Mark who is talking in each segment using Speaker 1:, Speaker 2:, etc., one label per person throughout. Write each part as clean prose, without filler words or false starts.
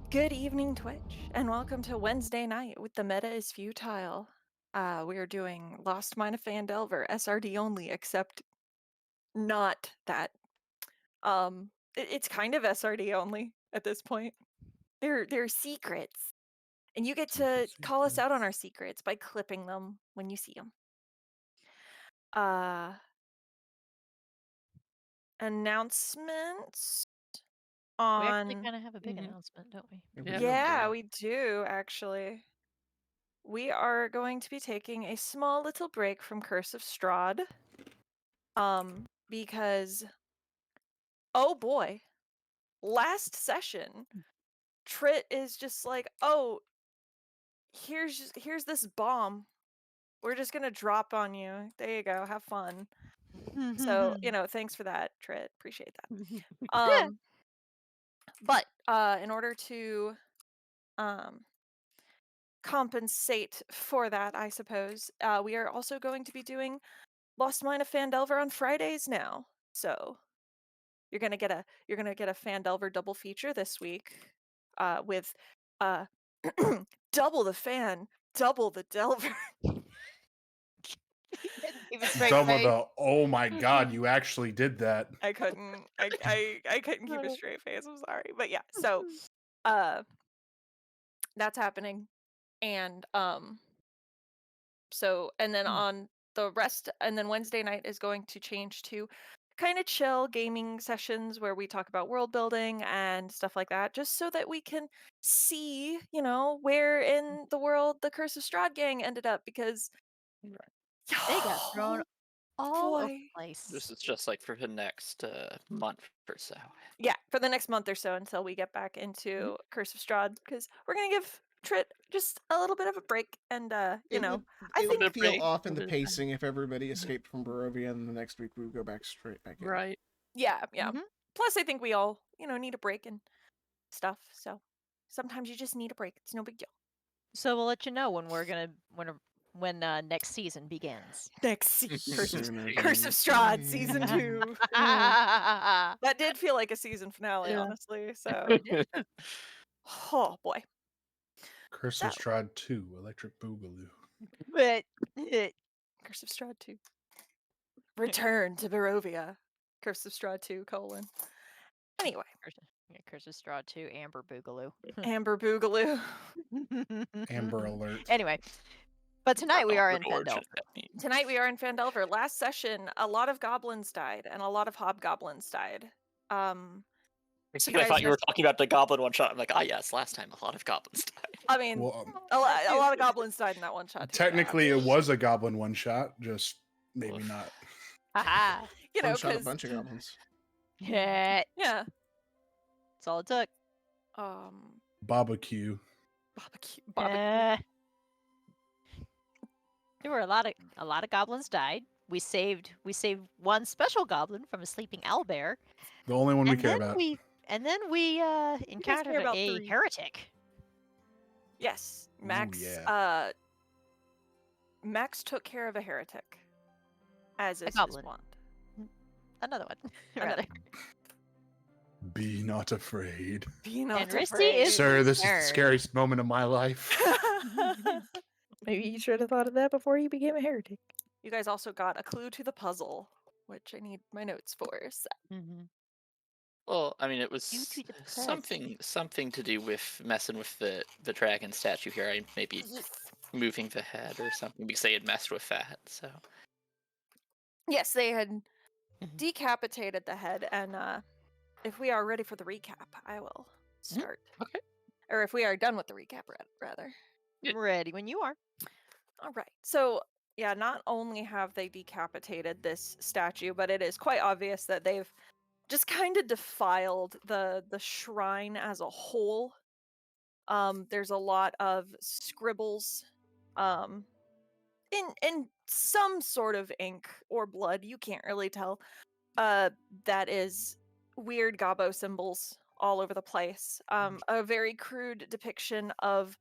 Speaker 1: Good evening, Twitch, and welcome to Wednesday night with the Meta Is Futile. We are doing Lost Mine of Phandelver, SRD only, except not that. It's kind of SRD only at this point. They're secrets, and you get to call us out on our secrets by clipping them when you see them. Announcements on.
Speaker 2: We actually kind of have a big announcement, don't we?
Speaker 1: Yeah, we do actually. We are going to be taking a small little break from Curse of Strahd. Because, oh boy, last session, Trit is just like, oh, here's this bomb. We're just gonna drop on you. There you go. Have fun. So, thanks for that, Trit. Appreciate that. But in order to compensate for that, I suppose, we are also going to be doing Lost Mine of Phandelver on Fridays now. So you're gonna get a Phandelver double feature this week, with double the fan, double the Delver.
Speaker 3: Double the, oh my god, you actually did that.
Speaker 1: I couldn't keep a straight face. I'm sorry, but yeah. So, that's happening, and so and then on the rest, and then Wednesday night is going to change to kind of chill gaming sessions where we talk about world building and stuff like that, just so that we can see, where in the world the Curse of Strahd gang ended up, because
Speaker 2: they got thrown all over the place.
Speaker 4: This is just like for the next month or so.
Speaker 1: Yeah, for the next month or so until we get back into Curse of Strahd, because we're gonna give Trit just a little bit of a break, and I think
Speaker 5: it would feel off in the pacing if everybody escaped from Barovia, and the next week we would go back straight back in.
Speaker 4: Right.
Speaker 1: Yeah. Plus, I think we all, need a break and stuff. So sometimes you just need a break. It's no big deal.
Speaker 2: So we'll let you know when we're gonna when next season begins.
Speaker 1: Curse of Strahd season 2. That did feel like a season finale, honestly. So, oh boy.
Speaker 3: Curse of Strahd 2, Electric Boogaloo.
Speaker 2: But
Speaker 1: Curse of Strahd 2. Return to Barovia. Curse of Strahd 2, : Anyway.
Speaker 2: Curse of Strahd 2, Amber Boogaloo.
Speaker 1: Amber Boogaloo.
Speaker 3: Amber Alert.
Speaker 2: Anyway. But tonight we are in Phandelver.
Speaker 1: Tonight we are in Phandelver. Last session, a lot of goblins died, and a lot of hobgoblins died.
Speaker 4: So I thought you were talking about the goblin one shot. I'm like, yes, last time a lot of goblins died.
Speaker 1: I mean, a lot of goblins died in that one shot.
Speaker 3: Technically, it was a goblin one shot, just maybe not.
Speaker 2: Haha.
Speaker 5: One shot a bunch of goblins.
Speaker 2: Yeah.
Speaker 1: Yeah.
Speaker 2: That's all it took.
Speaker 3: Barbecue.
Speaker 2: There were a lot of goblins died. We saved one special goblin from a sleeping owlbear.
Speaker 3: The only one we care about.
Speaker 2: And then we encountered a heretic.
Speaker 1: Yes, Max.
Speaker 3: Ooh, yeah.
Speaker 1: Max took care of a heretic, as is his wont.
Speaker 2: Another one. Another.
Speaker 3: Be not afraid.
Speaker 1: Be not
Speaker 2: afraid.
Speaker 3: Sir, this is the scariest moment of my life.
Speaker 6: Maybe you should have thought of that before you became a heretic.
Speaker 1: You guys also got a clue to the puzzle, which I need my notes for. So.
Speaker 4: Well, I mean, it was something to do with messing with the dragon statue here. Maybe moving the head or something, because they had messed with that. So.
Speaker 1: Yes, they had decapitated the head, and if we are ready for the recap, I will start.
Speaker 4: Okay.
Speaker 1: Or if we are done with the recap, rather.
Speaker 2: Ready when you are.
Speaker 1: All right. So, yeah, not only have they decapitated this statue, but it is quite obvious that they've just kind of defiled the shrine as a whole. There's a lot of scribbles in some sort of ink or blood, you can't really tell. That is weird gobbo symbols all over the place. A very crude depiction of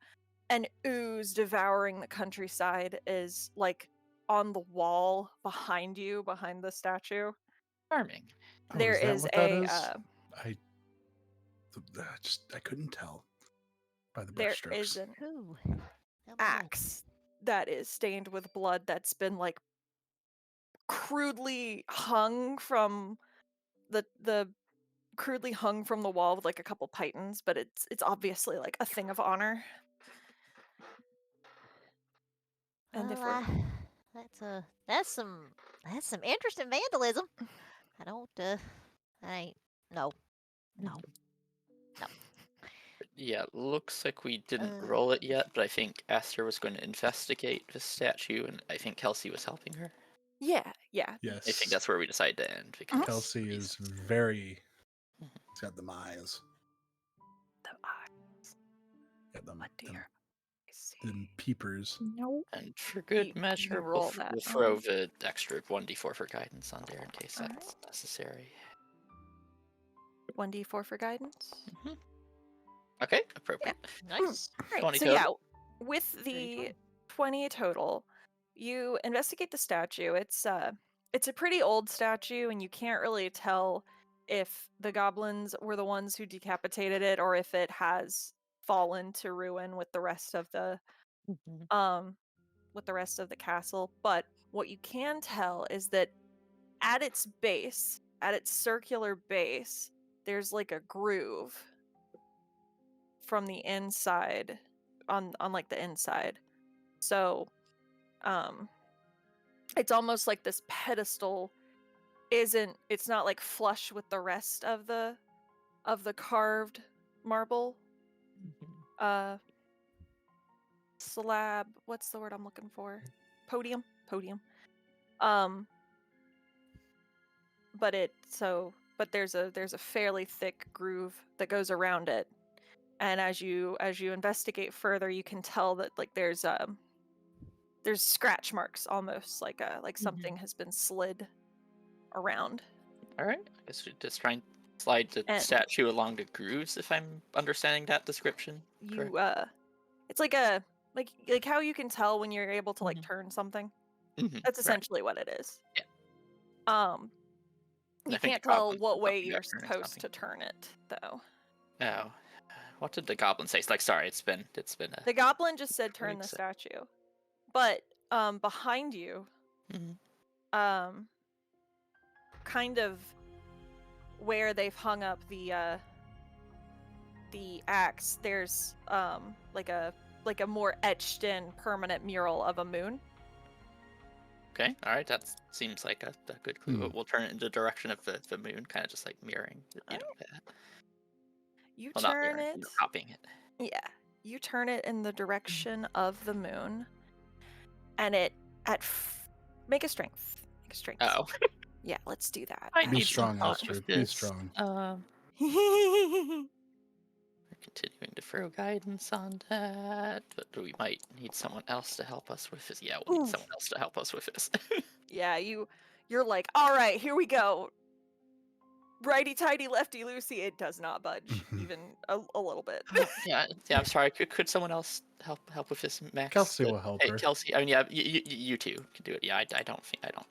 Speaker 1: an ooze devouring the countryside is like on the wall behind you, behind the statue.
Speaker 4: Charming.
Speaker 1: There is a
Speaker 3: I couldn't tell by the
Speaker 1: There is
Speaker 3: brushstrokes.
Speaker 1: an
Speaker 2: Ooh.
Speaker 1: axe that is stained with blood that's been like crudely hung from the crudely hung from the wall with like a couple pythons, but it's obviously like a thing of honor. And if
Speaker 2: Well,
Speaker 1: we're
Speaker 2: that's some interesting vandalism. I don't no.
Speaker 4: Yeah, looks like we didn't
Speaker 2: Uh.
Speaker 4: roll it yet, but I think Esther was going to investigate the statue, and I think Kelsey was helping her.
Speaker 1: yeah.
Speaker 3: Yes.
Speaker 4: I think that's where we decided to end because
Speaker 3: Kelsey is very. He's got them eyes.
Speaker 1: The eyes.
Speaker 3: Yeah, them,
Speaker 1: What do
Speaker 3: them,
Speaker 1: your eyes see?
Speaker 3: them peepers.
Speaker 6: No.
Speaker 4: And for good
Speaker 1: You
Speaker 4: measure,
Speaker 1: roll that
Speaker 4: we'll
Speaker 1: one.
Speaker 4: throw the extra 1d4 for guidance on there in case
Speaker 1: Alright.
Speaker 4: that's necessary.
Speaker 1: 1d4 for guidance.
Speaker 4: Okay, appropriate.
Speaker 2: Nice.
Speaker 1: Right.
Speaker 4: 20
Speaker 1: So
Speaker 4: total?
Speaker 1: yeah, with the 20 total, you investigate the statue. It's a pretty old statue, and you can't really tell if the goblins were the ones who decapitated it or if it has fallen to ruin with the rest of the castle. But what you can tell is that at its base, at its circular base, there's like a groove from the inside on like the inside. So it's almost like this pedestal it's not like flush with the rest of the carved marble slab. What's the word I'm looking for? Podium. But there's a fairly thick groove that goes around it. And as you investigate further, you can tell that like there's scratch marks, almost like something has been slid around.
Speaker 4: All right, I guess we just try and slide the
Speaker 1: And
Speaker 4: statue along the grooves, if I'm understanding that description.
Speaker 1: you it's like how you can tell when you're able to like turn something. That's essentially what it is.
Speaker 4: Yeah.
Speaker 1: You
Speaker 4: I think
Speaker 1: can't
Speaker 4: the
Speaker 1: tell
Speaker 4: goblin
Speaker 1: what
Speaker 4: was
Speaker 1: way
Speaker 4: helping
Speaker 1: you're
Speaker 4: out turning
Speaker 1: supposed
Speaker 4: something.
Speaker 1: to turn it, though.
Speaker 4: Oh, what did the goblin say? It's like, sorry, it's been a.
Speaker 1: The goblin just said turn the
Speaker 4: Weeks.
Speaker 1: statue, but behind you, kind of where they've hung up the axe, there's like a more etched in permanent mural of a moon.
Speaker 4: Okay, all right, that seems like a good clue. We'll turn it in the direction of the moon, kind of just like mirroring, that.
Speaker 1: You
Speaker 4: Well, not
Speaker 1: turn
Speaker 4: mirroring,
Speaker 1: it.
Speaker 4: copying it.
Speaker 1: Yeah, you turn it in the direction of the moon, and it make a strength.
Speaker 4: Oh,
Speaker 1: Yeah, let's do that.
Speaker 4: I
Speaker 3: Be
Speaker 4: need some
Speaker 3: strong,
Speaker 4: help
Speaker 3: Esther.
Speaker 4: with
Speaker 3: Be
Speaker 4: this.
Speaker 3: strong.
Speaker 4: We're continuing to throw guidance on that, but we might need someone else to help us with this. Yeah, we'll need someone else to help us with this.
Speaker 1: Yeah, you're like, all right, here we go. Righty tighty, lefty loosey. It does not budge even a little bit.
Speaker 4: yeah. I'm sorry. Could someone else help with this, Max?
Speaker 3: Kelsey will help
Speaker 4: Hey,
Speaker 3: her.
Speaker 4: Kelsey. I mean, yeah, you two can do it. Yeah, I don't think I don't.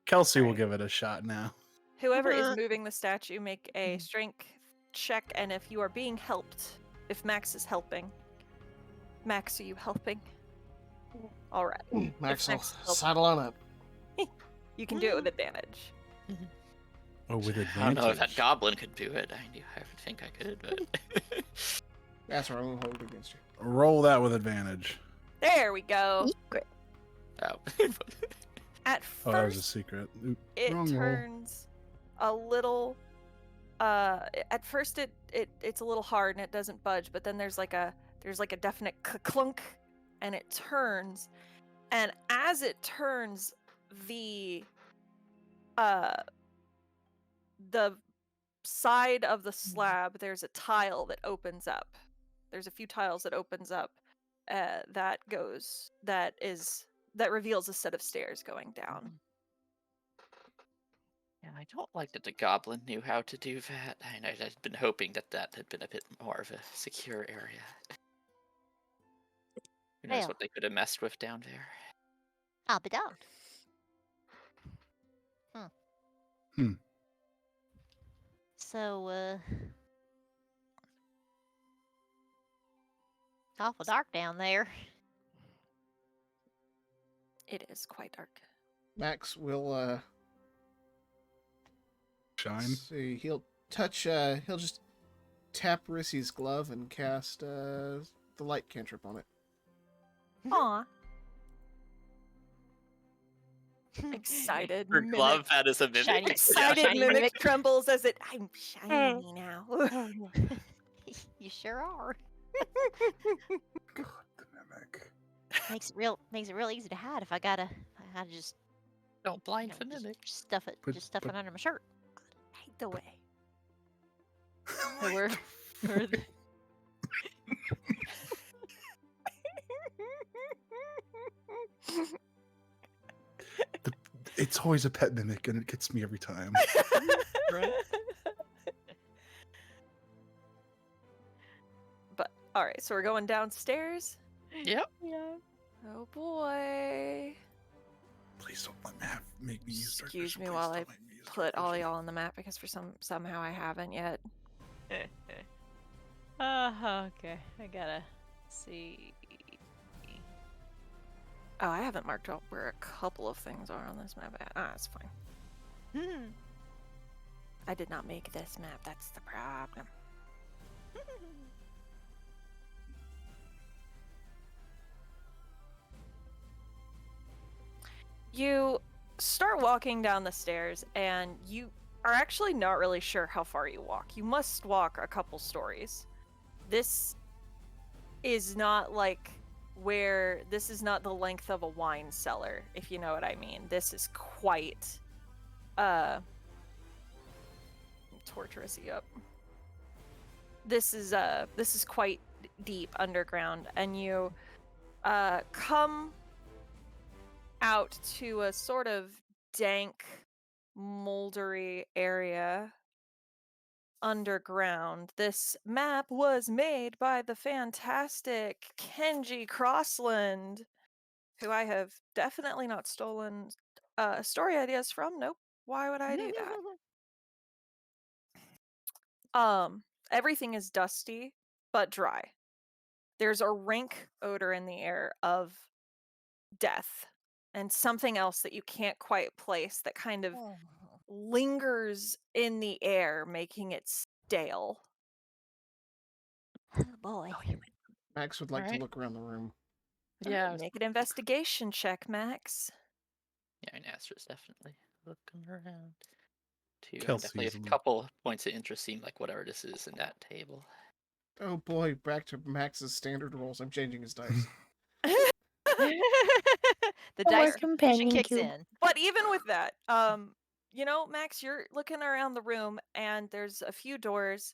Speaker 3: Kelsey will give it a shot now.
Speaker 1: Whoever is moving the statue, make a strength check, and if you are being helped, if Max is helping, Max, are you helping? All right.
Speaker 5: Max,
Speaker 1: Max
Speaker 5: will saddle on up.
Speaker 1: You can do it with advantage.
Speaker 3: Oh, with
Speaker 4: I
Speaker 3: advantage.
Speaker 4: don't know if that goblin could do it. I would think I could, but
Speaker 5: That's right, I'm gonna hold it against you.
Speaker 3: Roll that with advantage.
Speaker 1: There we go.
Speaker 4: oh.
Speaker 1: At
Speaker 3: Oh, that was a
Speaker 1: first,
Speaker 3: secret. Oop,
Speaker 1: it
Speaker 3: wrong roll.
Speaker 1: turns a little. At first, it's a little hard and it doesn't budge, but then there's like a definite clunk, and it turns, and as it turns, the side of the slab, there's a tile that opens up. There's a few tiles that opens up that reveals a set of stairs going down.
Speaker 4: Yeah, I don't like that the goblin knew how to do that. I'd been hoping that had been a bit more of a secure area. Who knows
Speaker 2: Well.
Speaker 4: what they could have messed with down there.
Speaker 2: I'll be damned. So, it's awful dark down there.
Speaker 1: It is quite dark.
Speaker 5: Max will
Speaker 3: Shine.
Speaker 5: see. He'll touch. He'll just tap Rissy's glove and cast the light cantrip on it.
Speaker 1: Aw. Excited
Speaker 4: Her
Speaker 1: mimic.
Speaker 4: glove pad is a mimic.
Speaker 2: Shiny-
Speaker 1: Excited
Speaker 2: shiny
Speaker 1: mimic,
Speaker 2: mimic.
Speaker 1: trembles as it. I'm shiny now.
Speaker 2: You sure are.
Speaker 3: God, the mimic.
Speaker 2: Makes it real easy to hide if I gotta just
Speaker 4: Don't blind the
Speaker 2: just
Speaker 4: mimic.
Speaker 2: stuff it
Speaker 3: But-
Speaker 2: it under my shirt.
Speaker 1: Hate the way.
Speaker 2: So we're
Speaker 3: It's always a pet mimic, and it gets me every time.
Speaker 4: Right?
Speaker 1: But all right, so we're going downstairs.
Speaker 4: Yep.
Speaker 6: Yeah.
Speaker 1: Oh boy.
Speaker 3: Please don't let me make me use dark
Speaker 1: Excuse
Speaker 3: vision.
Speaker 1: me
Speaker 3: Please
Speaker 1: while
Speaker 3: don't
Speaker 1: I
Speaker 3: make me use dark
Speaker 1: put all
Speaker 3: vision.
Speaker 1: y'all on the map because somehow I haven't yet.
Speaker 2: okay. I gotta see.
Speaker 1: Oh, I haven't marked out where a couple of things are on this map. It's fine. I did not make this map. That's the problem. You start walking down the stairs, and you are actually not really sure how far you walk. You must walk a couple stories. This is not like this is not the length of a wine cellar, if you know what I mean. This is quite torturous up. This is quite deep underground, and you come out to a sort of dank, moldery area underground. This map was made by the fantastic Kenji Crossland, who I have definitely not stolen story ideas from. Nope. Why would I do that? Everything is dusty but dry. There's a rank odor in the air of death and something else that you can't quite place that kind of lingers in the air, making it stale.
Speaker 2: Oh boy.
Speaker 5: Max would like to
Speaker 4: Alright.
Speaker 5: look around the room.
Speaker 4: Yeah.
Speaker 1: Make an investigation check, Max.
Speaker 4: Yeah, I mean, Astra's definitely looking around. Too.
Speaker 3: Kelsey's
Speaker 4: Definitely a couple of points of interest seem like whatever this is in that table.
Speaker 5: Oh boy, back to Max's standard rolls. I'm changing his dice.
Speaker 2: The
Speaker 6: Oh, my
Speaker 2: dice
Speaker 6: companion
Speaker 2: kicks
Speaker 6: cube.
Speaker 2: in.
Speaker 1: But even with that, Max, you're looking around the room and there's a few doors.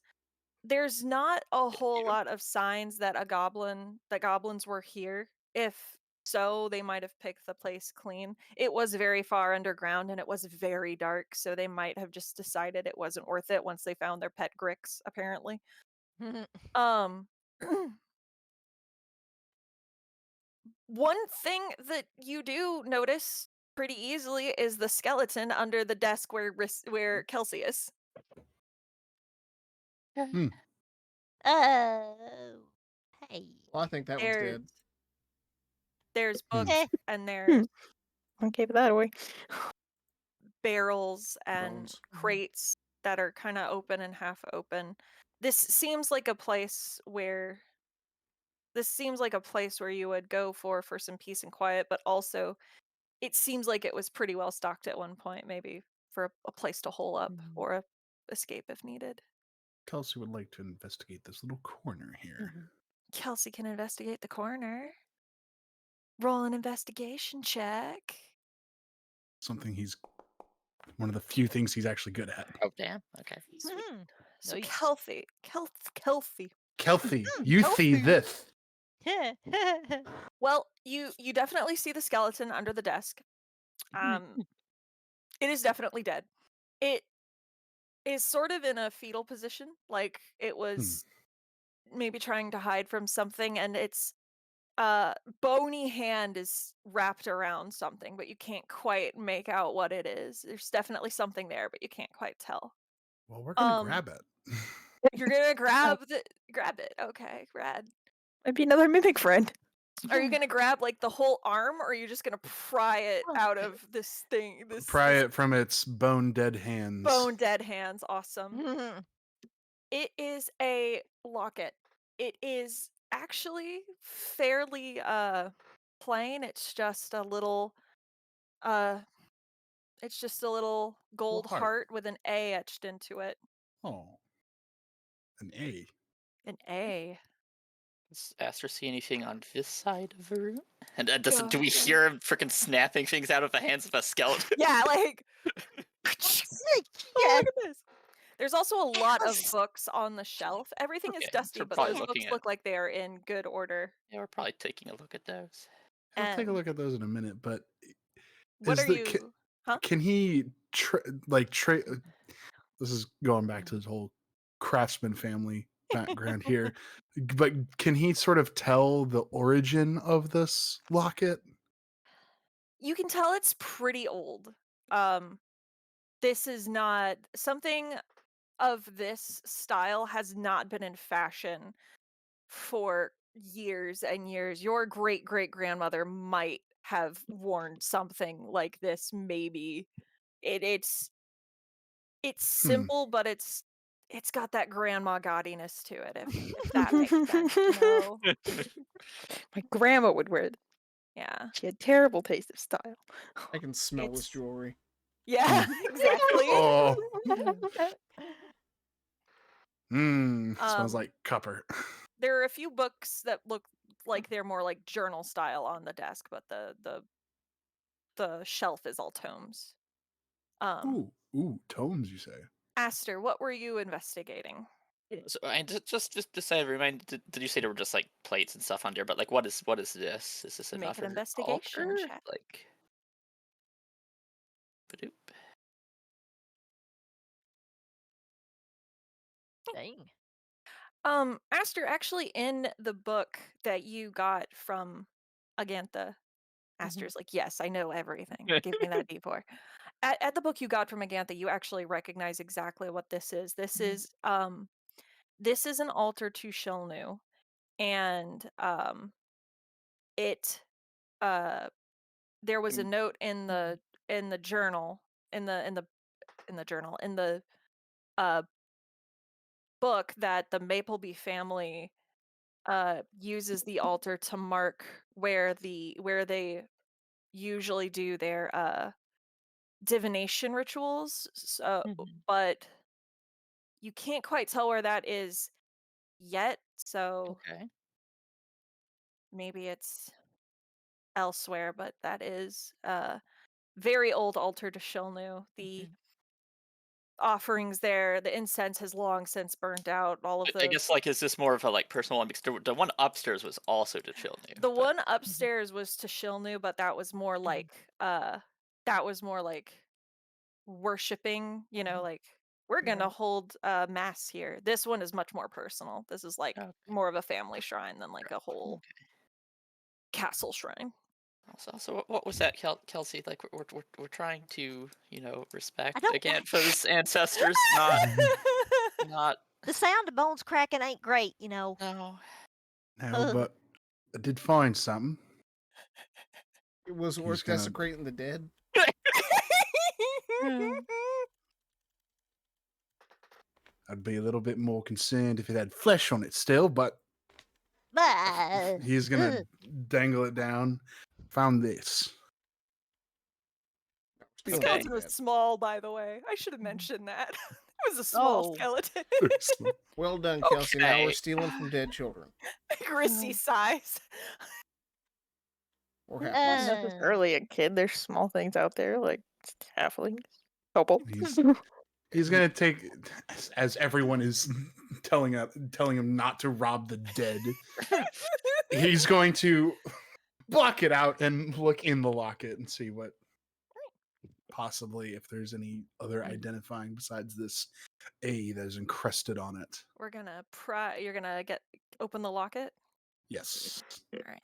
Speaker 1: There's not a whole lot of signs that goblins were here. If so, they might have picked the place clean. It was very far underground and it was very dark, so they might have just decided it wasn't worth it once they found their pet Grix, apparently. Um One thing that you do notice pretty easily is the skeleton under the desk where Kelsey is.
Speaker 2: Oh. Hey.
Speaker 5: Well, I think that one's
Speaker 1: There's
Speaker 5: dead.
Speaker 1: there's books
Speaker 2: Eh.
Speaker 1: and there's
Speaker 6: I gave that away.
Speaker 1: barrels and
Speaker 5: Bones.
Speaker 1: crates that are kind of open and half open. This seems like a place where you would go for some peace and quiet, but also it seems like it was pretty well stocked at one point, maybe for a place to hole up or a escape if needed.
Speaker 3: Kelsey would like to investigate this little corner here.
Speaker 1: Kelsey can investigate the corner. Roll an investigation check.
Speaker 3: Something he's one of the few things he's actually good at.
Speaker 4: Oh, damn. Okay.
Speaker 1: So
Speaker 2: Nice.
Speaker 1: Kelsey.
Speaker 3: Kelsey, you see this.
Speaker 1: Well, you definitely see the skeleton under the desk. It is definitely dead. It is sort of in a fetal position, like it was maybe trying to hide from something, and its bony hand is wrapped around something, but you can't quite make out what it is. There's definitely something there, but you can't quite tell.
Speaker 3: Well, we're gonna
Speaker 1: Um,
Speaker 3: grab it.
Speaker 1: You're gonna grab it. Okay, rad.
Speaker 6: Might be another mimic friend.
Speaker 1: Are you gonna grab like the whole arm, or are you just gonna pry it
Speaker 2: Oh.
Speaker 1: out of this thing?
Speaker 3: Pry
Speaker 1: This
Speaker 3: it from its bone dead hands.
Speaker 1: bone dead hands. Awesome.
Speaker 2: Mhm.
Speaker 1: It is a locket. It is actually fairly plain. It's just a little gold
Speaker 3: heart.
Speaker 1: heart with an A etched into it.
Speaker 3: Oh, an A.
Speaker 1: An A.
Speaker 4: Does Aster see anything on this side of the room? And do we
Speaker 1: God.
Speaker 4: hear him freaking snapping things out of the hands of a skeleton?
Speaker 1: Yeah, like
Speaker 2: Yeah.
Speaker 1: look at this. There's also a lot of books on the shelf. Everything is
Speaker 4: Okay,
Speaker 1: dusty,
Speaker 4: we're
Speaker 1: but
Speaker 4: probably
Speaker 1: those books
Speaker 4: looking at.
Speaker 1: look like they are in good order.
Speaker 4: Yeah, we're probably taking a look at those.
Speaker 3: I'll take a
Speaker 1: And
Speaker 3: look at those in a minute. But
Speaker 1: what
Speaker 3: is
Speaker 1: are
Speaker 3: the
Speaker 1: you? Huh?
Speaker 3: can he this is going back to his whole craftsman family background here, but can he sort of tell the origin of this locket?
Speaker 1: You can tell it's pretty old. This is not something of this style has not been in fashion for years and years. Your great great grandmother might have worn something like this, maybe. It's simple, but it's got that grandma gaudiness to it, if that makes sense, you know?
Speaker 6: My grandma would wear it.
Speaker 1: Yeah.
Speaker 6: She had terrible taste of style.
Speaker 5: I can smell this
Speaker 1: It's
Speaker 5: jewelry.
Speaker 1: yeah, exactly.
Speaker 3: Oh, smells
Speaker 1: Um,
Speaker 3: like copper.
Speaker 1: there are a few books that look like they're more like journal style on the desk, but the shelf is all tomes.
Speaker 3: Ooh, tomes, you say?
Speaker 1: Aster, what were you investigating?
Speaker 4: So I just decided. Remind. Did you say there were just like plates and stuff on there? But like, what is this? Is this
Speaker 1: Make an
Speaker 4: another
Speaker 1: investigation
Speaker 4: altar?
Speaker 1: check.
Speaker 4: Like, Badoop.
Speaker 2: Dang.
Speaker 1: Aster, actually in the book that you got from Agantha, Aster's like, yes, I know everything. Give me that D4. At the book you got from Agantha, you actually recognize exactly what this is. This is an altar to Shilnu, and it there was a note in the journal in the uh book that the Mapleby family uses the altar to mark where they usually do their divination rituals. So, but you can't quite tell where that is yet. So
Speaker 4: Okay.
Speaker 1: maybe it's elsewhere. But that is very old altar to Shilnu. The offerings there, the incense has long since burnt out. All of
Speaker 4: I
Speaker 1: the
Speaker 4: guess like, is this more of a like personal one? Because the one upstairs was also to chill new.
Speaker 1: the one upstairs was to Shilnu, but that was more like worshiping, like we're gonna hold mass here. This one is much more personal. This is like more of a family shrine than like a whole castle shrine.
Speaker 4: Also, what was that, Kelsey? Like, we're trying to, respect
Speaker 2: don't
Speaker 4: Agantha's ancestors, not.
Speaker 2: The sound of bones cracking ain't great,
Speaker 4: No.
Speaker 3: No, but I did find something.
Speaker 5: It was
Speaker 3: He's
Speaker 5: worth
Speaker 3: gonna-
Speaker 5: desecrating the dead.
Speaker 3: I'd be a little bit more concerned if it had flesh on it still, but he's gonna dangle it down. Found this.
Speaker 1: The
Speaker 5: Stealing
Speaker 1: skeleton
Speaker 5: from
Speaker 1: was
Speaker 5: the dead.
Speaker 1: small, by the way. I should have mentioned that. It was a small
Speaker 2: Oh.
Speaker 1: skeleton.
Speaker 5: Well done, Kelsey. Now we're
Speaker 4: Okay.
Speaker 5: stealing from dead children.
Speaker 1: Grissy size.
Speaker 5: Or
Speaker 6: Not
Speaker 5: half
Speaker 6: necessarily a kid. There's small things out there like halflings, kobolds.
Speaker 3: He's gonna take, as everyone is telling him not to rob the dead. He's going to block it out and look in the locket and see what possibly if there's any other identifying besides this A that is encrusted on it.
Speaker 1: We're gonna You're gonna open the locket.
Speaker 3: Yes.
Speaker 1: All right.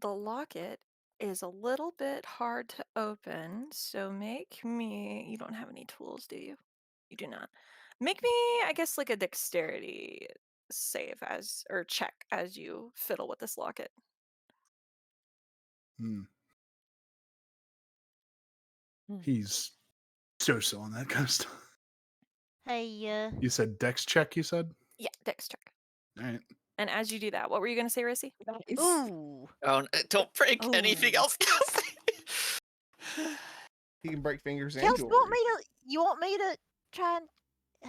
Speaker 1: The locket is a little bit hard to open, so you don't have any tools, do you? You do not. Make me, I guess, like a dexterity save or check as you fiddle with this locket.
Speaker 3: Hmm.
Speaker 2: Hmm.
Speaker 3: He's so on that kind of stuff.
Speaker 2: Hey,
Speaker 3: You said dex check, you said?
Speaker 1: Yeah, dex check.
Speaker 3: All right.
Speaker 1: And as you do that, what were you going to say, Rissy?
Speaker 6: Nice.
Speaker 2: ooh.
Speaker 4: Oh, don't break anything
Speaker 1: Oh.
Speaker 4: else.
Speaker 5: He can break fingers and
Speaker 2: Kels,
Speaker 5: jewelry.
Speaker 2: you want me to try and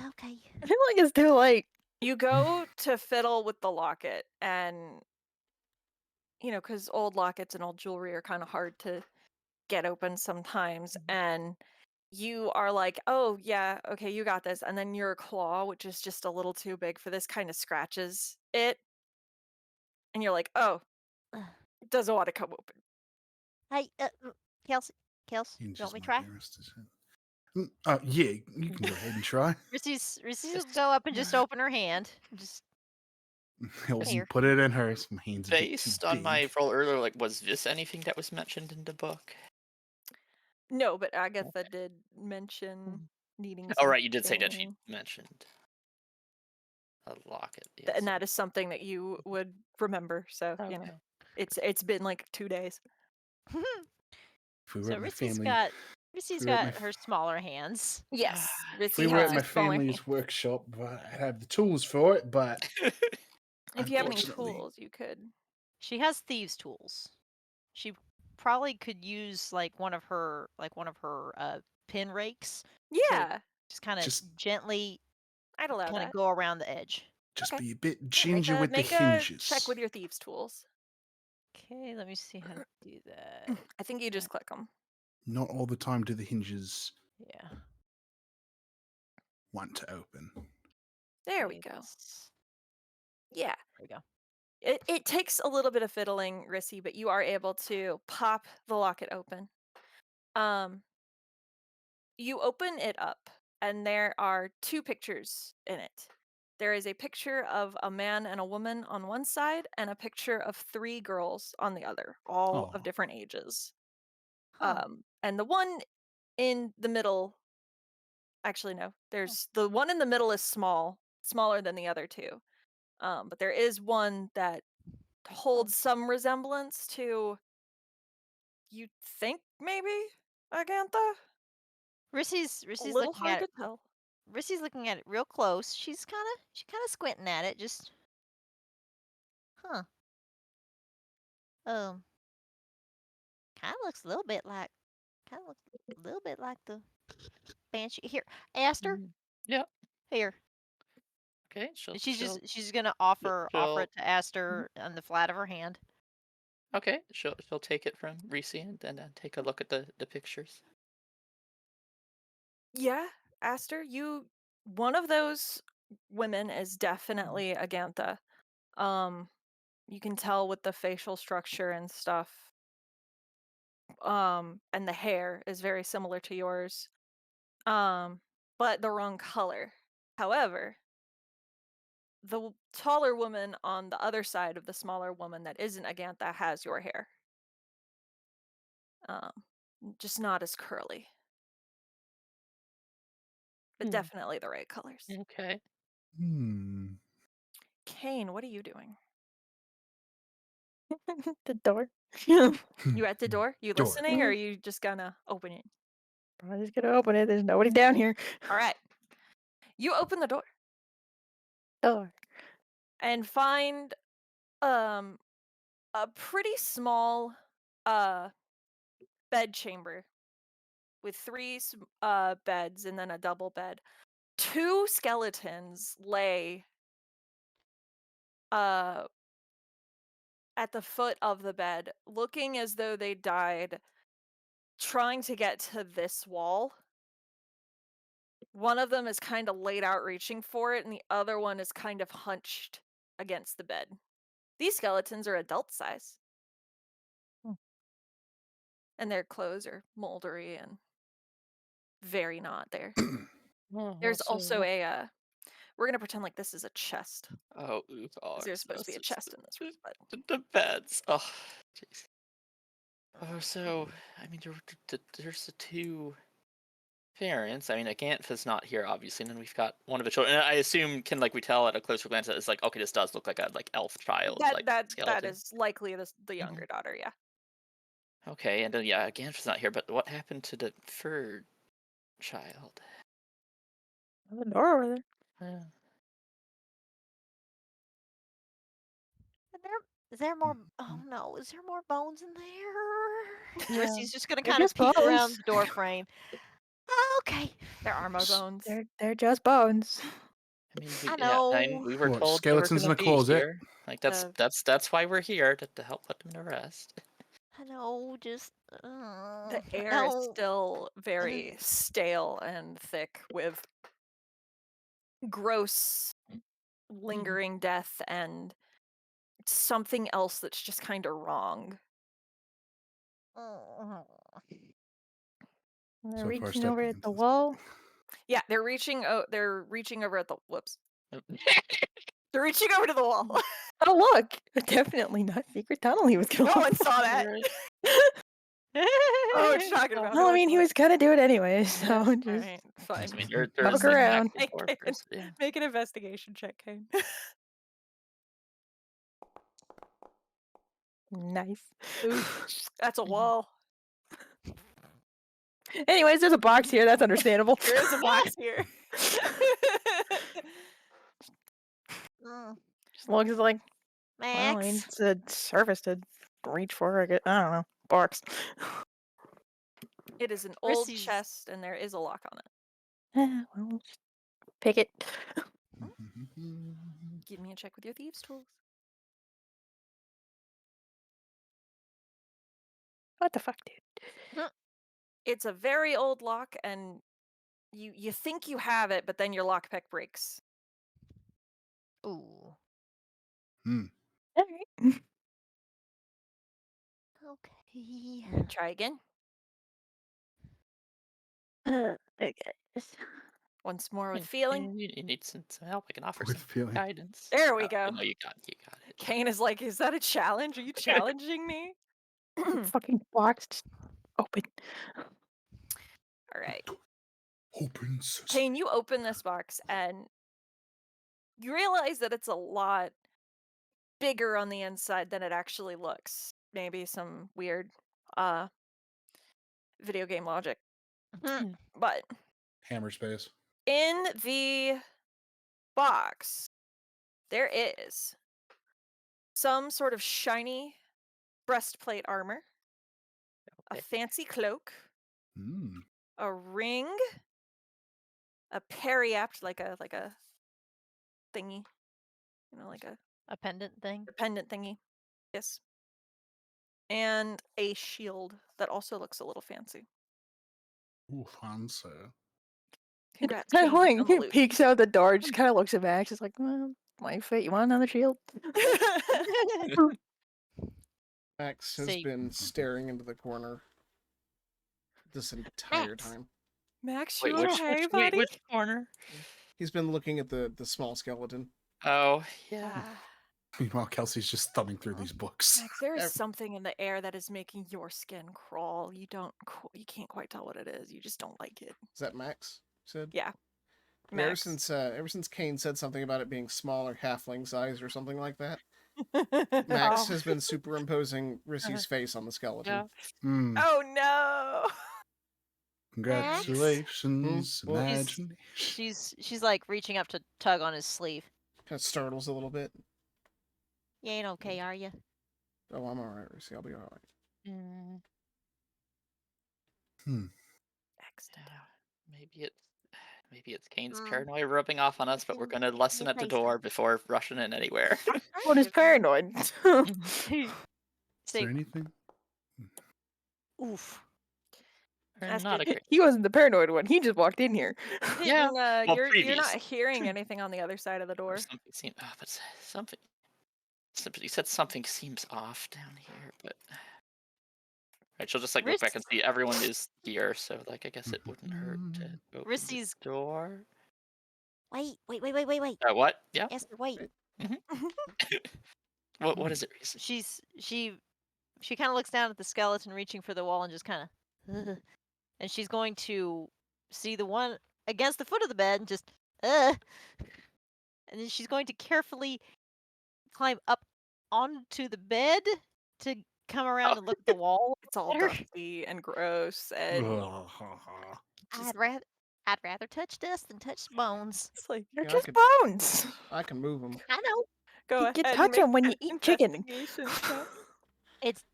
Speaker 2: okay.
Speaker 6: I feel like it's too late.
Speaker 1: You go to fiddle with the locket, and because old lockets and old jewelry are kind of hard to get open sometimes, and you are like, oh yeah, okay, you got this, and then your claw, which is just a little too big for this, kind of scratches it, and you're like, oh, it doesn't want to come open.
Speaker 2: Hey, Kels, you want
Speaker 3: Hinges
Speaker 2: me to
Speaker 3: might
Speaker 2: try?
Speaker 3: be arrested. Yeah, you can go ahead and try.
Speaker 2: Rissy's will go up and just open her hand. Just
Speaker 3: He'll
Speaker 2: here.
Speaker 3: put it in hers. My hand's a bit too
Speaker 4: Based on my
Speaker 3: big.
Speaker 4: roll earlier, like, was this anything that was mentioned in the book?
Speaker 1: No, but Agatha did mention needing
Speaker 4: Oh,
Speaker 1: something.
Speaker 4: right, you did say that she mentioned a locket. Yes.
Speaker 1: And that is something that you would remember. So
Speaker 4: Okay.
Speaker 1: it's been like 2 days.
Speaker 3: If we were
Speaker 2: So
Speaker 3: at my
Speaker 2: Rissy's
Speaker 3: family,
Speaker 2: got
Speaker 3: we were at my
Speaker 2: her smaller hands.
Speaker 1: Yes,
Speaker 3: if
Speaker 1: Rissy
Speaker 3: we were
Speaker 1: has
Speaker 3: at
Speaker 1: two
Speaker 3: my
Speaker 1: smaller hands.
Speaker 3: family's workshop, I'd have the tools for it. But
Speaker 1: If you have any
Speaker 3: unfortunately,
Speaker 1: tools, you could.
Speaker 2: She has thieves' tools. She probably could use one of her pin rakes.
Speaker 1: Yeah,
Speaker 2: Just kind of
Speaker 3: Just-
Speaker 2: gently
Speaker 1: I'd allow
Speaker 2: kind of
Speaker 1: that.
Speaker 2: go around the edge.
Speaker 3: just
Speaker 1: Okay.
Speaker 3: be a bit
Speaker 1: Yeah,
Speaker 3: ginger with the
Speaker 1: make a
Speaker 3: hinges.
Speaker 1: check with your thieves' tools.
Speaker 2: Okay, let me see how to do that.
Speaker 1: I think you just click them.
Speaker 3: Not all the time do the hinges
Speaker 2: Yeah.
Speaker 3: want to open.
Speaker 1: There we
Speaker 2: Okay,
Speaker 1: go.
Speaker 2: this-
Speaker 1: Yeah.
Speaker 2: There we go.
Speaker 1: It takes a little bit of fiddling, Rissy, but you are able to pop the locket open. You open it up, and there are 2 pictures in it. There is a picture of a man and a woman on one side, and a picture of 3 girls on the other, all
Speaker 3: Aw.
Speaker 1: of different ages.
Speaker 2: Huh.
Speaker 1: And the one in the middle, actually no, there's the one in the middle is smaller than the other 2. But there is one that holds some resemblance to, you think maybe Agantha?
Speaker 2: Rissy's
Speaker 1: A little
Speaker 2: looking
Speaker 1: hard
Speaker 2: at
Speaker 1: to
Speaker 2: it.
Speaker 1: tell.
Speaker 2: Rissy's looking at it real close. She's kind of squinting at it. Just, huh? Um, kind of looks a little bit like, the banshee. Here, Aster.
Speaker 4: Yeah.
Speaker 2: Here.
Speaker 4: Okay.
Speaker 2: And she's gonna offer
Speaker 4: she'll-
Speaker 2: it to Aster on the flat of her hand.
Speaker 4: Okay. She'll take it from Reese and then take a look at the pictures.
Speaker 1: Yeah, Aster, one of those women is definitely Agantha. You can tell with the facial structure and stuff. And the hair is very similar to yours. But the wrong color. However, the taller woman on the other side of the smaller woman that isn't Agantha has your hair. Just not as curly. But definitely the right colors.
Speaker 4: Okay.
Speaker 1: Kane, what are you doing?
Speaker 6: The door.
Speaker 1: You at the door? You
Speaker 3: Door.
Speaker 1: listening, or are you just gonna open it?
Speaker 6: I'm just gonna open it. There's nobody down here.
Speaker 1: All right. You open the door
Speaker 6: Door.
Speaker 1: and find a pretty small bed chamber with 3 beds and then a double bed. 2 skeletons lay at the foot of the bed, looking as though they died trying to get to this wall. One of them is kind of laid out reaching for it, and the other one is kind of hunched against the bed. These skeletons are adult size. And their clothes are moldery and very not there. There's also we're gonna pretend like this is a chest.
Speaker 4: Oh,
Speaker 1: There's supposed to be a chest in this room, but
Speaker 4: the beds. Oh, jeez. Oh, so I mean, there's the 2 Parents. I mean, Agantha's not here, obviously, and then we've got one of the children. And I assume, we tell at a closer glance that it's like, okay, this does look like a elf child, like
Speaker 1: That
Speaker 4: skeleton.
Speaker 1: is likely the younger daughter. Yeah.
Speaker 4: Okay, and then Agantha's not here, but what happened to the third child?
Speaker 6: The door over there.
Speaker 4: Uh,
Speaker 2: Is there more? Oh no! Is there more bones in there?
Speaker 6: Yeah.
Speaker 2: Rissy's just gonna
Speaker 6: They're
Speaker 2: kind of
Speaker 6: just
Speaker 2: peek around
Speaker 6: bones.
Speaker 2: the door frame. Okay.
Speaker 1: There are more bones.
Speaker 6: They're just bones.
Speaker 4: I mean,
Speaker 2: I
Speaker 4: we were
Speaker 3: What,
Speaker 4: told they were
Speaker 3: skeletons in
Speaker 4: going
Speaker 3: a
Speaker 4: to be
Speaker 3: closet?
Speaker 4: here. Like that's why we're here to help put them to rest.
Speaker 2: I know. Just
Speaker 1: The air is
Speaker 2: no.
Speaker 1: still very stale and thick with gross, lingering death and something else that's just kind of wrong.
Speaker 6: And they're
Speaker 3: So far,
Speaker 6: reaching
Speaker 3: stepping
Speaker 6: over at
Speaker 3: into
Speaker 6: the
Speaker 3: this
Speaker 6: wall.
Speaker 1: Yeah, they're reaching. They're reaching over at the whoops. They're reaching over to the wall.
Speaker 6: Oh look! Definitely not secret tunnel he was going.
Speaker 1: No one saw that. Oh, what you talking about?
Speaker 6: Well, I mean, he was gonna do it anyway, so
Speaker 1: All
Speaker 6: just
Speaker 1: right, fine.
Speaker 4: I mean,
Speaker 6: Poke
Speaker 4: there's
Speaker 6: around.
Speaker 4: active workers. Yeah.
Speaker 1: Make an investigation check, Kane.
Speaker 6: nice.
Speaker 1: That's a wall.
Speaker 6: Anyways, there's a box here. That's understandable.
Speaker 1: There is a box here.
Speaker 6: Just looks like, well, I mean,
Speaker 2: Max.
Speaker 6: it's a surface to reach for. I don't know. Box.
Speaker 1: It is an old
Speaker 2: Rissy's-
Speaker 1: chest, and there is a lock on it.
Speaker 6: Well, just pick it.
Speaker 1: Give me a check with your thieves' tools.
Speaker 6: What the fuck, dude?
Speaker 1: It's a very old lock, and you think you have it, but then your lockpick breaks.
Speaker 2: Ooh.
Speaker 6: All right.
Speaker 2: Okay.
Speaker 1: Try again.
Speaker 6: Okay.
Speaker 1: Once more with feeling.
Speaker 4: You need some help. I can offer
Speaker 3: With
Speaker 4: some
Speaker 3: feeling.
Speaker 4: guidance.
Speaker 1: There we go.
Speaker 4: No, you got it.
Speaker 1: Kane is like, is that a challenge? Are you challenging me?
Speaker 6: Fucking box just open.
Speaker 1: All right.
Speaker 3: Open system.
Speaker 1: Kane, you open this box and you realize that it's a lot bigger on the inside than it actually looks. Maybe some weird video game logic. But
Speaker 3: Hammer space.
Speaker 1: in the box, there is some sort of shiny breastplate armor, a fancy cloak, a ring, a periapt, like a thingy, like
Speaker 2: A pendant thing.
Speaker 1: a pendant thingy. Yes. And a shield that also looks a little fancy.
Speaker 3: Ooh, fancy.
Speaker 1: Congrats,
Speaker 6: Kind
Speaker 1: Kane.
Speaker 6: of
Speaker 1: You found the
Speaker 6: like
Speaker 1: loot.
Speaker 6: peeks out the door, just kind of looks at Max. It's like, well, my fate. You want another shield?
Speaker 5: Max has
Speaker 2: See.
Speaker 5: been staring into the corner this entire
Speaker 2: Max.
Speaker 5: time.
Speaker 1: Max,
Speaker 4: Wait,
Speaker 1: you okay, buddy?
Speaker 4: which corner?
Speaker 5: He's been looking at the small skeleton.
Speaker 4: Oh, yeah.
Speaker 1: Ah,
Speaker 3: Meanwhile, Kelsey's just thumbing through these books.
Speaker 1: Max, there is
Speaker 5: Ev-
Speaker 1: something in the air that is making your skin crawl. You can't quite tell what it is. You just don't like it.
Speaker 5: Is that Max? Said.
Speaker 1: Yeah.
Speaker 5: Ever
Speaker 1: Max.
Speaker 5: since Kane said something about it being smaller halfling size or something like that, Max has been superimposing Rissy's face on the skeleton.
Speaker 4: Yeah.
Speaker 3: Hmm.
Speaker 1: Oh no.
Speaker 3: Congratulations,
Speaker 5: Hmm, what?
Speaker 3: imagination.
Speaker 2: She's like reaching up to tug on his sleeve.
Speaker 5: Kind of startles a little bit.
Speaker 2: You ain't okay, are you?
Speaker 5: Oh, I'm alright, Rissy. I'll be alright.
Speaker 1: Excellent.
Speaker 4: Maybe it's Kane's paranoia rubbing off on us, but we're gonna listen at the
Speaker 2: Nice.
Speaker 4: door before rushing in anywhere.
Speaker 6: What is paranoid?
Speaker 3: Is
Speaker 2: Say,
Speaker 3: there anything?
Speaker 2: oof.
Speaker 1: Ask
Speaker 4: Not a great.
Speaker 6: He wasn't the paranoid one. He just walked in here.
Speaker 4: Yeah,
Speaker 1: Well,
Speaker 4: well,
Speaker 1: you're not
Speaker 4: previous.
Speaker 1: hearing anything on the other side of the door.
Speaker 4: Something seems. Oh, but something. You said something seems off down here, but. Right, she'll just like look back and see everyone is here, so like I guess it wouldn't hurt to open
Speaker 2: Rissy's-
Speaker 4: the door.
Speaker 2: Wait.
Speaker 4: What? Yeah.
Speaker 2: Esther, wait.
Speaker 4: What is it, Reese?
Speaker 2: She kind of looks down at the skeleton reaching for the wall and just kind of and she's going to see the one against the foot of the bed and just, and then she's going to carefully climb up onto the bed to come around
Speaker 4: Oh.
Speaker 2: and look at the wall.
Speaker 1: It's all
Speaker 2: Better.
Speaker 1: dusty and gross, and
Speaker 2: I'd rather touch dust than touch bones.
Speaker 1: it's like
Speaker 6: They're
Speaker 5: Yeah,
Speaker 6: just bones.
Speaker 5: I can move them.
Speaker 2: I know.
Speaker 1: go
Speaker 6: You
Speaker 1: ahead
Speaker 6: touch
Speaker 1: and make
Speaker 6: 'em when you
Speaker 1: an
Speaker 6: eat chicken.
Speaker 1: investigation check.
Speaker 2: It's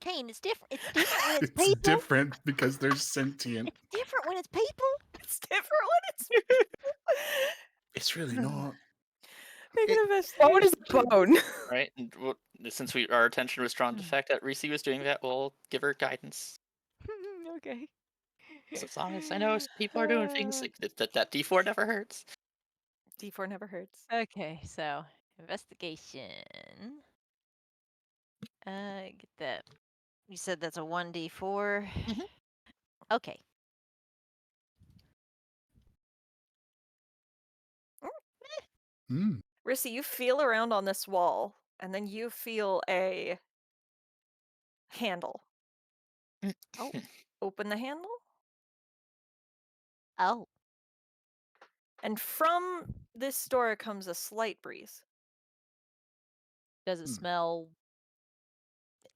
Speaker 2: Kane. It's different. It's different when it's
Speaker 3: It's
Speaker 2: people.
Speaker 3: different because they're sentient.
Speaker 2: It's different when it's people.
Speaker 1: It's different when it's
Speaker 3: It's really not.
Speaker 1: make an
Speaker 5: It-
Speaker 1: investigation.
Speaker 6: Bone is bone.
Speaker 4: Right, and since our attention was drawn to the
Speaker 2: Hmm.
Speaker 4: fact that Reese was doing that, we'll give her guidance.
Speaker 2: Okay.
Speaker 4: So as long as I know people are doing things, like that D4 never hurts.
Speaker 1: D4 never hurts.
Speaker 2: Okay, so investigation. Get that. You said that's a 1d4.
Speaker 4: Mhm.
Speaker 2: Okay.
Speaker 3: Mm.
Speaker 1: Rissy, you feel around on this wall, and then you feel a handle.
Speaker 2: Oh.
Speaker 1: Open the handle,
Speaker 2: Oh.
Speaker 1: and from this door comes a slight breeze.
Speaker 2: Does it
Speaker 3: Hmm.
Speaker 2: smell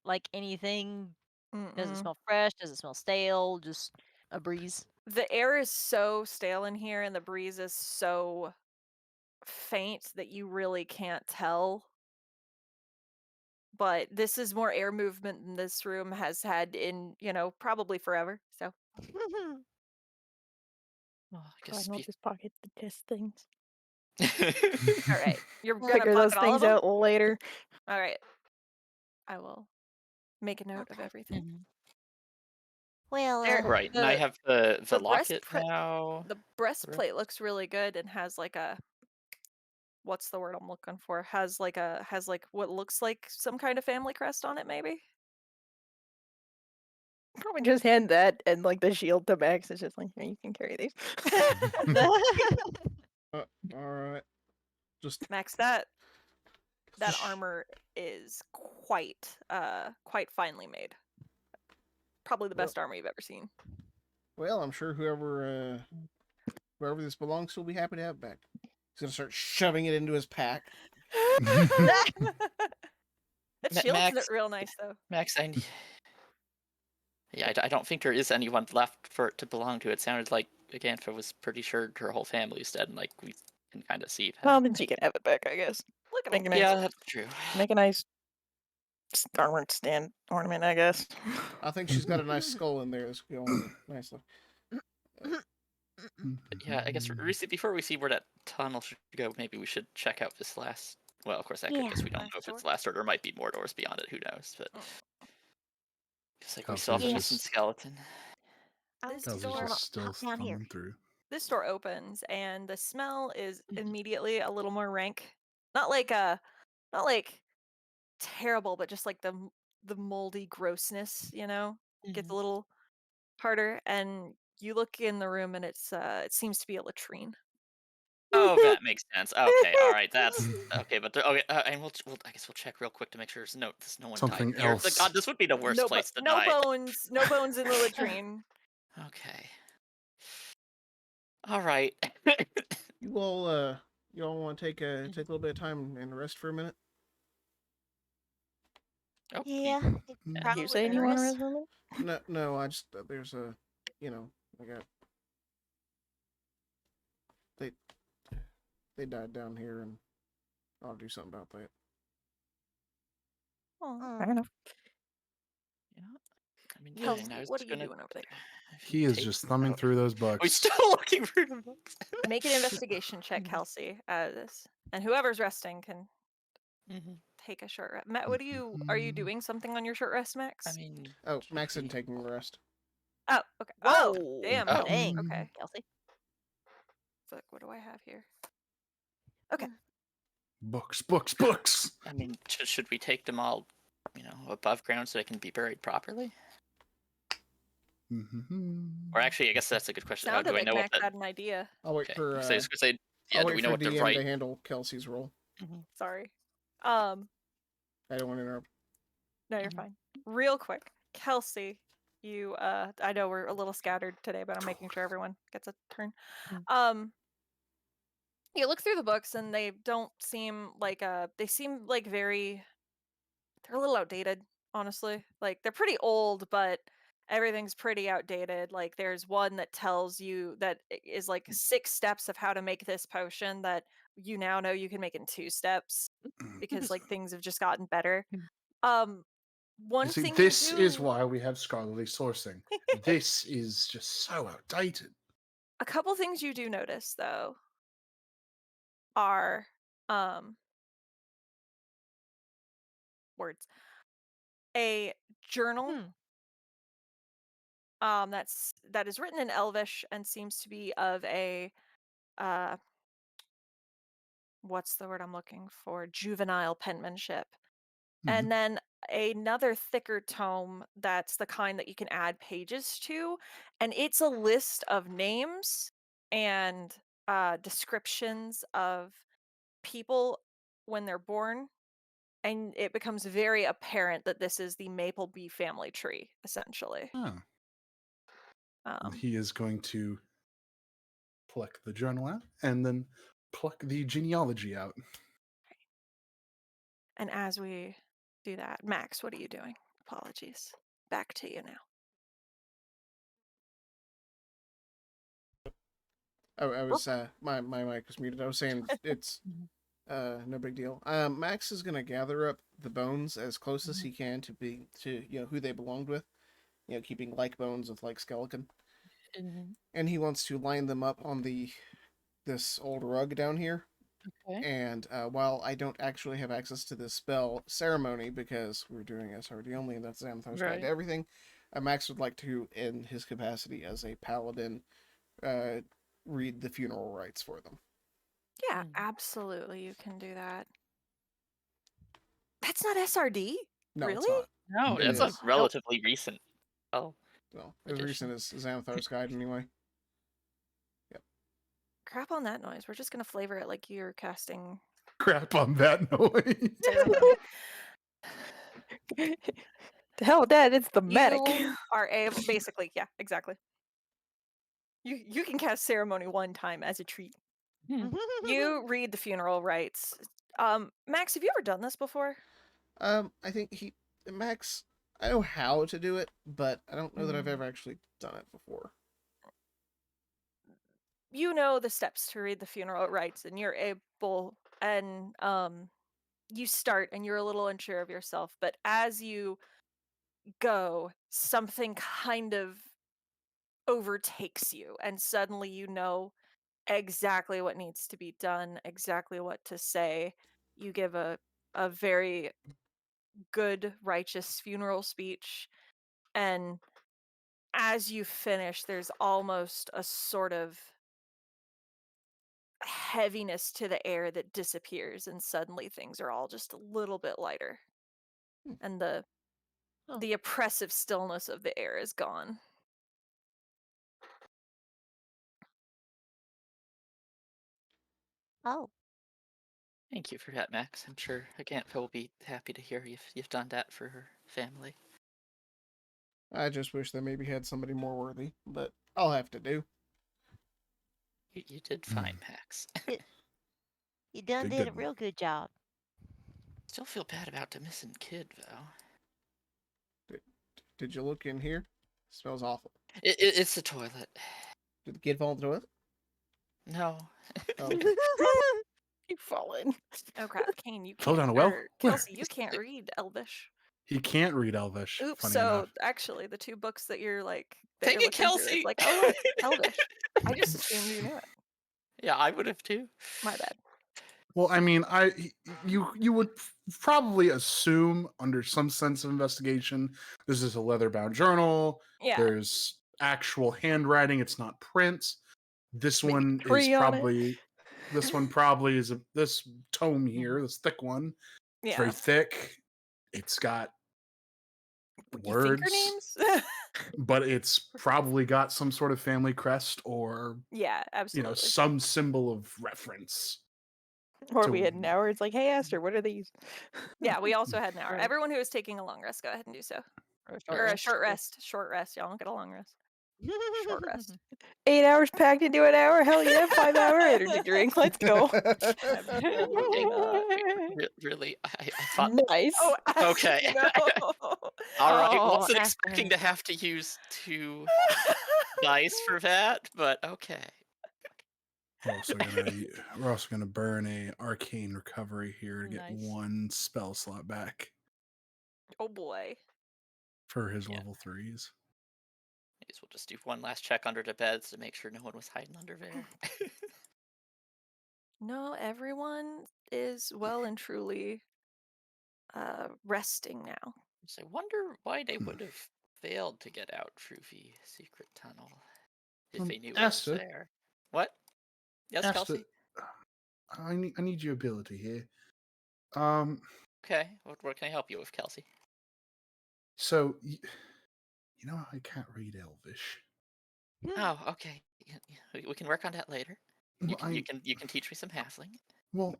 Speaker 2: like anything? Does it
Speaker 1: Mm-mm.
Speaker 2: smell fresh? Does it smell stale? Just a breeze?
Speaker 1: The air is so stale in here, and the breeze is so faint that you really can't tell. But this is more air movement than this room has had in, probably forever. So
Speaker 4: Well, I
Speaker 6: So I
Speaker 4: guess
Speaker 6: know this pocket to test things.
Speaker 1: all right, you're gonna
Speaker 6: Figure those
Speaker 1: pocket all of
Speaker 6: things
Speaker 1: them.
Speaker 6: out later.
Speaker 1: All right, I will make a note of
Speaker 2: Okay.
Speaker 1: everything.
Speaker 4: Mhm.
Speaker 2: Well,
Speaker 1: There-
Speaker 4: Right, and I
Speaker 1: the-
Speaker 4: have the
Speaker 1: the
Speaker 4: locket
Speaker 1: breastplate-
Speaker 4: now.
Speaker 1: The breastplate looks really good and has like a what's the word I'm looking for? Has like what looks like some kind of family crest on it, maybe.
Speaker 6: Probably just hand that and like the shield to Max. It's just like, here, you can carry these.
Speaker 5: All right. Just
Speaker 1: Max, that armor is quite finely made. Probably the
Speaker 5: Well-
Speaker 1: best armor you've ever seen.
Speaker 5: well, I'm sure whoever this belongs to will be happy to have it back. He's gonna start shoving it into his pack.
Speaker 1: That
Speaker 4: Ma-
Speaker 1: shield's
Speaker 4: Max-
Speaker 1: real nice though.
Speaker 4: Max, yeah, I don't think there is anyone left for it to belong to. It sounded like Agantha was pretty sure her whole family's dead, and like we can kind of see that.
Speaker 6: Well, then she can have it back, I guess.
Speaker 1: Look at
Speaker 6: Make a
Speaker 1: him.
Speaker 6: nice,
Speaker 4: Yeah, that's true.
Speaker 6: make a nice armored stand ornament, I guess.
Speaker 5: I think she's got a nice skull in there that's going nicely.
Speaker 4: Yeah, I guess Reese, before we see where that tunnel should go, maybe we should check out this last. Well, of course, I
Speaker 2: Yeah.
Speaker 4: guess we don't know if
Speaker 1: Last
Speaker 4: it's the last door. There might be more doors beyond it. Who knows? But it's like we
Speaker 3: Kelsey's
Speaker 4: saw the
Speaker 2: Yeah.
Speaker 4: missing skeleton.
Speaker 1: This
Speaker 3: Kelsey's
Speaker 1: door,
Speaker 3: just still
Speaker 2: hop down here.
Speaker 3: thumbing through.
Speaker 1: this door opens, and the smell is immediately a little more rank. Not like terrible, but just like the moldy grossness, gets a little harder. And you look in the room, and it seems to be a latrine.
Speaker 4: Oh, that makes sense. Okay, all right, that's okay. But okay, and I guess we'll check real quick to make sure there's no one
Speaker 3: Something
Speaker 4: died here.
Speaker 3: else.
Speaker 4: God, this would be the worst
Speaker 1: no,
Speaker 4: place to
Speaker 1: no
Speaker 4: die.
Speaker 1: bones, no bones in the latrine.
Speaker 4: Okay. All right.
Speaker 5: You all want to take a little bit of time and rest for a minute?
Speaker 4: Oh,
Speaker 2: Yeah.
Speaker 6: Are you saying you want to rest for a minute?
Speaker 5: No. I just there's a, I got they died down here, and I'll do something about that.
Speaker 1: Oh,
Speaker 6: Fair enough.
Speaker 4: Yeah. I mean,
Speaker 1: Kelsey,
Speaker 4: fine, I was
Speaker 1: what are you
Speaker 4: gonna-
Speaker 1: doing over there?
Speaker 3: He is
Speaker 4: take-
Speaker 3: just thumbing
Speaker 4: oh,
Speaker 3: through those
Speaker 4: Are we
Speaker 3: books.
Speaker 4: still looking for the books?
Speaker 1: Make an investigation check, Kelsey. And whoever's resting can
Speaker 4: Mhm.
Speaker 1: take a short rest. Matt, are you doing something on your short rest, Max?
Speaker 4: I mean,
Speaker 5: Oh,
Speaker 4: should
Speaker 5: Max isn't
Speaker 4: we-
Speaker 5: taking a rest.
Speaker 1: Oh, okay.
Speaker 2: Whoa.
Speaker 1: Oh, damn.
Speaker 4: Oh.
Speaker 2: Dang.
Speaker 1: Okay.
Speaker 2: Kelsey.
Speaker 1: Fuck, what do I have here?
Speaker 3: Books.
Speaker 4: I mean, should we take them all, above ground so they can be buried properly? Or actually, I guess that's a good question.
Speaker 1: Sounded
Speaker 4: Do I
Speaker 1: like
Speaker 4: know
Speaker 1: Max
Speaker 4: what that?
Speaker 1: had an idea.
Speaker 5: I'll wait
Speaker 4: Okay.
Speaker 5: for
Speaker 4: So I was gonna say, yeah.
Speaker 5: I'll
Speaker 4: Do
Speaker 5: wait
Speaker 4: we know
Speaker 5: for
Speaker 4: what the
Speaker 5: DM
Speaker 4: right?
Speaker 5: to handle Kelsey's role.
Speaker 1: Sorry.
Speaker 5: I don't want to interrupt.
Speaker 1: No, you're
Speaker 4: Mhm.
Speaker 1: fine. Real quick, Kelsey, You, I know we're a little scattered today, but I'm making sure everyone gets a turn.
Speaker 6: Mm.
Speaker 1: You look through the books, and they don't seem like they seem like they're a little outdated, honestly. Like they're pretty old, but everything's pretty outdated. Like there's one that tells you that is like 6 steps of how to make this potion that you now know you can make in 2 steps because like things have just gotten better. Um
Speaker 3: You
Speaker 1: one
Speaker 3: see,
Speaker 1: thing you
Speaker 3: this is
Speaker 1: do
Speaker 3: why we have scholarly sourcing. This is just so outdated.
Speaker 1: a couple things you do notice though are words. A journal that is written in Elvish and seems to be of a uh what's the word I'm looking for? Juvenile penmanship.
Speaker 3: Mhm.
Speaker 1: And then another thicker tome that's the kind that you can add pages to, and it's a list of names and descriptions of people when they're born, and it becomes very apparent that this is the Mapleby family tree, essentially.
Speaker 3: Oh.
Speaker 1: Um,
Speaker 3: He is going to pluck the journal out and then pluck the genealogy out.
Speaker 1: and as we do that, Max, what are you doing? Apologies. Back to you now.
Speaker 5: I was my mic was muted. I was saying it's no big deal. Max is gonna gather up the bones as close as he can to who they belonged with. Keeping like bones with like skeleton. And he wants to line them up on this old rug down here.
Speaker 4: Okay.
Speaker 5: And while I don't actually have access to this spell ceremony because we're doing SRD only, and that's Xanathar's guide
Speaker 4: Right.
Speaker 5: to everything, Max would like to, in his capacity as a paladin, read the funeral rites for them.
Speaker 1: Yeah, absolutely. You can do that. That's not SRD?
Speaker 5: No, it's
Speaker 1: Really?
Speaker 5: not.
Speaker 4: No,
Speaker 5: It
Speaker 4: it's a
Speaker 5: is.
Speaker 4: relatively recent. Oh,
Speaker 5: Well, as
Speaker 4: addition.
Speaker 5: recent as Xanathar's guide, anyway.
Speaker 1: Crap on that noise. We're just gonna flavor it like you're casting
Speaker 3: Crap on that noise.
Speaker 1: ceremony.
Speaker 6: The hell with that, it's the medic.
Speaker 1: You are able, basically, yeah, exactly. You can cast ceremony one time as a treat. You read the funeral rites. Max, have you ever done this before?
Speaker 5: I think Max, I know how to do it, but I don't know that I've ever actually done it before.
Speaker 1: You know the steps to read the funeral rites, and you're able, and you start, and you're a little unsure of yourself, but as you go, something kind of overtakes you, and suddenly you know exactly what needs to be done, exactly what to say. You give a very good, righteous funeral speech, and as you finish, there's almost a sort of heaviness to the air that disappears, and suddenly things are all just a little bit lighter, and the oppressive stillness of the air is gone.
Speaker 2: Oh,
Speaker 4: Thank you for that, Max. I'm sure Agantha will be happy to hear you've done that for her family.
Speaker 5: I just wish they maybe had somebody more worthy, but I'll have to do.
Speaker 4: You did fine, Max.
Speaker 2: you done
Speaker 3: Good,
Speaker 2: did a
Speaker 3: good.
Speaker 2: real good job.
Speaker 4: Still feel bad about the missing kid, though.
Speaker 5: Did you look in here? Smells awful.
Speaker 4: It's the toilet.
Speaker 5: Did the kid fall in the toilet?
Speaker 4: No.
Speaker 5: Oh,
Speaker 6: Keep falling.
Speaker 1: Oh crap, Kane, you
Speaker 3: Fell
Speaker 1: can't.
Speaker 3: down a well?
Speaker 1: Or Kelsey, you can't read Elvish.
Speaker 3: He can't read Elvish.
Speaker 1: Oops.
Speaker 3: Funny
Speaker 1: So
Speaker 3: enough.
Speaker 1: actually, the 2 books that you're
Speaker 4: Dang it,
Speaker 1: looking through is
Speaker 4: Kelsey!
Speaker 1: like, oh look, Elvish. I just assumed you knew it.
Speaker 4: Yeah, I would have too.
Speaker 1: My bad.
Speaker 3: Well, I mean, you would probably assume under some sense of investigation, this is a leather-bound journal.
Speaker 1: Yeah.
Speaker 3: There's actual handwriting. It's not print. This
Speaker 6: Maybe
Speaker 3: one is
Speaker 6: tree on it.
Speaker 3: probably. This one probably is this tome here, this thick one. It's
Speaker 1: Yeah.
Speaker 3: very thick. It's got
Speaker 1: Your
Speaker 3: words,
Speaker 1: finger names?
Speaker 3: but it's probably got some sort of family crest or
Speaker 1: Yeah, absolutely.
Speaker 3: some symbol of reference.
Speaker 6: Or
Speaker 3: to-
Speaker 6: we had an hour. It's like, hey, Aster, what are these?
Speaker 1: Yeah, we also had an hour.
Speaker 2: Right.
Speaker 1: Everyone who is taking a long rest, go ahead and do so. Or a short rest. Short rest. Y'all don't get a long rest. Short rest.
Speaker 6: 8 hours packed into an hour. Hell yeah, 5-hour energy drink. Let's go.
Speaker 4: Okay, really? I thought.
Speaker 6: Nice.
Speaker 1: Oh,
Speaker 4: Okay.
Speaker 1: no.
Speaker 4: All right.
Speaker 2: Oh,
Speaker 4: Wasn't
Speaker 2: Aster.
Speaker 4: expecting to have to use 2 dice for that, but okay.
Speaker 3: We're also gonna burn a arcane recovery here to get
Speaker 2: Nice.
Speaker 3: 1 spell slot back
Speaker 1: Oh boy.
Speaker 3: for his
Speaker 4: Yeah.
Speaker 3: level 3s.
Speaker 4: I guess we'll just do one last check under the beds to make sure no one was hiding under there.
Speaker 1: No, everyone is well and truly resting now.
Speaker 4: So I wonder why they would have failed to get out through the secret tunnel if they knew it was
Speaker 3: Aster,
Speaker 4: there. What? Yes,
Speaker 3: Aster,
Speaker 4: Kelsey?
Speaker 3: I need your ability here. Um,
Speaker 4: Okay. What can I help you with, Kelsey?
Speaker 3: so you know I can't read Elvish.
Speaker 4: Oh, okay. We can work on that later. You
Speaker 3: Well,
Speaker 4: can teach me some halfling.
Speaker 3: Well,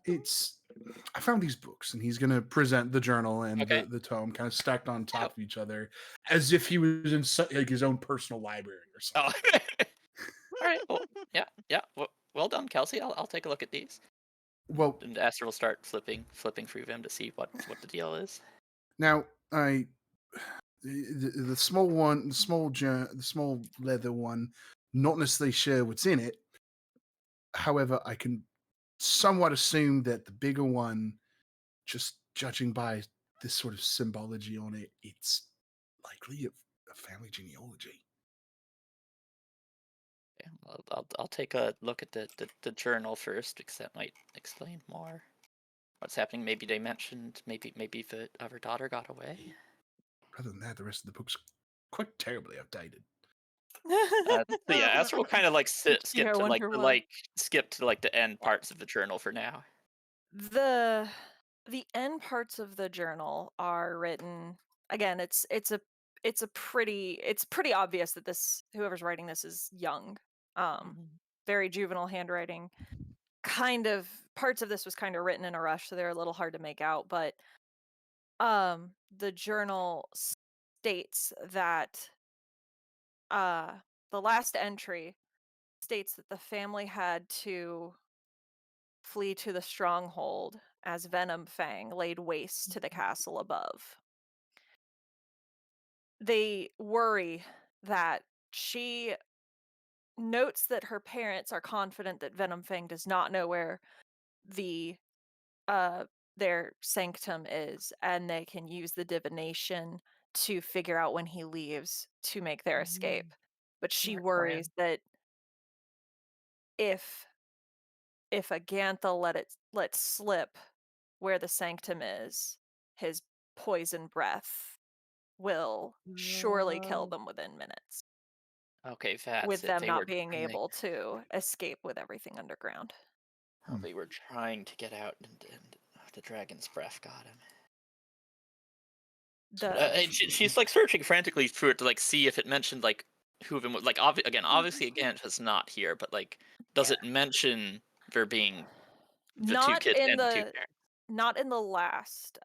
Speaker 3: I found these books, and he's going to present the journal and
Speaker 4: Okay.
Speaker 3: the tome kind of stacked on top
Speaker 4: Oh.
Speaker 3: of each other, as if he was in like his own personal library or
Speaker 4: Oh.
Speaker 3: something.
Speaker 4: All right. Well, yeah. Well done, Kelsey. I'll take a look at these.
Speaker 3: Well,
Speaker 4: And Aster will start flipping through them to see what the deal is.
Speaker 3: now the small one, the small leather one, not necessarily sure what's in it. However, I can somewhat assume that the bigger one, just judging by this sort of symbology on it, it's likely a family genealogy.
Speaker 4: Yeah, I'll take a look at the journal first, because that might explain more what's happening. Maybe they mentioned maybe the other daughter got away.
Speaker 3: Other than that, the rest of the book's quite terribly outdated.
Speaker 4: So yeah, Aster will kind of like skip
Speaker 1: Yeah, I
Speaker 4: to
Speaker 1: wonder why.
Speaker 4: the end parts of the journal for now.
Speaker 1: The end parts of the journal are written again. It's pretty obvious that whoever's writing this is young. Very juvenile handwriting. Kind of parts of this was kind of written in a rush, so they're a little hard to make out. But the journal states that the last entry states that the family had to flee to the stronghold as Venom Fang laid waste to the castle above. They worry that she notes that her parents are confident that Venom Fang does not know where the their sanctum is, and they can use the divination to figure out when he leaves to make their escape. But she
Speaker 2: Smart
Speaker 1: worries that if Agantha let slip where the sanctum is, his poison breath will surely kill them within minutes,
Speaker 4: Okay, that's
Speaker 1: with
Speaker 4: it.
Speaker 1: them
Speaker 4: They
Speaker 1: not
Speaker 4: were
Speaker 1: being
Speaker 4: trying.
Speaker 1: able to escape with everything underground.
Speaker 4: Oh, they were trying to get out, and the dragon's breath got him. And she's like searching frantically through it to like see if it mentioned like who of them was like obviously again it's not here, but like does
Speaker 1: Yeah.
Speaker 4: it mention there being the 2
Speaker 1: Not
Speaker 4: kids
Speaker 1: in
Speaker 4: and the 2
Speaker 1: the
Speaker 4: parents?
Speaker 1: not in the last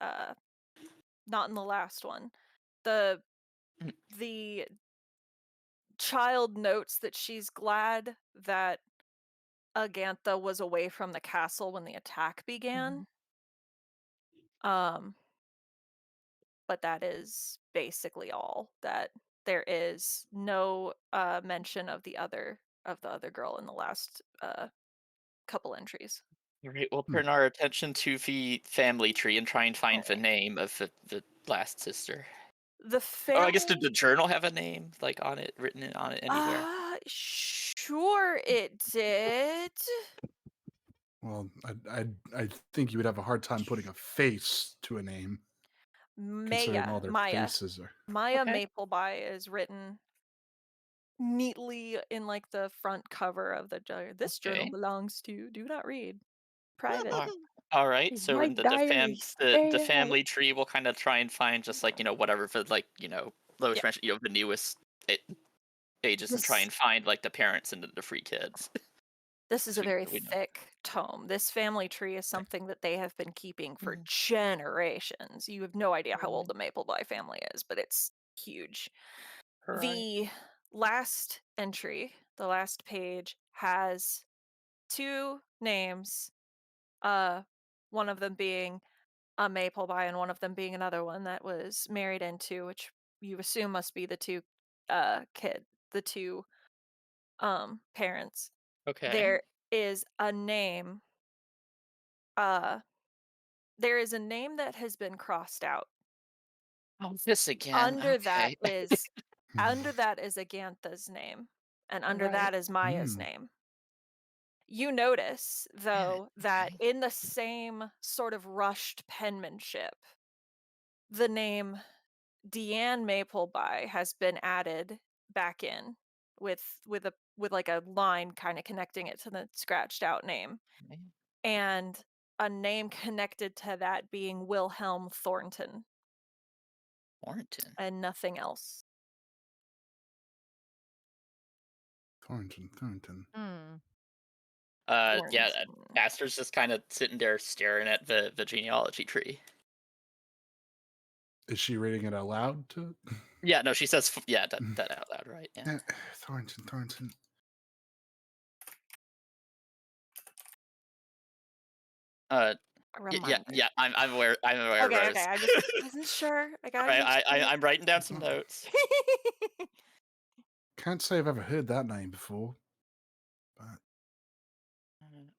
Speaker 1: not in the last one. The
Speaker 4: Mhm.
Speaker 1: the child notes that she's glad that Agantha was away from the castle when the attack began. But that is basically all. That there is no mention of the other girl in the last couple entries.
Speaker 4: Right, we'll turn our attention to the family tree and try and find the
Speaker 1: Okay.
Speaker 4: name of the last sister.
Speaker 1: The
Speaker 4: Oh, I guess did
Speaker 1: family.
Speaker 4: the journal have a name like on it, on it anywhere?
Speaker 1: Sure it did.
Speaker 3: Well, I think you would have a hard time putting a face to a name, considering all their
Speaker 1: Maya.
Speaker 3: faces are.
Speaker 1: Maya
Speaker 4: Okay.
Speaker 1: Mapleby is written neatly in like the front cover of the journal. This journal
Speaker 4: Okay.
Speaker 1: belongs to do not read. Private.
Speaker 4: All right.
Speaker 6: It's
Speaker 4: So
Speaker 6: my
Speaker 4: in
Speaker 6: diary.
Speaker 4: the family tree, we'll kind of try and find just like whatever for like lowest
Speaker 1: Yeah.
Speaker 4: branch, the newest ages, and try
Speaker 1: This
Speaker 4: and find like the parents and the free kids.
Speaker 1: this is a very
Speaker 4: We know.
Speaker 1: thick tome. This family tree is something that they have been keeping for generations. You have no idea how old the Mapleby family is, but it's huge.
Speaker 6: Right.
Speaker 1: The last entry, the last page, has 2 names, one of them being a maple by and one of them being another one that was married into, which you assume must be the 2 the 2 parents.
Speaker 4: Okay.
Speaker 1: There is a name uh there is a name that has been crossed out.
Speaker 4: Oh, this again.
Speaker 1: Under that
Speaker 4: Okay.
Speaker 1: is Agantha's name, and under
Speaker 2: Right.
Speaker 1: that is Maya's
Speaker 3: Hmm.
Speaker 1: name. You notice, though, that
Speaker 4: okay.
Speaker 1: in the same sort of rushed penmanship, the name Deanne Mapleby has been added back in with like a line kind of connecting it to the scratched out name, and a name connected to that being Wilhelm Thornton
Speaker 4: Warrington.
Speaker 1: and nothing else.
Speaker 3: Thornton.
Speaker 2: Hmm.
Speaker 4: Yeah,
Speaker 1: Thornton.
Speaker 4: Caster's just kind of sitting there staring at the genealogy tree.
Speaker 3: Is she reading it out loud to?
Speaker 4: Yeah, no, she says, yeah, that out loud, right? Yeah.
Speaker 3: Thornton.
Speaker 1: A
Speaker 4: Yeah,
Speaker 1: reminder.
Speaker 4: yeah. I'm aware. I'm aware,
Speaker 1: Okay,
Speaker 4: Rose.
Speaker 1: okay. I just wasn't sure. I gotta
Speaker 4: Right,
Speaker 1: make sure.
Speaker 4: I'm writing down some notes.
Speaker 3: Can't say I've ever heard that name before. But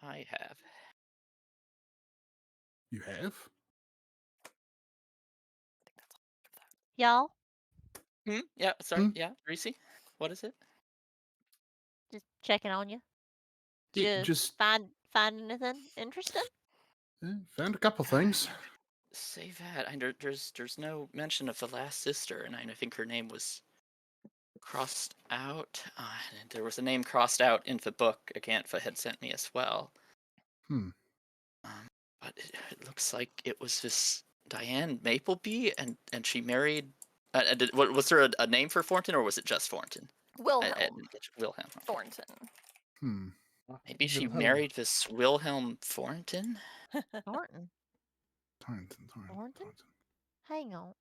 Speaker 4: I have.
Speaker 3: you have?
Speaker 2: Y'all,
Speaker 4: Yeah. Sorry.
Speaker 3: Hmm?
Speaker 4: Yeah. Reese. What is it?
Speaker 2: just checking on you.
Speaker 3: Yeah,
Speaker 2: Did you
Speaker 3: just
Speaker 2: find anything interesting?
Speaker 3: found a couple things.
Speaker 4: Say that. There's no mention of the last sister, and I think her name was crossed out. And there was a name crossed out in the book Agantha had sent me as well.
Speaker 3: Hmm.
Speaker 4: But it looks like it was this Diane Mapleby, and she married. Was there a name for Thornton, or was it just Thornton? I
Speaker 1: Wilhelm
Speaker 4: didn't get you. Wilhelm. Okay.
Speaker 1: Thornton.
Speaker 3: Hmm.
Speaker 4: Maybe she
Speaker 5: Wilhelm.
Speaker 4: married this Wilhelm Thornton.
Speaker 2: Thornton.
Speaker 3: Thornton.
Speaker 2: Thornton? Hang on.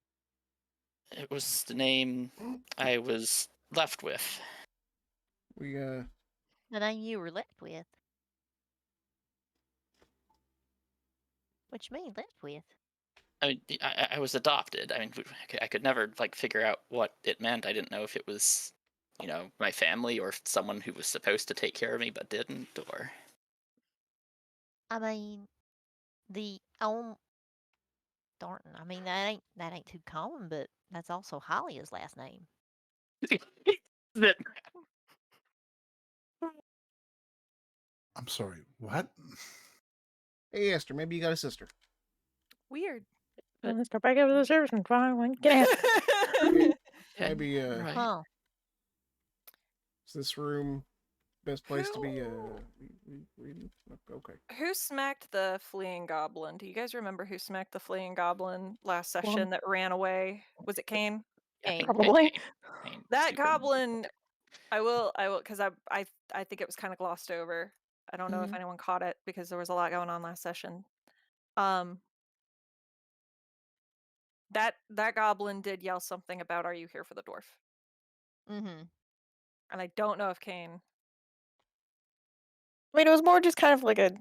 Speaker 4: It was the name I was left with.
Speaker 5: We
Speaker 2: The name you were left with. What you mean left with?
Speaker 4: I mean, I was adopted. I mean, I could never like figure out what it meant. I didn't know if it was, my family or someone who was supposed to take care of me but didn't, or.
Speaker 2: I mean, the own Thornton. I mean, that ain't too common, but that's also Holly's last name.
Speaker 4: That
Speaker 3: I'm sorry. What?
Speaker 5: Hey Esther, maybe you got a sister.
Speaker 1: Weird.
Speaker 6: Let's go back over to the service and find one. Get out.
Speaker 5: Maybe
Speaker 4: right.
Speaker 2: Huh.
Speaker 5: is this room best place to be
Speaker 1: Who-
Speaker 5: reading? Okay.
Speaker 1: Who smacked the fleeing goblin? Do you guys remember who smacked the fleeing goblin last
Speaker 6: Well,
Speaker 1: session that ran away? Was it Kane?
Speaker 4: I think
Speaker 6: Probably.
Speaker 4: Kane
Speaker 1: That
Speaker 4: super
Speaker 1: goblin, I will, because I think it was kind of glossed over. I don't know if
Speaker 2: Mhm.
Speaker 1: anyone caught it because there was a lot going on last session. That goblin did yell something about "Are you here for the dwarf?"
Speaker 2: Mm-hmm.
Speaker 1: And I don't know if Kane.
Speaker 6: I mean, it was more just kind of like a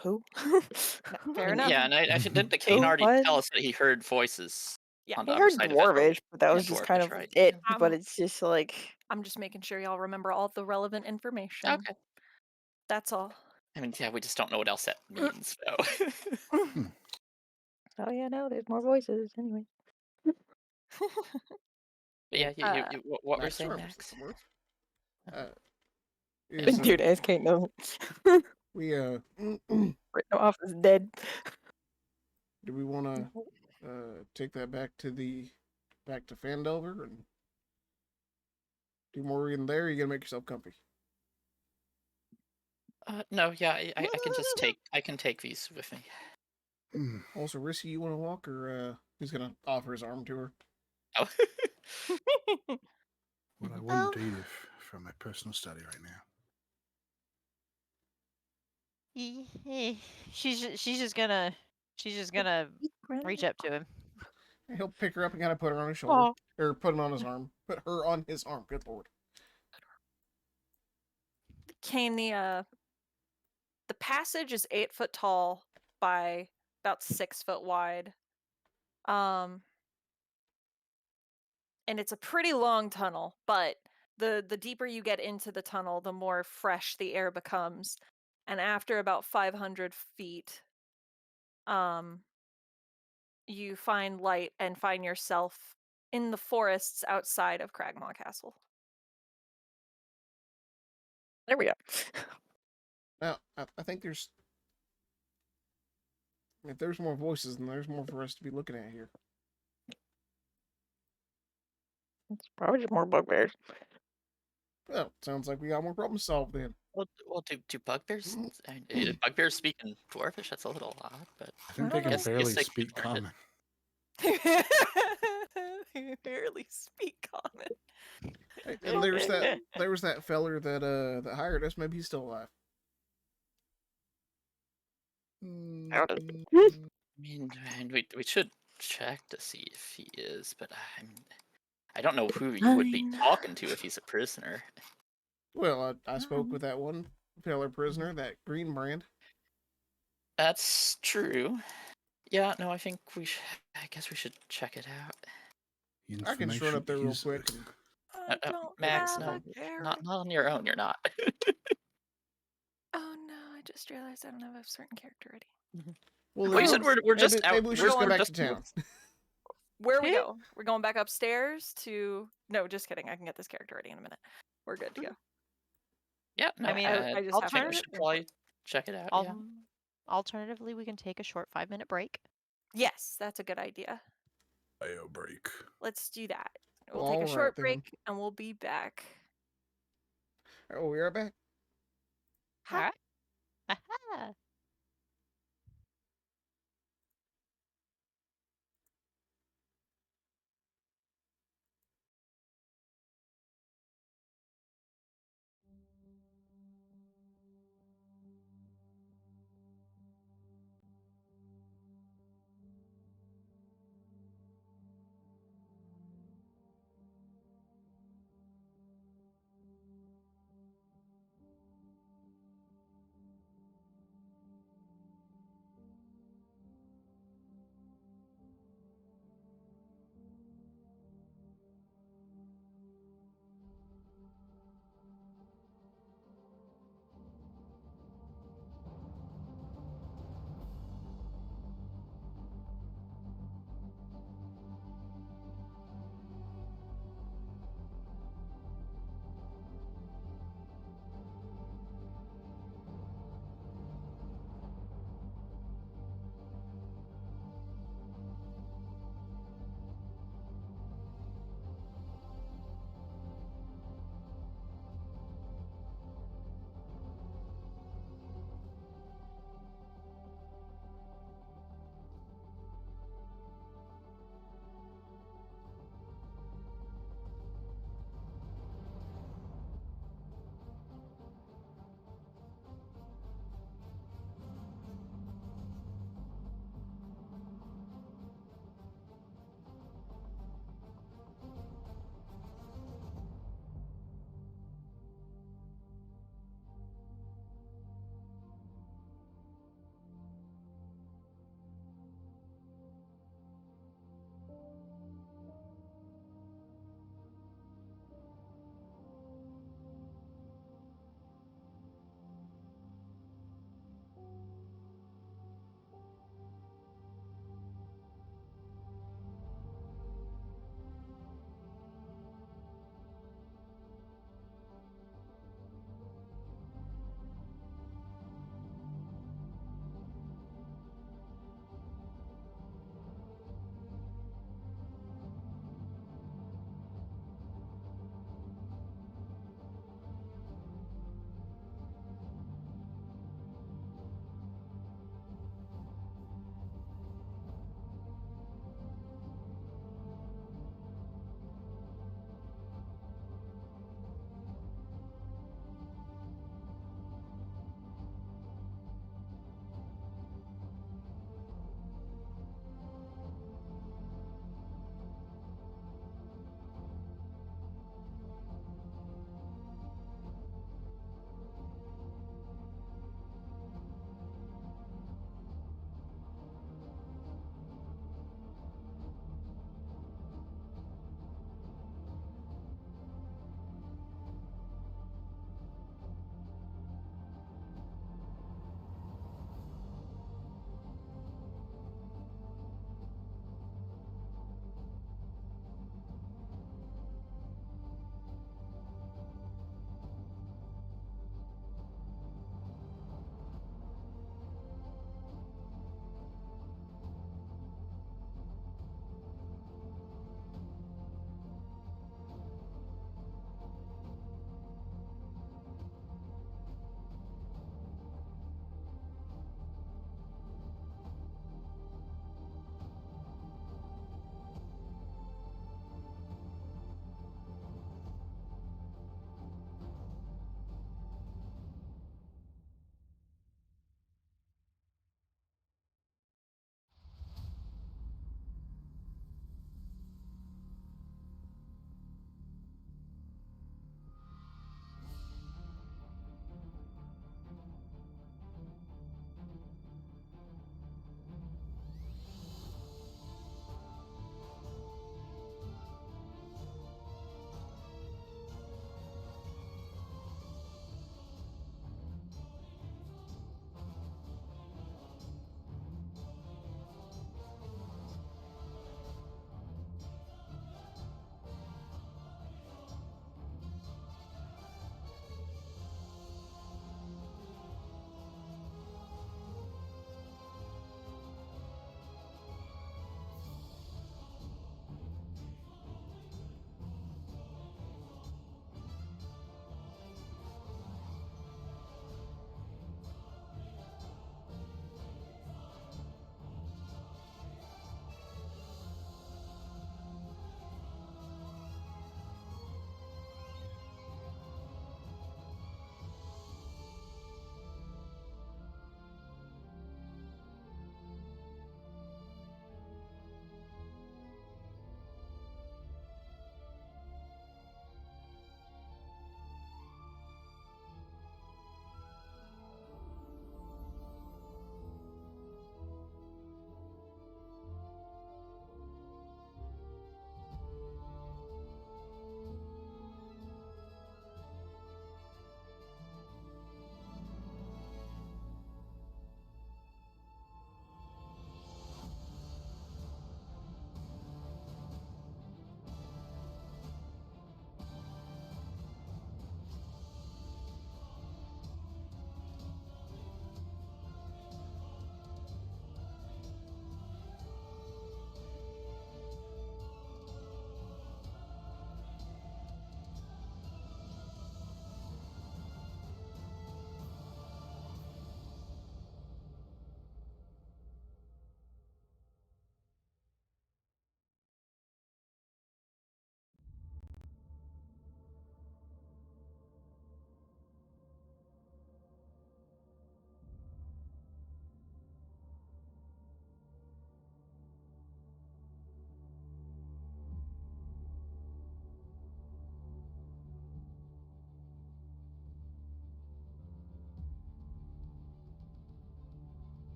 Speaker 6: who?
Speaker 1: Fair enough.
Speaker 4: Yeah, and I didn't the Kane
Speaker 6: Who?
Speaker 4: already
Speaker 6: What?
Speaker 4: tell us that he heard voices
Speaker 1: Yeah.
Speaker 4: on
Speaker 6: I
Speaker 4: the other
Speaker 6: heard
Speaker 4: side of that door?
Speaker 6: dwarvish, but that
Speaker 4: Yeah,
Speaker 6: was just kind
Speaker 4: dwarvish,
Speaker 6: of
Speaker 4: right?
Speaker 6: it.
Speaker 1: Yeah.
Speaker 6: But it's just like
Speaker 1: I'm just making sure y'all remember all the relevant information.
Speaker 4: Okay.
Speaker 1: That's all.
Speaker 4: I mean, yeah, we just don't know what else that means. So.
Speaker 6: oh yeah, no, there's more voices anyway.
Speaker 4: But yeah, what were you
Speaker 5: Max
Speaker 4: saying,
Speaker 5: Storm,
Speaker 4: Max?
Speaker 5: is,
Speaker 6: Dude, ask Kate knows.
Speaker 5: we
Speaker 6: Written off as dead.
Speaker 5: do we want to take that back to Phandelver and do more reading there? Or are you gonna make yourself comfy?
Speaker 4: No, yeah, I can just take these with me.
Speaker 5: Also, Rissy, you want to walk, or he's gonna offer his arm to her?
Speaker 4: Oh.
Speaker 3: What I wouldn't do for my personal study right now.
Speaker 2: She's just gonna reach up to him.
Speaker 5: He'll pick her up and kind of put her on his shoulder.
Speaker 2: Aw.
Speaker 5: Or put it on his arm. Put her on his arm. Good lord.
Speaker 1: Kane, the passage is 8 foot tall by about 6 foot wide. And it's a pretty long tunnel, but the deeper you get into the tunnel, the more fresh the air becomes. And after about 500 feet, you find light and find yourself in the forests outside of Cragmaw Castle.
Speaker 6: There we go.
Speaker 5: Now, I think there's... If there's more voices, then there's more for us to be looking at here.
Speaker 6: It's probably just more bugbears.
Speaker 5: Well, sounds like we got more problems solved then.
Speaker 4: Well, do bugbears? Bugbears speak in Dwarvish? That's a little odd, but
Speaker 3: I think
Speaker 1: I
Speaker 3: they
Speaker 1: don't
Speaker 3: can
Speaker 1: know.
Speaker 4: Guess
Speaker 3: barely
Speaker 4: they can
Speaker 3: speak
Speaker 4: learn it.
Speaker 3: common.
Speaker 1: You barely speak common.
Speaker 5: Hey, and there was that feller that hired us. Maybe he's still alive.
Speaker 6: How does
Speaker 4: I mean, we should check to see if he is, but I don't know who you would be
Speaker 1: Fine.
Speaker 4: talking to if he's a prisoner.
Speaker 5: Well, I spoke with that one feller prisoner, that green brand.
Speaker 4: That's true. Yeah, no, I think I guess we should check it out.
Speaker 3: The
Speaker 5: I can just run
Speaker 3: information
Speaker 5: up there real
Speaker 3: is-
Speaker 5: quick. And...
Speaker 1: I don't
Speaker 4: Max,
Speaker 1: have
Speaker 4: no,
Speaker 1: a carrot.
Speaker 4: not on your own. You're not.
Speaker 1: Oh no, I just realized I don't have a certain character ready.
Speaker 5: Well,
Speaker 4: Well, you said we're just
Speaker 5: maybe,
Speaker 4: out.
Speaker 5: maybe we should just go
Speaker 4: we're
Speaker 5: back
Speaker 4: just
Speaker 5: to town.
Speaker 1: Where we go? We're going back upstairs to... No, just kidding. I can get this character ready in a minute. We're good to go.
Speaker 4: Yeah, no,
Speaker 2: I mean,
Speaker 1: I just
Speaker 4: I
Speaker 1: have
Speaker 4: think we
Speaker 1: to...
Speaker 4: should probably check it out. Yeah.
Speaker 2: Alternatively, we can take a short 5-minute break.
Speaker 1: Yes, that's a good idea.
Speaker 3: IO break.
Speaker 1: Let's do that. We'll
Speaker 5: Well,
Speaker 1: take a
Speaker 5: alright
Speaker 1: short
Speaker 5: then.
Speaker 1: break and we'll be back.
Speaker 5: Oh, we are back.
Speaker 1: Ha.
Speaker 2: All right. Aha.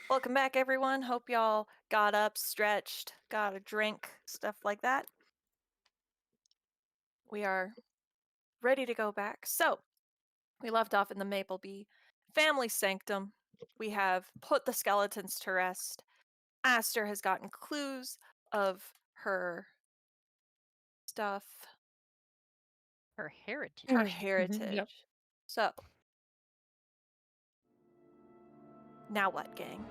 Speaker 1: Welcome back, everyone. Hope y'all got up, stretched, got a drink, stuff like that. We are ready to go back. So, we left off in the Maplebee family sanctum. We have put the skeletons to rest. Aster has gotten clues of her stuff,
Speaker 2: Her heritage.
Speaker 1: her
Speaker 6: Mhm.
Speaker 1: heritage.
Speaker 4: Yep.
Speaker 1: So, now what, gang?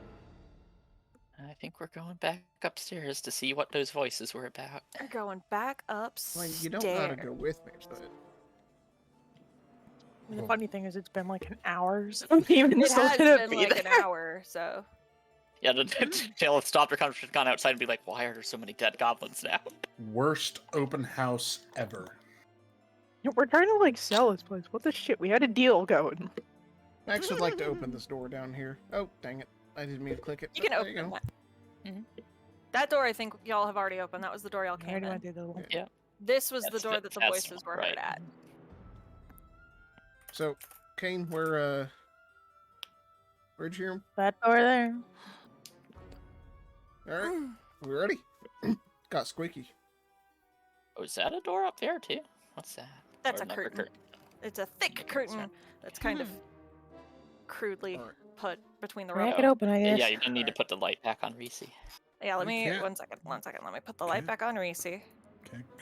Speaker 4: I think we're going back upstairs to see what those voices were about.
Speaker 1: We're going back
Speaker 5: Well,
Speaker 1: upstairs.
Speaker 5: you don't know how to go with me, but
Speaker 6: The funny thing is, it's been like an hour, so we even
Speaker 1: It
Speaker 6: still
Speaker 1: has
Speaker 6: didn't
Speaker 1: been
Speaker 6: be
Speaker 1: like an
Speaker 6: there.
Speaker 1: hour, so.
Speaker 4: Yeah, they'll have stopped or gone outside and be like, why are there so many dead goblins now?
Speaker 3: Worst open house ever.
Speaker 6: We're trying to like sell this place. What the shit? We had a deal going.
Speaker 5: Max would like to open this door down here. Oh, dang it. I didn't mean to click it.
Speaker 1: You can
Speaker 5: There
Speaker 1: open
Speaker 5: go.
Speaker 1: that.
Speaker 4: Mhm.
Speaker 1: That door, I think y'all have already opened. That was the door y'all
Speaker 6: I
Speaker 1: came
Speaker 6: already
Speaker 1: in.
Speaker 6: went through the little.
Speaker 5: Yeah.
Speaker 1: This was the
Speaker 4: That's
Speaker 1: door
Speaker 4: the-
Speaker 1: that the
Speaker 4: that's
Speaker 1: voices were
Speaker 4: right.
Speaker 1: heard at.
Speaker 5: So, Kane, where'd you hear him?
Speaker 6: That door there.
Speaker 5: All right, we ready? Got squeaky.
Speaker 4: Oh, is that a door up there too? What's that?
Speaker 1: That's
Speaker 4: Or
Speaker 1: a
Speaker 4: another
Speaker 1: curtain. It's a thick
Speaker 4: That's
Speaker 1: curtain
Speaker 4: right.
Speaker 1: that's kind of crudely
Speaker 5: All right.
Speaker 1: put between the
Speaker 6: Crack
Speaker 1: rubble.
Speaker 6: it open, I
Speaker 4: Yeah,
Speaker 6: guess.
Speaker 4: yeah, you didn't need to
Speaker 5: Alright.
Speaker 4: put the light back on Reese.
Speaker 1: Yeah, let
Speaker 3: You
Speaker 1: me
Speaker 3: can't.
Speaker 1: 1 second. Let me put the light
Speaker 3: Okay.
Speaker 1: back on Reese.
Speaker 3: Okay,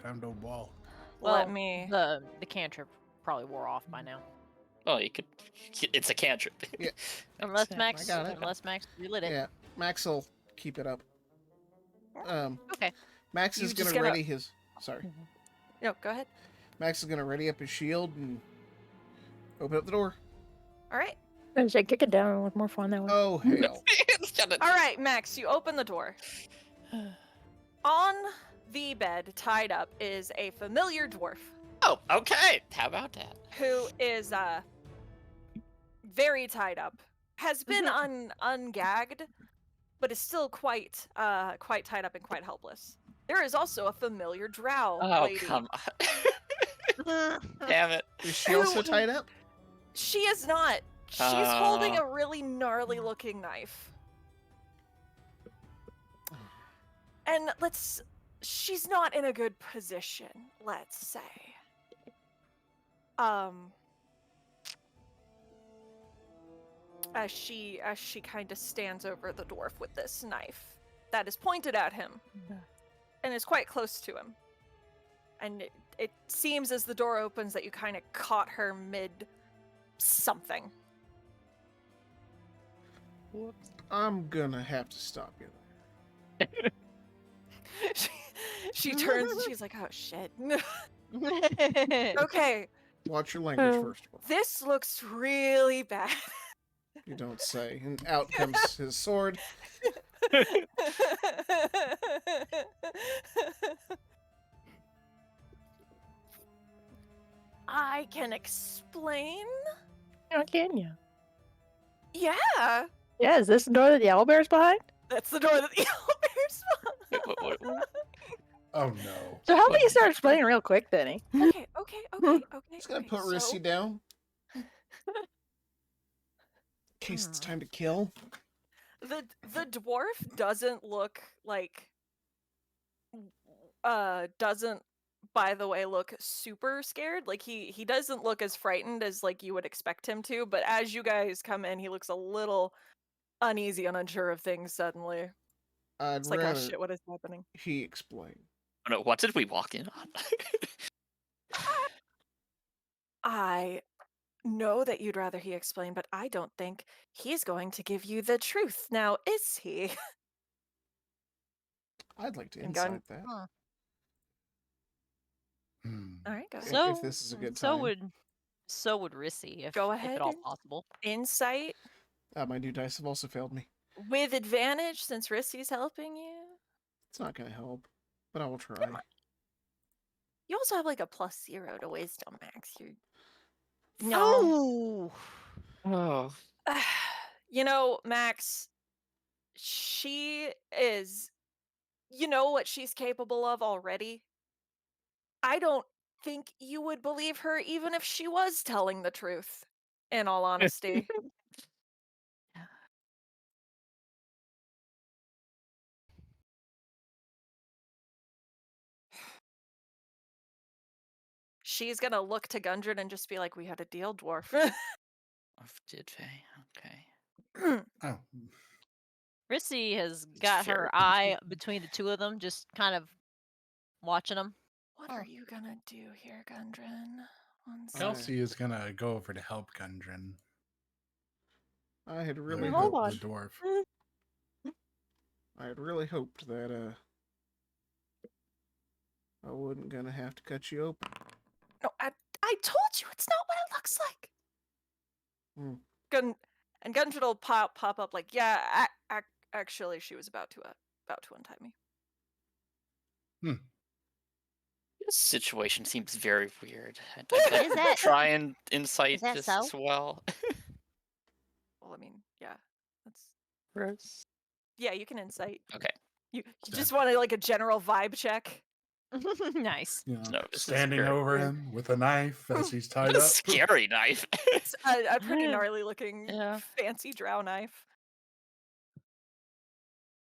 Speaker 3: climb the wall.
Speaker 1: Let me.
Speaker 2: The cantrip probably wore off by now.
Speaker 4: Oh, you could. It's a cantrip.
Speaker 5: Yeah.
Speaker 2: Unless
Speaker 4: Yeah,
Speaker 2: Max,
Speaker 5: I got it.
Speaker 2: relit it.
Speaker 5: Yeah, Max will keep it up.
Speaker 2: Okay.
Speaker 5: Max
Speaker 1: You
Speaker 5: is
Speaker 1: just
Speaker 5: gonna
Speaker 1: gotta-
Speaker 5: ready his. Sorry.
Speaker 1: No, go ahead.
Speaker 5: Max is gonna ready up his shield and open up the door.
Speaker 1: All right.
Speaker 6: I say kick it down. It look more fun that way.
Speaker 5: Oh hell!
Speaker 1: All right, Max, you open the door. On the bed, tied up, is a familiar dwarf
Speaker 4: Oh, okay. How about that?
Speaker 1: who is very tied up. Has been ungagged, but is still quite tied up and quite helpless. There is also a familiar drow
Speaker 4: Oh,
Speaker 1: lady.
Speaker 4: come on. Damn it.
Speaker 5: Is she also
Speaker 1: Who-
Speaker 5: tied up?
Speaker 1: She is not. She's holding a really gnarly looking knife. And she's not in a good position, let's say. As she kind of stands over the dwarf with this knife that is pointed at him and is quite close to him. And it seems as the door opens that you kind of caught her mid something.
Speaker 5: I'm gonna have to stop you.
Speaker 1: she turns and she's like, oh shit. Okay,
Speaker 5: Watch your language
Speaker 6: Oh.
Speaker 5: first.
Speaker 1: this looks really bad.
Speaker 5: You don't say. And out comes his sword.
Speaker 1: I can explain.
Speaker 6: How can you?
Speaker 1: Yeah,
Speaker 6: Yeah, is this the door that the owlbear's behind?
Speaker 1: that's the door that the owlbear's behind.
Speaker 4: What?
Speaker 3: Oh no.
Speaker 6: So how about you start explaining real quick, Denny?
Speaker 1: Okay.
Speaker 5: He's gonna put
Speaker 1: so
Speaker 5: Rissy down. In case it's time to kill.
Speaker 1: the dwarf doesn't look like doesn't by the way look super scared. Like he doesn't look as frightened as like you would expect him to, but as you guys come in, he looks a little uneasy and unsure of things suddenly.
Speaker 5: I'd
Speaker 1: It's like, oh
Speaker 5: rather
Speaker 1: shit, what is happening?
Speaker 5: he explain.
Speaker 4: Oh, no, what did we walk in on?
Speaker 1: I know that you'd rather he explain, but I don't think he's going to give you the truth. Now, is he?
Speaker 5: I'd like to
Speaker 1: And gun-
Speaker 5: insight that.
Speaker 1: All right, go ahead.
Speaker 2: So-
Speaker 5: If this is a good time.
Speaker 2: So would Rissy, if
Speaker 1: Go
Speaker 2: if
Speaker 1: ahead
Speaker 2: at all
Speaker 1: and-
Speaker 2: possible.
Speaker 1: Insight
Speaker 5: My new dice have also failed me.
Speaker 1: with advantage since Rissy's helping you.
Speaker 5: It's not gonna help, but I will try.
Speaker 1: Come on. You also have like a +0 to wisdom, Max. You're no.
Speaker 2: Oh.
Speaker 4: Oh.
Speaker 1: You know, Max, she is. You know what she's capable of already. I don't think you would believe her even if she was telling the truth. In all honesty. she's gonna look to Gundren and just be like, "We had a deal, dwarf."
Speaker 4: Oh, did they? Okay.
Speaker 3: Oh,
Speaker 2: Rissy has
Speaker 4: It's
Speaker 2: got
Speaker 4: very
Speaker 2: her eye between the two of them, just kind of watching them.
Speaker 1: What
Speaker 2: Oh.
Speaker 1: are you gonna do here, Gundren? One
Speaker 5: I-
Speaker 3: Kelsey is gonna go over to help Gundren.
Speaker 5: I had
Speaker 3: Or
Speaker 5: really
Speaker 6: Hold
Speaker 3: help
Speaker 5: hoped.
Speaker 3: the dwarf.
Speaker 5: I had really hoped that I wasn't gonna have to cut you open.
Speaker 1: No, I told you it's not what it looks like.
Speaker 5: Hmm.
Speaker 1: And Gundren will pop up like, yeah, actually, she was about to untie me.
Speaker 4: This situation seems very weird. I'd
Speaker 2: Is
Speaker 4: like to
Speaker 2: that-
Speaker 4: try and insight
Speaker 2: that
Speaker 4: this
Speaker 2: so?
Speaker 4: as well.
Speaker 1: Well, I mean, yeah, that's
Speaker 4: Gross.
Speaker 1: yeah. You can insight.
Speaker 4: Okay.
Speaker 1: You just want like a general vibe check.
Speaker 2: Nice.
Speaker 3: You know,
Speaker 4: No, this is
Speaker 3: standing
Speaker 4: very
Speaker 3: over
Speaker 4: weird.
Speaker 3: him with a knife as he's tied
Speaker 4: A
Speaker 3: up.
Speaker 4: scary knife.
Speaker 1: It's a pretty gnarly looking,
Speaker 4: Yeah.
Speaker 1: fancy drow knife.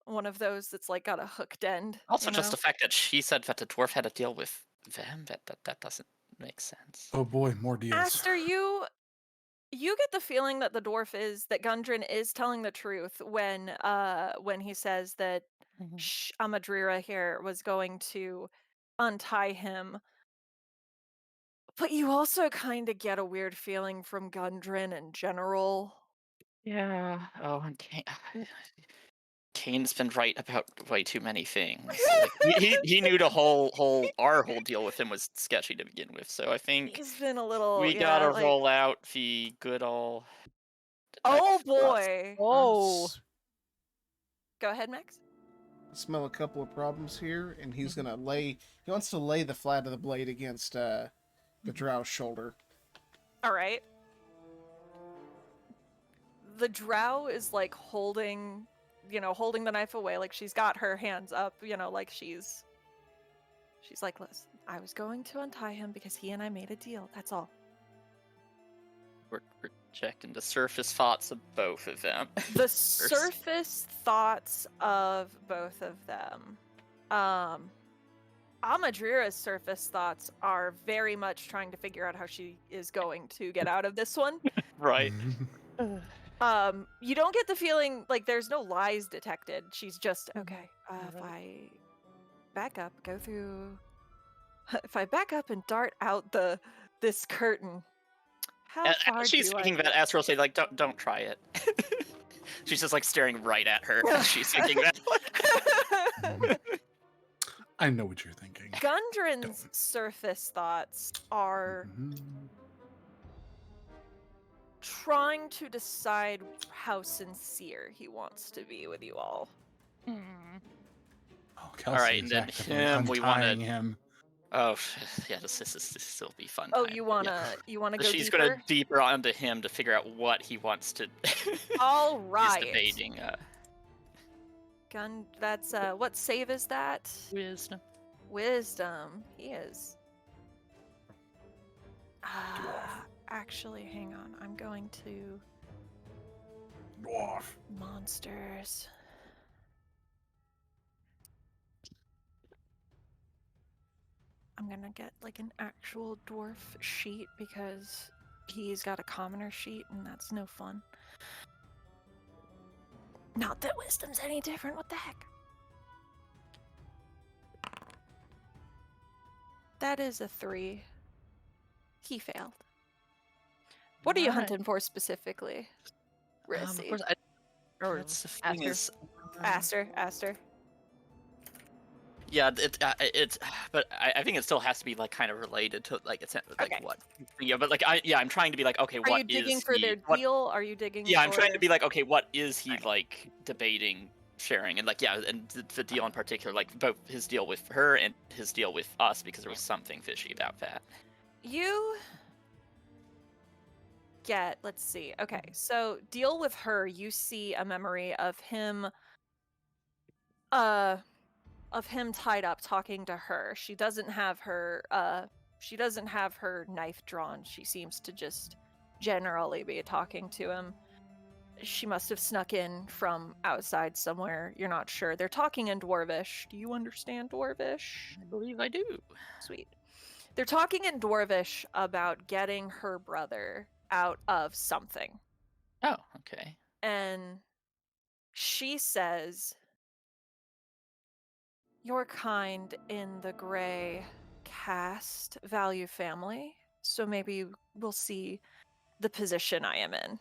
Speaker 1: One of those that's like got a hooked end.
Speaker 4: Also,
Speaker 1: you
Speaker 4: just
Speaker 1: know?
Speaker 4: the fact that she said that the dwarf had to deal with them, that doesn't make sense.
Speaker 3: Oh boy, more deals.
Speaker 1: Aster, you get the feeling that that Gundren is telling the truth when he says that Amadrira here was going to untie him. But you also kind of get a weird feeling from Gundren in general.
Speaker 4: Yeah. Oh, and Kane's been right about way too many things. Like, he knew our whole deal with him was sketchy to begin with. So I think
Speaker 1: He's been a little
Speaker 4: we gotta roll out the good old.
Speaker 1: Oh
Speaker 4: detective trust.
Speaker 1: boy.
Speaker 2: Oh.
Speaker 1: Go ahead, Max.
Speaker 5: Smell a couple of problems here, and he's gonna lay. He wants to lay the flat of the blade against the drow's shoulder.
Speaker 1: All right. The drow is like holding the knife away, like she's got her hands up, like she's like, listen, I was going to untie him because he and I made a deal. That's all.
Speaker 4: We're checking the surface thoughts of both of them.
Speaker 1: The surface thoughts of both of them. Amadrira's surface thoughts are very much trying to figure out how she is going to get out of this one.
Speaker 4: Right.
Speaker 1: You don't get the feeling like there's no lies detected. She's just okay. If I back up, go through. If I back up and dart out this curtain, how far
Speaker 4: As she's
Speaker 1: do
Speaker 4: thinking
Speaker 1: I?
Speaker 4: that, Astra will say, like, don't try it. She's just like staring right at her as she's thinking that.
Speaker 3: I know what you're thinking.
Speaker 1: Gundren's surface thoughts are
Speaker 3: Mhm.
Speaker 1: trying to decide how sincere he wants to be with you all.
Speaker 3: Oh,
Speaker 4: All right,
Speaker 3: Kelsey
Speaker 4: and
Speaker 3: is
Speaker 4: then
Speaker 3: actively
Speaker 4: him, we wanna-
Speaker 3: untying him.
Speaker 4: Oh, yeah, this will be fun.
Speaker 1: Oh,
Speaker 4: time.
Speaker 1: you wanna
Speaker 4: Yeah.
Speaker 1: go
Speaker 4: She's
Speaker 1: deeper?
Speaker 4: gonna deeper onto him to figure out what he wants to.
Speaker 1: All
Speaker 4: He's
Speaker 1: right.
Speaker 4: debating.
Speaker 1: That's what save is that?
Speaker 4: Wisdom.
Speaker 1: Wisdom. He is. Actually, hang on. I'm going to
Speaker 3: Dwarf.
Speaker 1: monsters. I'm gonna get like an actual dwarf sheet because he's got a commoner sheet and that's no fun. Not that wisdom's any different. What the heck? That is a 3. He failed. What are you
Speaker 2: Alright.
Speaker 1: hunting for specifically?
Speaker 4: Of
Speaker 1: Rissy.
Speaker 4: course,
Speaker 2: Or
Speaker 4: that's the thing
Speaker 2: Aster.
Speaker 4: is,
Speaker 1: Aster.
Speaker 4: yeah, it's, but I think it still has to be like kind of related to like it's like
Speaker 1: Okay.
Speaker 4: what, yeah, but like I'm trying to be like, okay,
Speaker 1: Are
Speaker 4: what
Speaker 1: you digging
Speaker 4: is
Speaker 1: for
Speaker 4: he,
Speaker 1: their
Speaker 4: what,
Speaker 1: deal? Are you digging
Speaker 4: yeah, I'm trying to
Speaker 1: for-
Speaker 4: be like, okay, what is he
Speaker 1: Alright.
Speaker 4: like debating, sharing, and like, yeah, and the deal in particular, like both his deal with her and his deal with us, because there was something fishy about that.
Speaker 1: You get, let's see. Okay, so deal with her, you see a memory of him tied up talking to her. She doesn't have her knife drawn. She seems to just generally be talking to him. She must have snuck in from outside somewhere. You're not sure. They're talking in Dwarvish. Do you understand Dwarvish?
Speaker 4: I believe I do.
Speaker 1: Sweet. They're talking in Dwarvish about getting her brother out of something.
Speaker 4: Oh, okay.
Speaker 1: And she says, your kind in the gray caste value family, so maybe we'll see the position I am in.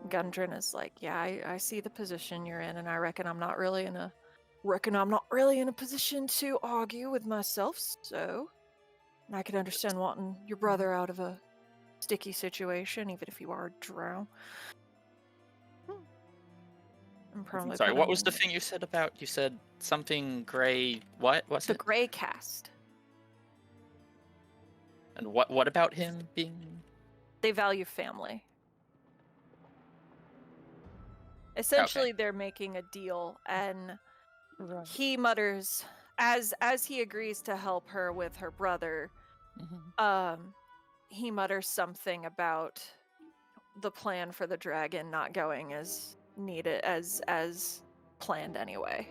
Speaker 1: Gundren is like, yeah, I see the position you're in, and I reckon I'm not really in a position to argue with myself, so I can understand wanting your brother out of a sticky situation, even if you are drow. And probably
Speaker 4: Sorry,
Speaker 1: put
Speaker 4: what
Speaker 1: him
Speaker 4: was the
Speaker 1: in
Speaker 4: thing you said about? You said something gray. What was
Speaker 1: the
Speaker 4: it?
Speaker 1: gray caste.
Speaker 4: And what about him being?
Speaker 1: They value family. Essentially, they're making a deal, and
Speaker 6: Right.
Speaker 1: he mutters as he agrees to help her with her brother. He mutters something about the plan for the dragon not going as needed as planned anyway.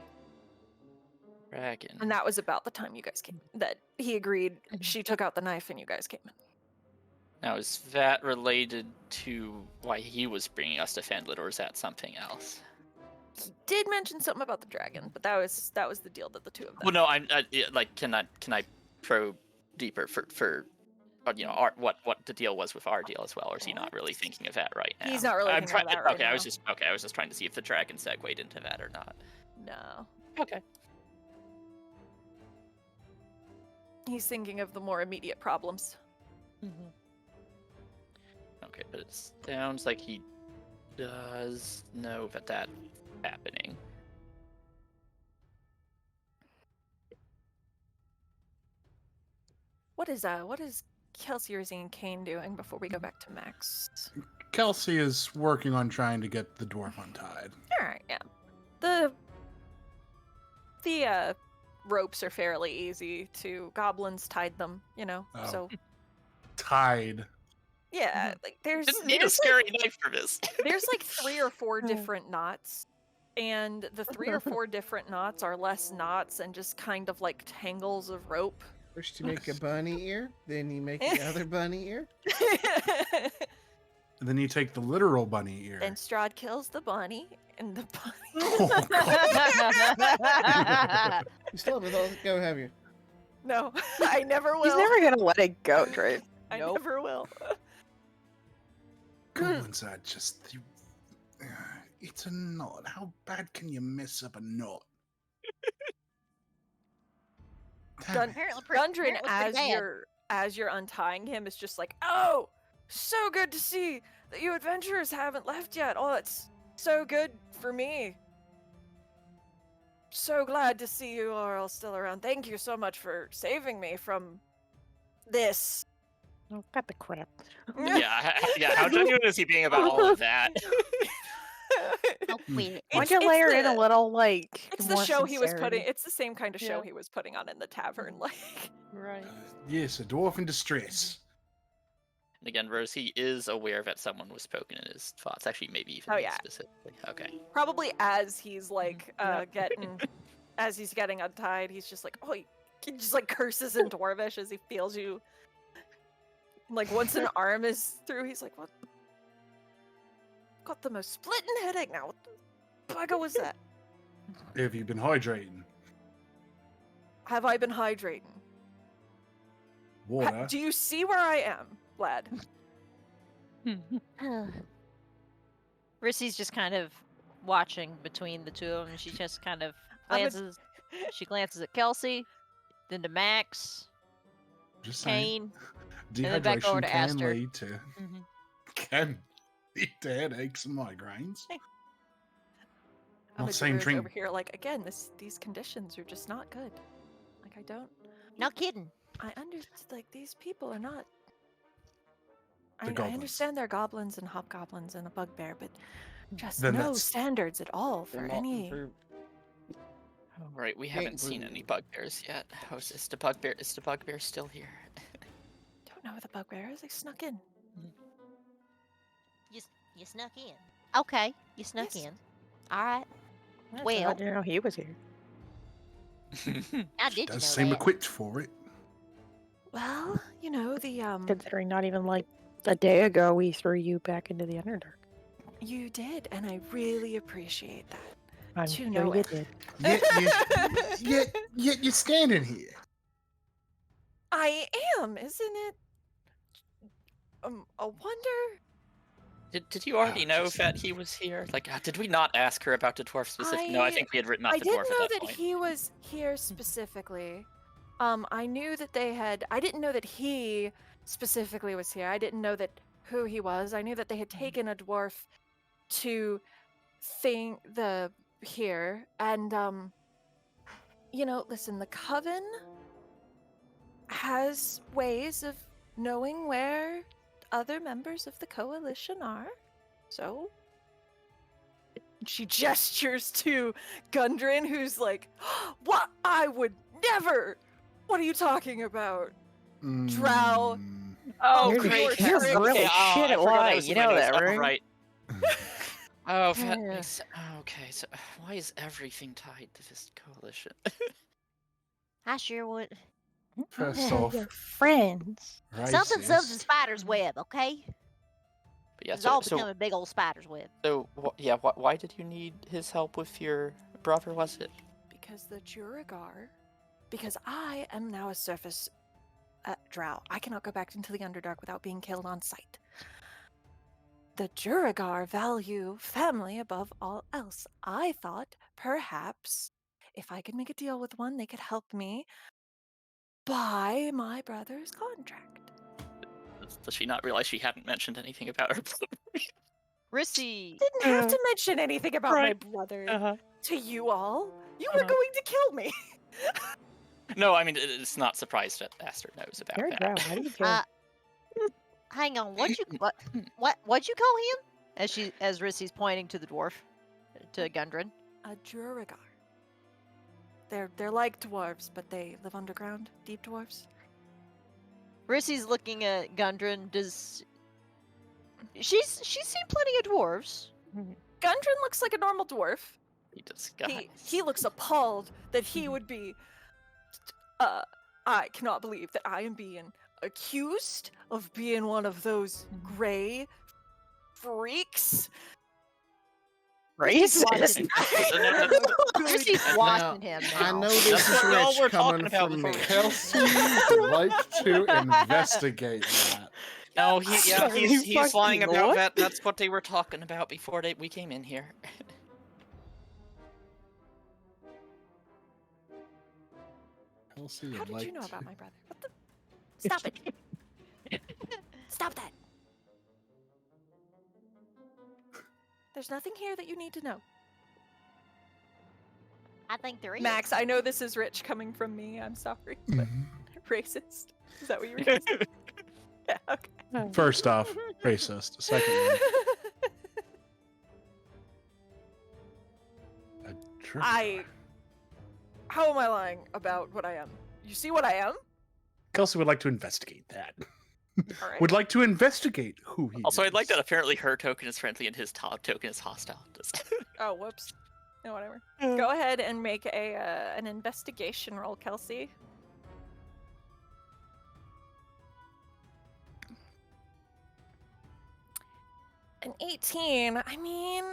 Speaker 4: Dragon.
Speaker 1: And that was about the time you guys came. That he agreed. She took out the knife, and you guys came in.
Speaker 4: Now, is that related to why he was bringing us to Phandelver, or is that something else?
Speaker 1: He did mention something about the dragon, but that was the deal that the two of them.
Speaker 4: Well, no, like, can I probe deeper for what the deal was with our deal as well, or is he not really thinking of that right now?
Speaker 1: He's not really thinking of that right
Speaker 4: okay,
Speaker 1: now.
Speaker 4: I was just trying to see if the dragon segued into that or not.
Speaker 1: No.
Speaker 4: Okay.
Speaker 1: He's thinking of the more immediate problems.
Speaker 4: Okay, but it sounds like he does know that that's happening.
Speaker 1: What is Kelsey, Rizzy, and Kane doing before we go back to Max?
Speaker 3: Kelsey is working on trying to get the dwarf untied.
Speaker 1: All right, yeah. The ropes are fairly easy to. Goblins tied them,
Speaker 3: Oh.
Speaker 1: So
Speaker 3: Tied.
Speaker 1: yeah, like
Speaker 4: Didn't need a scary knife for this.
Speaker 1: there's like 3 or 4 different knots, and the 3 or 4 different knots are less knots and just kind of like tangles of rope.
Speaker 5: First you make a bunny ear, then you make the other bunny ear.
Speaker 3: And then you take the literal bunny ear.
Speaker 1: And Strahd kills the bunny, and the bunny.
Speaker 3: Oh, God.
Speaker 5: You still haven't let it go, have you?
Speaker 1: No, I never will.
Speaker 6: He's never gonna let it go, Drake.
Speaker 1: I
Speaker 2: Nope.
Speaker 1: never will.
Speaker 3: Goblins are just... it's a knot. How bad can you mess up a knot? Damn it.
Speaker 2: Apparently,
Speaker 1: Gundren,
Speaker 2: apparently
Speaker 1: as you're untying him, is just like, oh, so good to see that you adventurers haven't left yet. Oh, it's so good for me. So glad to see you are all still around. Thank you so much for saving me from this.
Speaker 6: Oh, got the crap.
Speaker 4: Yeah. How genuine is he being about all of that?
Speaker 2: Oh, wait.
Speaker 6: Why'd you layer in a little, like,
Speaker 1: It's the
Speaker 6: more
Speaker 1: show he was putting.
Speaker 6: sincerity?
Speaker 1: It's the same kind of show
Speaker 2: Yeah.
Speaker 1: he was putting on in the tavern. Like,
Speaker 2: Right.
Speaker 3: Yes, a dwarf in distress.
Speaker 4: And again, Rose, he is aware that someone was spoken in his thoughts. Actually, maybe even
Speaker 1: Oh, yeah.
Speaker 4: specifically. Okay.
Speaker 1: probably as he's like
Speaker 2: Yep.
Speaker 1: as he's getting untied, he's just like, oh, he just like curses in Dwarvish as he feels you. Like once an arm is through, he's like, what? Got the most splitting headache now. What the bugger was that?
Speaker 3: Have you been hydrating?
Speaker 1: Have I been hydrating?
Speaker 3: Water?
Speaker 1: Do you see where I am, lad?
Speaker 2: Rissy's just kind of watching between the two of them. She just kind of
Speaker 1: I'm a-
Speaker 2: glances. She glances at Kelsey, then to Max,
Speaker 3: Just saying.
Speaker 2: Kane. then back over
Speaker 3: Dehydration
Speaker 2: to
Speaker 3: can
Speaker 2: Aster.
Speaker 3: lead to headaches and migraines.
Speaker 1: I'm
Speaker 3: Not saying
Speaker 1: over
Speaker 3: drink.
Speaker 1: here like, again, these conditions are just not good. Like, I don't.
Speaker 2: No kidding.
Speaker 1: I understand. Like, these people are not.
Speaker 3: They're
Speaker 1: I
Speaker 3: goblins.
Speaker 1: understand they're goblins and hobgoblins and a bugbear, but just
Speaker 3: Then
Speaker 1: no
Speaker 3: that's-
Speaker 1: standards at all for
Speaker 5: They're not
Speaker 1: any.
Speaker 5: improved.
Speaker 4: Right, we haven't seen
Speaker 5: prove
Speaker 4: any bugbears yet. Is the bugbear still here?
Speaker 1: Don't know where the bugbear is. They snuck in.
Speaker 2: You snuck in. Okay, you snuck
Speaker 1: Yes.
Speaker 2: in. All right.
Speaker 6: I
Speaker 2: Well,
Speaker 6: didn't know he was here.
Speaker 2: I did you know
Speaker 3: Does seem
Speaker 2: that.
Speaker 3: equipped for it.
Speaker 1: Well, you know,
Speaker 6: Considering not even like a day ago we threw you back into the Underdark.
Speaker 1: you did, and I really appreciate that.
Speaker 6: I'm
Speaker 1: To
Speaker 6: sure
Speaker 1: know
Speaker 6: you
Speaker 1: it.
Speaker 6: did.
Speaker 3: Yet you're standing here.
Speaker 1: I am, isn't it? A wonder.
Speaker 4: Did you already know
Speaker 3: just-
Speaker 4: that he was here? Like, did we not ask her about the dwarf specific? No, I think we had written off
Speaker 1: I
Speaker 4: the
Speaker 1: didn't
Speaker 4: dwarf
Speaker 1: know
Speaker 4: at that
Speaker 1: that
Speaker 4: point.
Speaker 1: he was here specifically. I knew that they had. I didn't know that he specifically was here. I didn't know that who he was. I knew that they had taken a dwarf to here, and you know, listen, the coven has ways of knowing where other members of the coalition are. So she gestures to Gundren, who's like, "What? I would never! What are you talking about? Drow.
Speaker 3: Mm.
Speaker 1: Oh,
Speaker 6: You're
Speaker 1: great.
Speaker 6: you're
Speaker 1: trick.
Speaker 6: really
Speaker 4: Okay,
Speaker 6: shit
Speaker 4: I
Speaker 6: at
Speaker 4: forgot I
Speaker 6: lying.
Speaker 4: was
Speaker 6: You
Speaker 4: in my
Speaker 6: know
Speaker 4: notes.
Speaker 6: that,
Speaker 4: Oh,
Speaker 6: right?
Speaker 4: right. Oh, that
Speaker 1: Yeah.
Speaker 4: makes okay. So why is everything tied to this coalition?
Speaker 2: I sure would.
Speaker 3: First
Speaker 6: Yeah,
Speaker 3: off,
Speaker 6: your friends.
Speaker 2: Something's up the
Speaker 3: racist.
Speaker 2: spider's web, okay?
Speaker 4: But yeah,
Speaker 2: It's all
Speaker 4: so
Speaker 2: becoming a big old spider's web.
Speaker 4: yeah. Why did you need his help with your brother? Was it?
Speaker 1: Because the Juragar. Because I am now a surface drow. I cannot go back into the Underdark without being killed on sight. The Juragar value family above all else. I thought perhaps if I could make a deal with one, they could help me buy my brother's contract.
Speaker 4: Does she not realize she hadn't mentioned anything about her brother?
Speaker 2: Rissy.
Speaker 1: Didn't have to mention anything about
Speaker 6: Right.
Speaker 1: my brother
Speaker 6: Uh-huh.
Speaker 1: to you all. You were
Speaker 6: Uh-huh.
Speaker 1: going to kill me.
Speaker 4: No, I mean it's not surprised that Aster knows about
Speaker 6: You're a
Speaker 4: that.
Speaker 6: drow. How do you care?
Speaker 2: Hang on, what'd you call him? As Rissy's pointing to the dwarf, to Gundren.
Speaker 1: A Juragar. They're like dwarves, but they live underground. Deep dwarves.
Speaker 2: Rissy's looking at Gundren. She's seen plenty of dwarves.
Speaker 1: Gundren looks like a normal dwarf.
Speaker 4: He disguised.
Speaker 1: He looks appalled that he would be. I cannot believe that I am being accused of being one of those gray freaks.
Speaker 6: Racist.
Speaker 2: Rissy's
Speaker 4: And
Speaker 2: watching him
Speaker 5: I
Speaker 2: now.
Speaker 5: know this
Speaker 4: That's
Speaker 5: is
Speaker 4: what we all
Speaker 5: rich
Speaker 4: were
Speaker 5: coming
Speaker 4: talking about
Speaker 5: from
Speaker 4: before
Speaker 5: me.
Speaker 4: we-
Speaker 3: Kelsey would like to investigate that.
Speaker 4: No,
Speaker 6: Sorry,
Speaker 4: he's lying
Speaker 6: fucking
Speaker 4: about
Speaker 6: what?
Speaker 4: that. That's what they were talking about before we came in here.
Speaker 3: Kelsey
Speaker 1: How
Speaker 3: would
Speaker 1: did
Speaker 3: like
Speaker 1: you know
Speaker 3: to-
Speaker 1: about my brother? What the? Stop it! Stop that! There's nothing here that you need to know.
Speaker 2: I think there is.
Speaker 1: Max, I know this is rich coming from me. I'm sorry, but racist. Is that what you were going to say? Yeah, okay.
Speaker 3: First off, racist. Secondly, a Juragar.
Speaker 1: How am I lying about what I am? You see what I am?
Speaker 3: Kelsey would like to investigate that.
Speaker 1: All right.
Speaker 3: Would like to investigate who he
Speaker 4: Also,
Speaker 3: is.
Speaker 4: I'd like that apparently her token is friendly and his top token is hostile.
Speaker 1: Oh, whoops. No, whatever. Go ahead and make an investigation roll, Kelsey. An 18. I mean,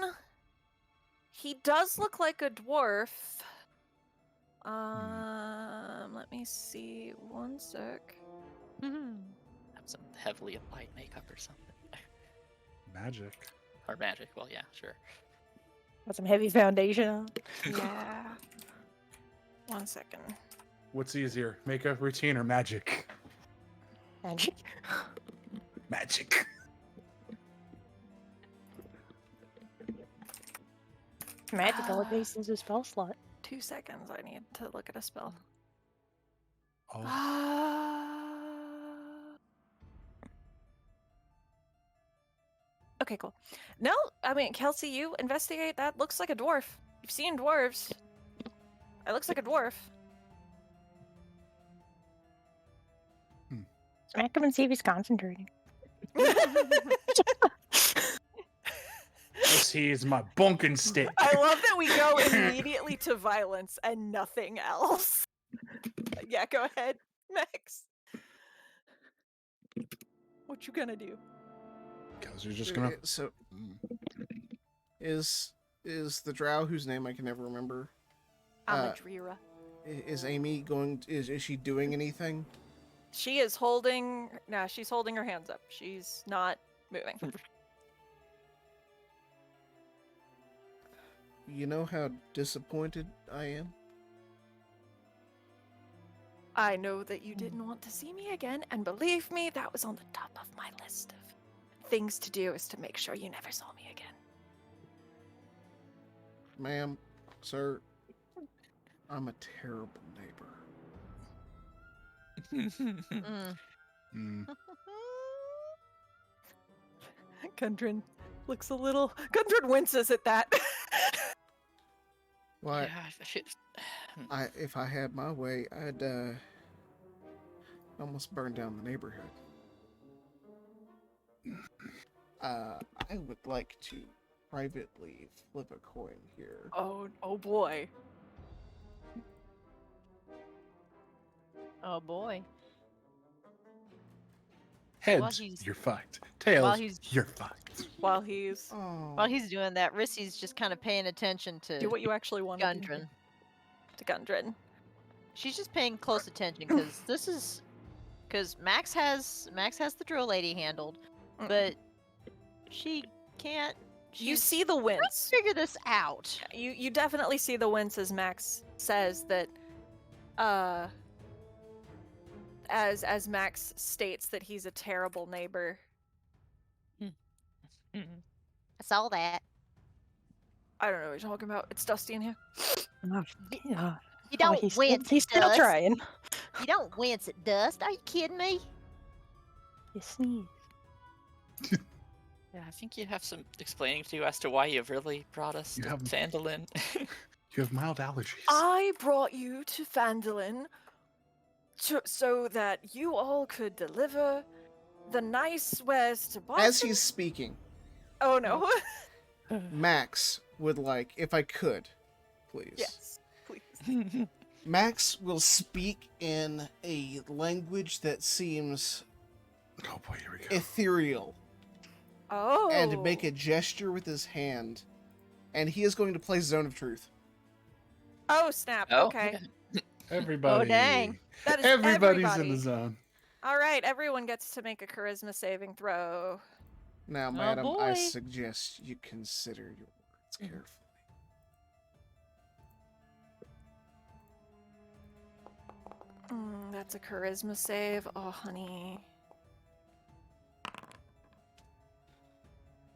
Speaker 1: he does look like a dwarf. Let me see. One sec.
Speaker 4: Have some heavily applied makeup or something.
Speaker 3: Magic.
Speaker 4: Or magic. Well, yeah, sure.
Speaker 6: Got some heavy foundation on.
Speaker 1: Yeah. One second.
Speaker 3: What's easier, makeup routine or magic?
Speaker 6: Magic.
Speaker 3: Magic.
Speaker 6: Magic all based into a spell slot.
Speaker 1: 2 seconds. I need to look at a spell.
Speaker 3: Oh,
Speaker 1: Okay, cool. No, I mean, Kelsey, you investigate. That looks like a dwarf. You've seen dwarves. It looks like a dwarf.
Speaker 6: Smack him and see if he's concentrating.
Speaker 3: this is my bunking stick.
Speaker 1: I love that we go immediately to violence and nothing else. Yeah, go ahead, Max. What you gonna do?
Speaker 3: Because you're just gonna.
Speaker 5: So
Speaker 3: Mm.
Speaker 5: is the drow whose name I can never remember?
Speaker 1: Amadrira.
Speaker 5: Is Amy going? Is she doing anything?
Speaker 1: She is holding. Nah, she's holding her hands up. She's not moving.
Speaker 5: You know how disappointed I am.
Speaker 1: I know that you didn't want to see me again, and believe me, that was on the top of my list of things to do is to make sure you never saw me again.
Speaker 5: Ma'am, sir, I'm a terrible neighbor.
Speaker 2: Mm.
Speaker 3: Mm.
Speaker 1: Gundren looks a little. Gundren winces at that.
Speaker 5: Why,
Speaker 4: Yeah, I feel-
Speaker 5: if I had my way, I'd almost burn down the neighborhood. I would like to privately flip a coin here.
Speaker 1: oh boy.
Speaker 2: Oh boy.
Speaker 3: Heads,
Speaker 2: he's-
Speaker 3: you're fucked. Tails,
Speaker 2: he's-
Speaker 3: you're fucked.
Speaker 1: While he's
Speaker 5: Oh,
Speaker 2: While he's doing that, Rissy's just kind of paying attention to
Speaker 1: do what you actually want to do.
Speaker 2: Gundren.
Speaker 1: To Gundren.
Speaker 2: She's just paying close attention because Max has the drill lady handled,
Speaker 1: Mm.
Speaker 2: but she can't.
Speaker 1: You
Speaker 2: she's
Speaker 1: see the
Speaker 2: trying to
Speaker 1: wince.
Speaker 2: figure this out.
Speaker 1: You definitely see the wince as Max says that as Max states that he's a terrible neighbor.
Speaker 2: I saw that.
Speaker 1: I don't know what you're talking about. It's dusty in here.
Speaker 6: Yeah.
Speaker 2: You don't
Speaker 6: he's,
Speaker 2: wince.
Speaker 6: he's
Speaker 2: at
Speaker 6: still
Speaker 2: dust.
Speaker 6: trying.
Speaker 2: You don't wince at dust. Are you kidding me?
Speaker 6: You sneeze.
Speaker 4: yeah, I think you have some explaining to do as to why you've really brought us
Speaker 3: You
Speaker 4: to
Speaker 3: have-
Speaker 4: Phandalin.
Speaker 3: You have mild allergies.
Speaker 1: I brought you to Phandalin so that you all could deliver the nice wares to Boston.
Speaker 5: as he's speaking,
Speaker 1: Oh no.
Speaker 5: Max would like, if I could, please.
Speaker 1: Yes, please.
Speaker 5: Max will speak in a language that seems
Speaker 3: Oh boy, here we go.
Speaker 5: ethereal
Speaker 1: Oh.
Speaker 5: and make a gesture with his hand, and he is going to play Zone of Truth.
Speaker 1: Oh snap.
Speaker 4: Oh,
Speaker 1: Okay.
Speaker 3: Everybody.
Speaker 2: dang.
Speaker 1: That is
Speaker 3: Everybody's
Speaker 1: everybody.
Speaker 3: in the zone.
Speaker 1: All right, everyone gets to make a charisma saving throw.
Speaker 5: Now, madam, I
Speaker 2: boy.
Speaker 5: suggest you consider your words carefully.
Speaker 1: That's a charisma save. Oh, honey.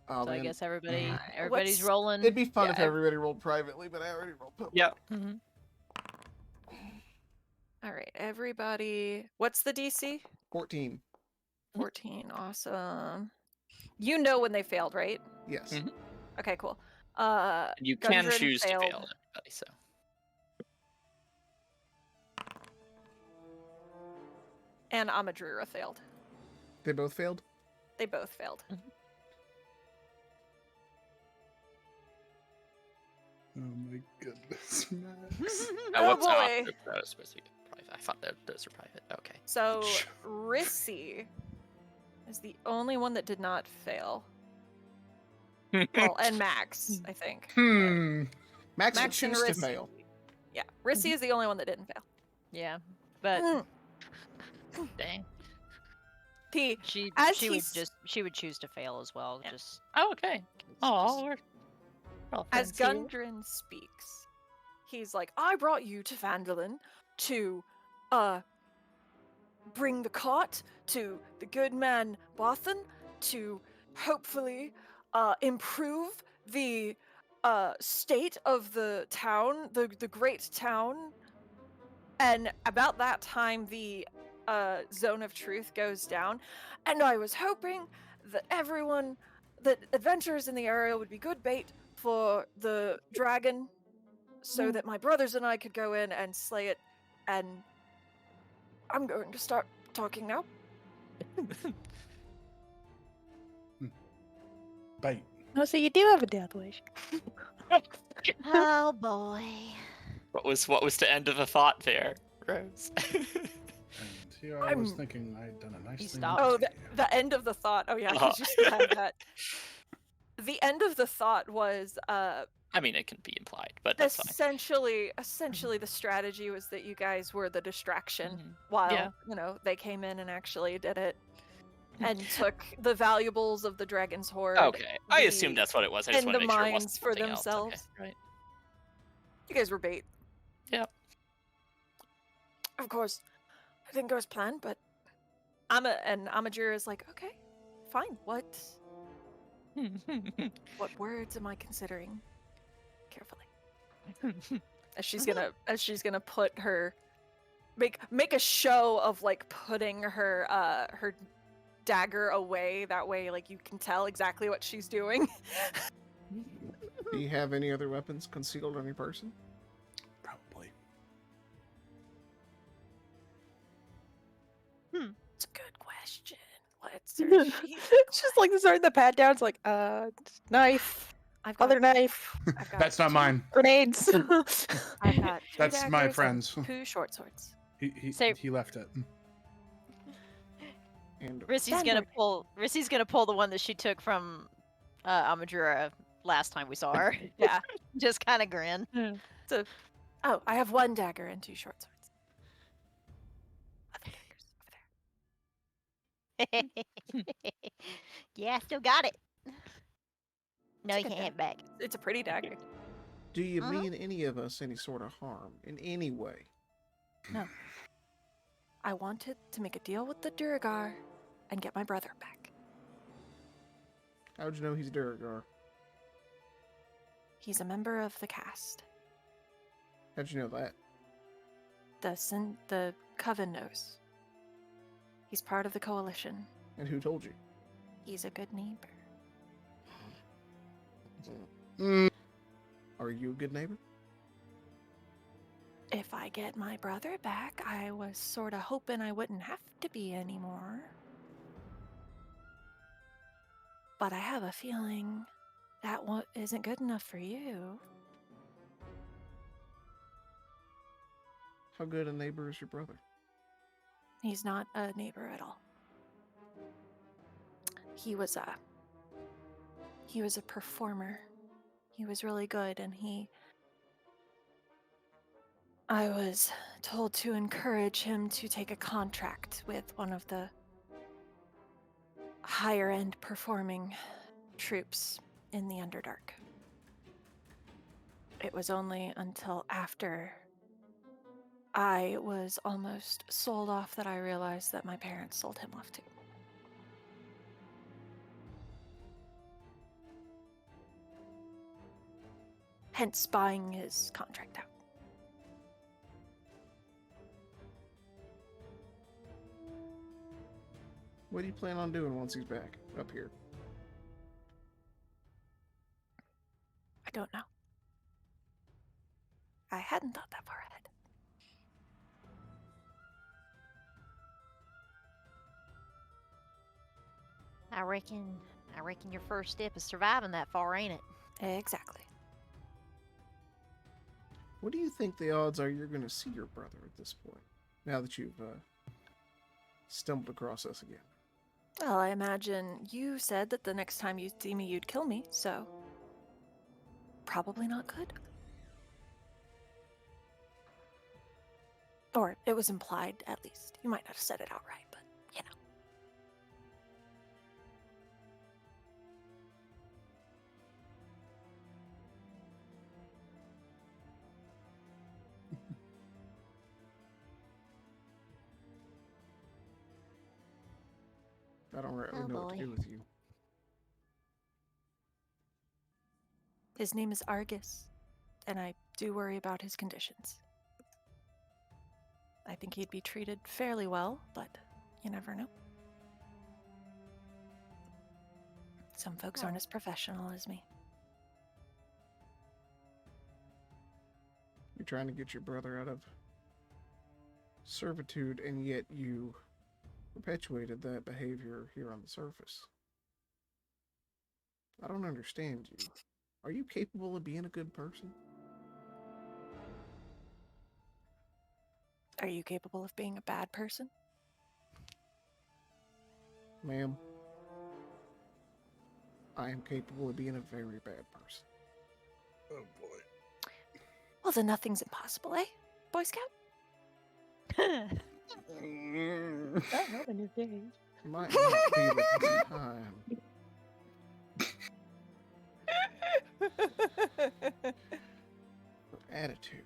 Speaker 5: Oh,
Speaker 2: So I
Speaker 5: man.
Speaker 2: guess everybody's
Speaker 1: What's-
Speaker 2: rolling.
Speaker 5: It'd be fun
Speaker 1: Yeah,
Speaker 5: if everybody rolled privately, but I already rolled public.
Speaker 4: yeah.
Speaker 1: All right, everybody. What's the DC?
Speaker 5: 14.
Speaker 1: 14. Awesome. You know when they failed, right?
Speaker 5: Yes.
Speaker 4: Mhm.
Speaker 1: Okay, cool.
Speaker 4: You can
Speaker 1: Gundren
Speaker 4: choose
Speaker 1: failed.
Speaker 4: to fail everybody, so.
Speaker 1: And Amadrira failed.
Speaker 5: They both failed?
Speaker 1: They both failed.
Speaker 3: Oh my goodness, Max.
Speaker 1: Oh,
Speaker 4: whoops,
Speaker 1: boy.
Speaker 4: that was supposed to be private. I thought those were private. Okay.
Speaker 1: So Rissy is the only one that did not fail. Well, and Max, I think.
Speaker 5: Max would
Speaker 1: Max and
Speaker 5: choose to
Speaker 1: Rissy.
Speaker 5: fail.
Speaker 1: Yeah, Rissy is the only one that didn't fail.
Speaker 2: Yeah, but
Speaker 4: Dang.
Speaker 1: P.
Speaker 2: she
Speaker 1: As
Speaker 2: she would
Speaker 1: he's-
Speaker 2: choose to fail as well.
Speaker 1: Yeah.
Speaker 2: Just
Speaker 4: Oh, okay. Oh, we're all
Speaker 1: As
Speaker 4: friends here.
Speaker 1: Gundren speaks, he's like, I brought you to Phandalin to bring the cart to the good man Bothan to hopefully improve the state of the town, the great town. And about that time, the zone of truth goes down. And I was hoping that that adventurers in the area would be good bait for the dragon so that my brothers and I could go in and slay it. And I'm going to start talking now.
Speaker 3: Bite.
Speaker 6: Oh, so you do have a death wish.
Speaker 2: oh boy.
Speaker 4: What was the end of the thought there, Rose?
Speaker 3: And See, I was
Speaker 1: I'm-
Speaker 3: thinking I'd done a nice
Speaker 2: He
Speaker 3: thing.
Speaker 2: stopped.
Speaker 1: Oh,
Speaker 3: to you.
Speaker 1: the end of the thought. Oh yeah,
Speaker 4: Uh-huh.
Speaker 1: because you still have that. The end of the thought was
Speaker 4: I mean, it can be implied, but that's fine.
Speaker 1: essentially the strategy was that you guys were the distraction
Speaker 2: Mhm.
Speaker 1: while
Speaker 2: Yeah.
Speaker 1: they came in and actually did it and took the valuables of the dragon's hoard.
Speaker 4: Okay, I assumed that's what it was. I just
Speaker 1: and
Speaker 4: want to
Speaker 1: the
Speaker 4: make sure it wasn't
Speaker 1: mines for
Speaker 4: something else. Okay,
Speaker 1: themselves.
Speaker 4: right?
Speaker 1: You guys were bait.
Speaker 4: Yep.
Speaker 1: Of course, I didn't go as planned, but Amajura is like, okay, fine. What words am I considering carefully? As she's gonna put her make a show of like putting her her dagger away, that way like you can tell exactly what she's doing.
Speaker 5: Do you have any other weapons concealed on your person?
Speaker 3: Probably.
Speaker 1: It's a good question. Let's search.
Speaker 6: It's just like starting the pat down. It's like, knife,
Speaker 1: I've got
Speaker 6: other knife,
Speaker 1: I've got
Speaker 3: That's not
Speaker 1: two-
Speaker 3: mine.
Speaker 6: grenades.
Speaker 1: I've got two
Speaker 3: That's my
Speaker 1: daggers and
Speaker 3: friend's.
Speaker 1: 2 short swords.
Speaker 2: Say-
Speaker 3: He left it.
Speaker 5: And
Speaker 2: Rissy's
Speaker 1: Standard.
Speaker 2: gonna pull the one that she took from Amadura last time we saw her.
Speaker 1: Yeah.
Speaker 2: Just kind of grin.
Speaker 1: Oh, I have 1 dagger and 2 short swords. Other daggers over there.
Speaker 2: Yeah, still got it. No,
Speaker 1: It's a
Speaker 2: you
Speaker 1: good
Speaker 2: can't have it back.
Speaker 1: It's a pretty dagger.
Speaker 5: do you
Speaker 2: Uh-huh.
Speaker 5: mean any of us any sort of harm in any way?
Speaker 1: I wanted to make a deal with the Duragar and get my brother back.
Speaker 5: How'd you know he's Duragar?
Speaker 1: He's a member of the cast.
Speaker 5: How'd you know that?
Speaker 1: The coven knows. He's part of the coalition.
Speaker 5: And who told you?
Speaker 1: He's a good neighbor.
Speaker 3: Mm,
Speaker 5: Are you a good neighbor?
Speaker 1: If I get my brother back, I was sort of hoping I wouldn't have to be anymore. But I have a feeling that isn't good enough for you.
Speaker 5: How good a neighbor is your brother?
Speaker 1: He's not a neighbor at all. He was a performer. He was really good, and I was told to encourage him to take a contract with one of the higher end performing troops in the Underdark. It was only until after I was almost sold off that I realized that my parents sold him off too. Hence buying his contract out.
Speaker 5: What do you plan on doing once he's back up here?
Speaker 1: I don't know. I hadn't thought that far ahead.
Speaker 2: I reckon your first step is surviving that far, ain't it?
Speaker 1: Exactly.
Speaker 5: What do you think the odds are you're going to see your brother at this point? Now that you've stumbled across us again.
Speaker 1: Well, I imagine you said that the next time you'd see me, you'd kill me, so probably not good. Or it was implied, at least. You might not have said it outright, but you know.
Speaker 5: I don't really
Speaker 2: Oh,
Speaker 5: know what to
Speaker 2: boy.
Speaker 5: do with you.
Speaker 1: His name is Argus, and I do worry about his conditions. I think he'd be treated fairly well, but you never know. Some folks aren't as professional as me.
Speaker 5: You're trying to get your brother out of servitude, and yet you perpetuated that behavior here on the surface. I don't understand you. Are you capable of being a good person?
Speaker 1: Are you capable of being a bad person?
Speaker 5: Ma'am, I am capable of being a very bad person.
Speaker 3: Oh boy.
Speaker 1: Well, then nothing's impossible, eh, Boy Scout?
Speaker 6: Not helping your case.
Speaker 5: Might not be the time. For attitude.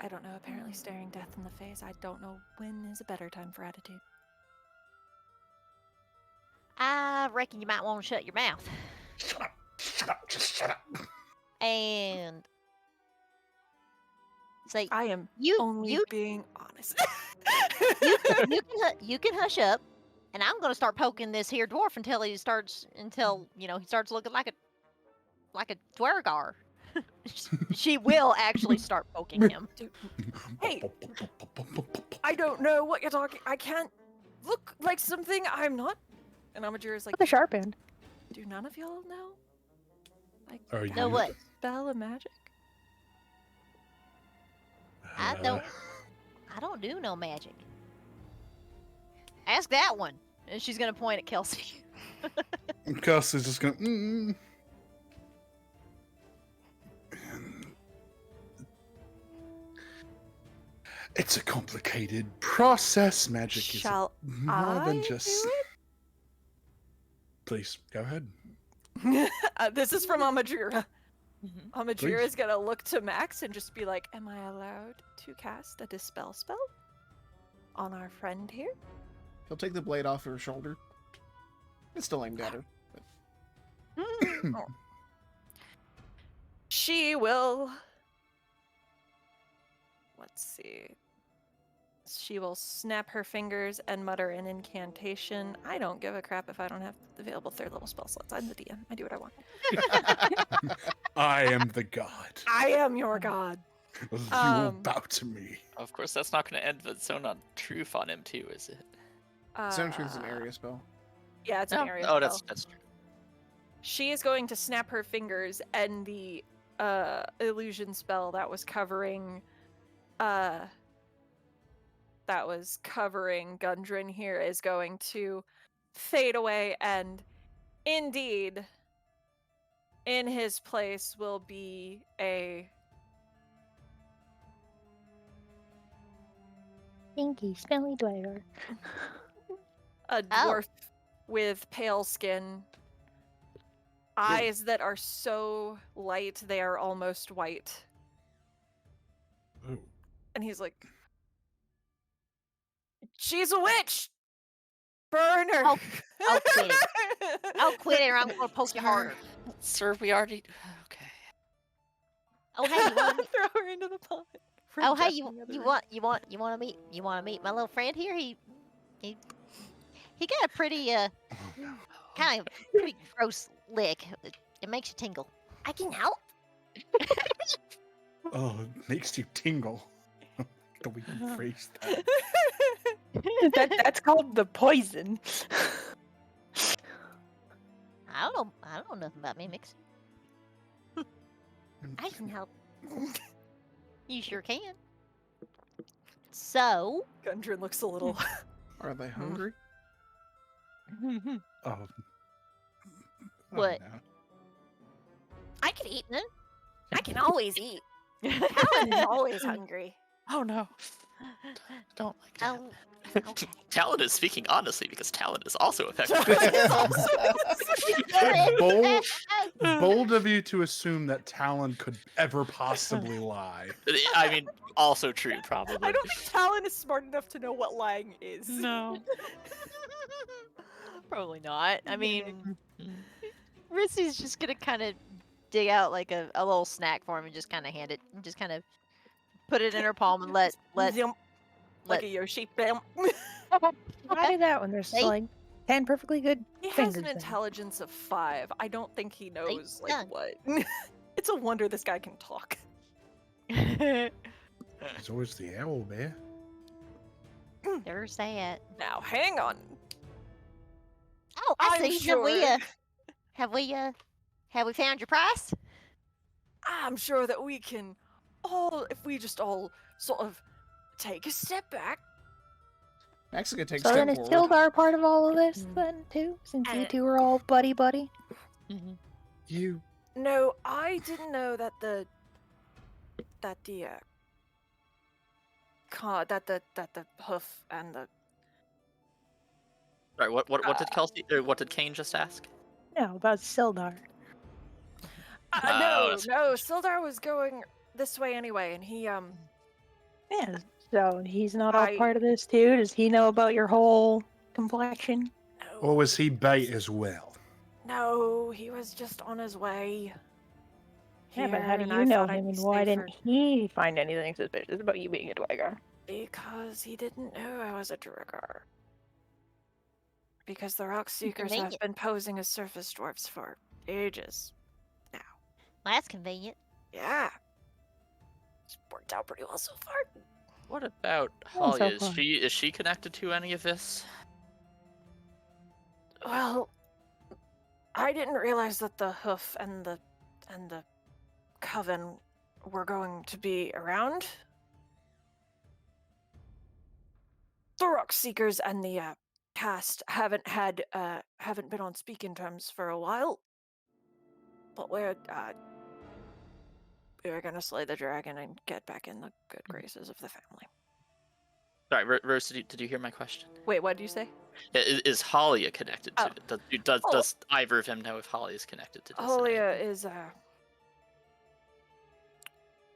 Speaker 1: I don't know. Apparently, staring death in the face, I don't know when is a better time for attitude.
Speaker 2: I reckon you might want to shut your mouth.
Speaker 3: Shut up! Shut up! Just shut up!
Speaker 2: And say,
Speaker 1: I am
Speaker 2: you
Speaker 1: only
Speaker 2: you
Speaker 1: being honest.
Speaker 2: you can hush up, and I'm gonna start poking this here dwarf until he starts looking like a dwergar. She will actually start poking him.
Speaker 1: Dude, hey, I don't know what you're talking. I can't look like something I'm not. And Amajir is like,
Speaker 6: With a sharp end.
Speaker 1: do none of y'all know? Like,
Speaker 3: Are
Speaker 1: that
Speaker 2: Know
Speaker 3: you-
Speaker 2: what?
Speaker 1: spell of magic?
Speaker 2: I don't do no magic. Ask that one. And she's gonna point at Kelsey.
Speaker 3: Kelsey's just gonna. It's a complicated process. Magic is
Speaker 1: Shall
Speaker 3: more than
Speaker 1: I
Speaker 3: just.
Speaker 1: do
Speaker 3: Please go ahead.
Speaker 1: it? This is from Amajira. Amajira
Speaker 3: Please.
Speaker 1: is gonna look to Max and just be like, am I allowed to cast a dispel spell on our friend here?
Speaker 5: He'll take the blade off her shoulder. It's still aimed at her.
Speaker 1: She will. Let's see. She will snap her fingers and mutter an incantation. I don't give a crap if I don't have available third level spell slots. I'm the DM. I do what I want.
Speaker 3: I am the god.
Speaker 1: I am your god.
Speaker 3: You will
Speaker 1: Um,
Speaker 3: bow to me.
Speaker 4: Of course, that's not going to end with Zone on Truth on him too, is it?
Speaker 5: Zone Truth is an area spell.
Speaker 1: Yeah, it's an area
Speaker 4: Oh,
Speaker 1: spell.
Speaker 4: that's true.
Speaker 1: She is going to snap her fingers, and the illusion spell that was covering Gundren here is going to fade away, and indeed, in his place will be a
Speaker 6: Stinky, smelly dweller.
Speaker 1: dwarf with pale skin, eyes that are so light they are almost white.
Speaker 3: Oh.
Speaker 1: And he's like, she's a witch! Burn her!
Speaker 2: I'll quit it. I'll quit it or I'm gonna poke you harder.
Speaker 4: Sir, we already. Okay.
Speaker 2: Oh hey, you want to
Speaker 1: Throw her into the pot. for
Speaker 2: Oh hey,
Speaker 1: Jeff
Speaker 2: you
Speaker 1: in the other
Speaker 2: you
Speaker 1: room.
Speaker 2: want to meet my little friend here? He got a pretty kind of pretty gross lick. It makes you tingle. I can help.
Speaker 3: Oh, it makes you tingle. The way you phrase that.
Speaker 6: That's called the poison.
Speaker 2: I don't know nothing about mimics. I can help. You sure can. So,
Speaker 1: Gundren looks a little.
Speaker 5: Are they hungry?
Speaker 3: Oh.
Speaker 2: What?
Speaker 3: no.
Speaker 1: I can eat.
Speaker 2: Huh?
Speaker 1: I can always eat. Talon is always hungry.
Speaker 4: Oh no. Don't like that.
Speaker 2: oh, okay.
Speaker 4: Talon is speaking honestly because Talon is also affected.
Speaker 3: Bold of you to assume that Talon could ever possibly lie.
Speaker 4: I mean, also true, probably.
Speaker 1: I don't think Talon is smart enough to know what lying is.
Speaker 4: No.
Speaker 2: Probably not. I mean, Rissy's just gonna kind of dig out like a little snack for him and just kind of hand it, and just kind of put it in her palm and let
Speaker 1: Zimp, like a Yoshi. Bam.
Speaker 6: Why do that when there's
Speaker 2: Hey.
Speaker 6: like 10 perfectly good
Speaker 1: He has
Speaker 6: fingers
Speaker 1: an
Speaker 6: then?
Speaker 1: intelligence of 5. I don't think he knows like
Speaker 2: done.
Speaker 1: what. It's a wonder this guy can talk.
Speaker 3: There's always the owl bear.
Speaker 2: There's that.
Speaker 1: Now, hang on.
Speaker 2: Oh, I
Speaker 1: I'm
Speaker 2: see.
Speaker 1: sure.
Speaker 2: Have we found your price?
Speaker 1: I'm sure that we can just all sort of take a step back.
Speaker 5: Max is gonna take a
Speaker 6: So then
Speaker 5: step
Speaker 6: is
Speaker 5: forward.
Speaker 6: Sildar part of all of this then too? Since you two are all buddy buddy?
Speaker 3: You
Speaker 1: No, I didn't know that the hoof and the
Speaker 4: Right. What did Kelsey? What did Kane just ask?
Speaker 6: No, about Sildar.
Speaker 1: no,
Speaker 4: that's-
Speaker 1: Sildar was going this way anyway, and he
Speaker 6: Yeah, so he's not all
Speaker 1: I-
Speaker 6: part of this too? Does he know about your whole complexion?
Speaker 3: or was he bait as well?
Speaker 1: No, he was just on his way.
Speaker 6: Yeah, but
Speaker 1: here,
Speaker 6: how do
Speaker 1: and
Speaker 6: you
Speaker 1: I
Speaker 6: know
Speaker 1: thought I'd
Speaker 6: him, and
Speaker 1: be
Speaker 6: why
Speaker 1: safer
Speaker 6: didn't he find anything suspicious about you being a Dwegar?
Speaker 1: because he didn't know I was a Duergar. Because the Rock Seekers have
Speaker 2: Convenient.
Speaker 1: been posing as surface dwarfs for ages.
Speaker 2: That's convenient.
Speaker 1: Yeah. It's worked out pretty well so far.
Speaker 4: What about
Speaker 6: Well, so
Speaker 4: Halia?
Speaker 6: far.
Speaker 4: Is she connected to any of this?
Speaker 1: Well, I didn't realize that the hoof and the coven were going to be around. The Rock Seekers and the cast haven't been on speaking terms for a while. But we're gonna slay the dragon and get back in the good graces of the family.
Speaker 4: Sorry, Rose. Did you hear my question?
Speaker 1: Wait, what did you say?
Speaker 4: Is Halia connected to
Speaker 1: Oh.
Speaker 4: it? Does either of them know if Halia is connected to this? in any
Speaker 1: Holia
Speaker 4: way?
Speaker 1: is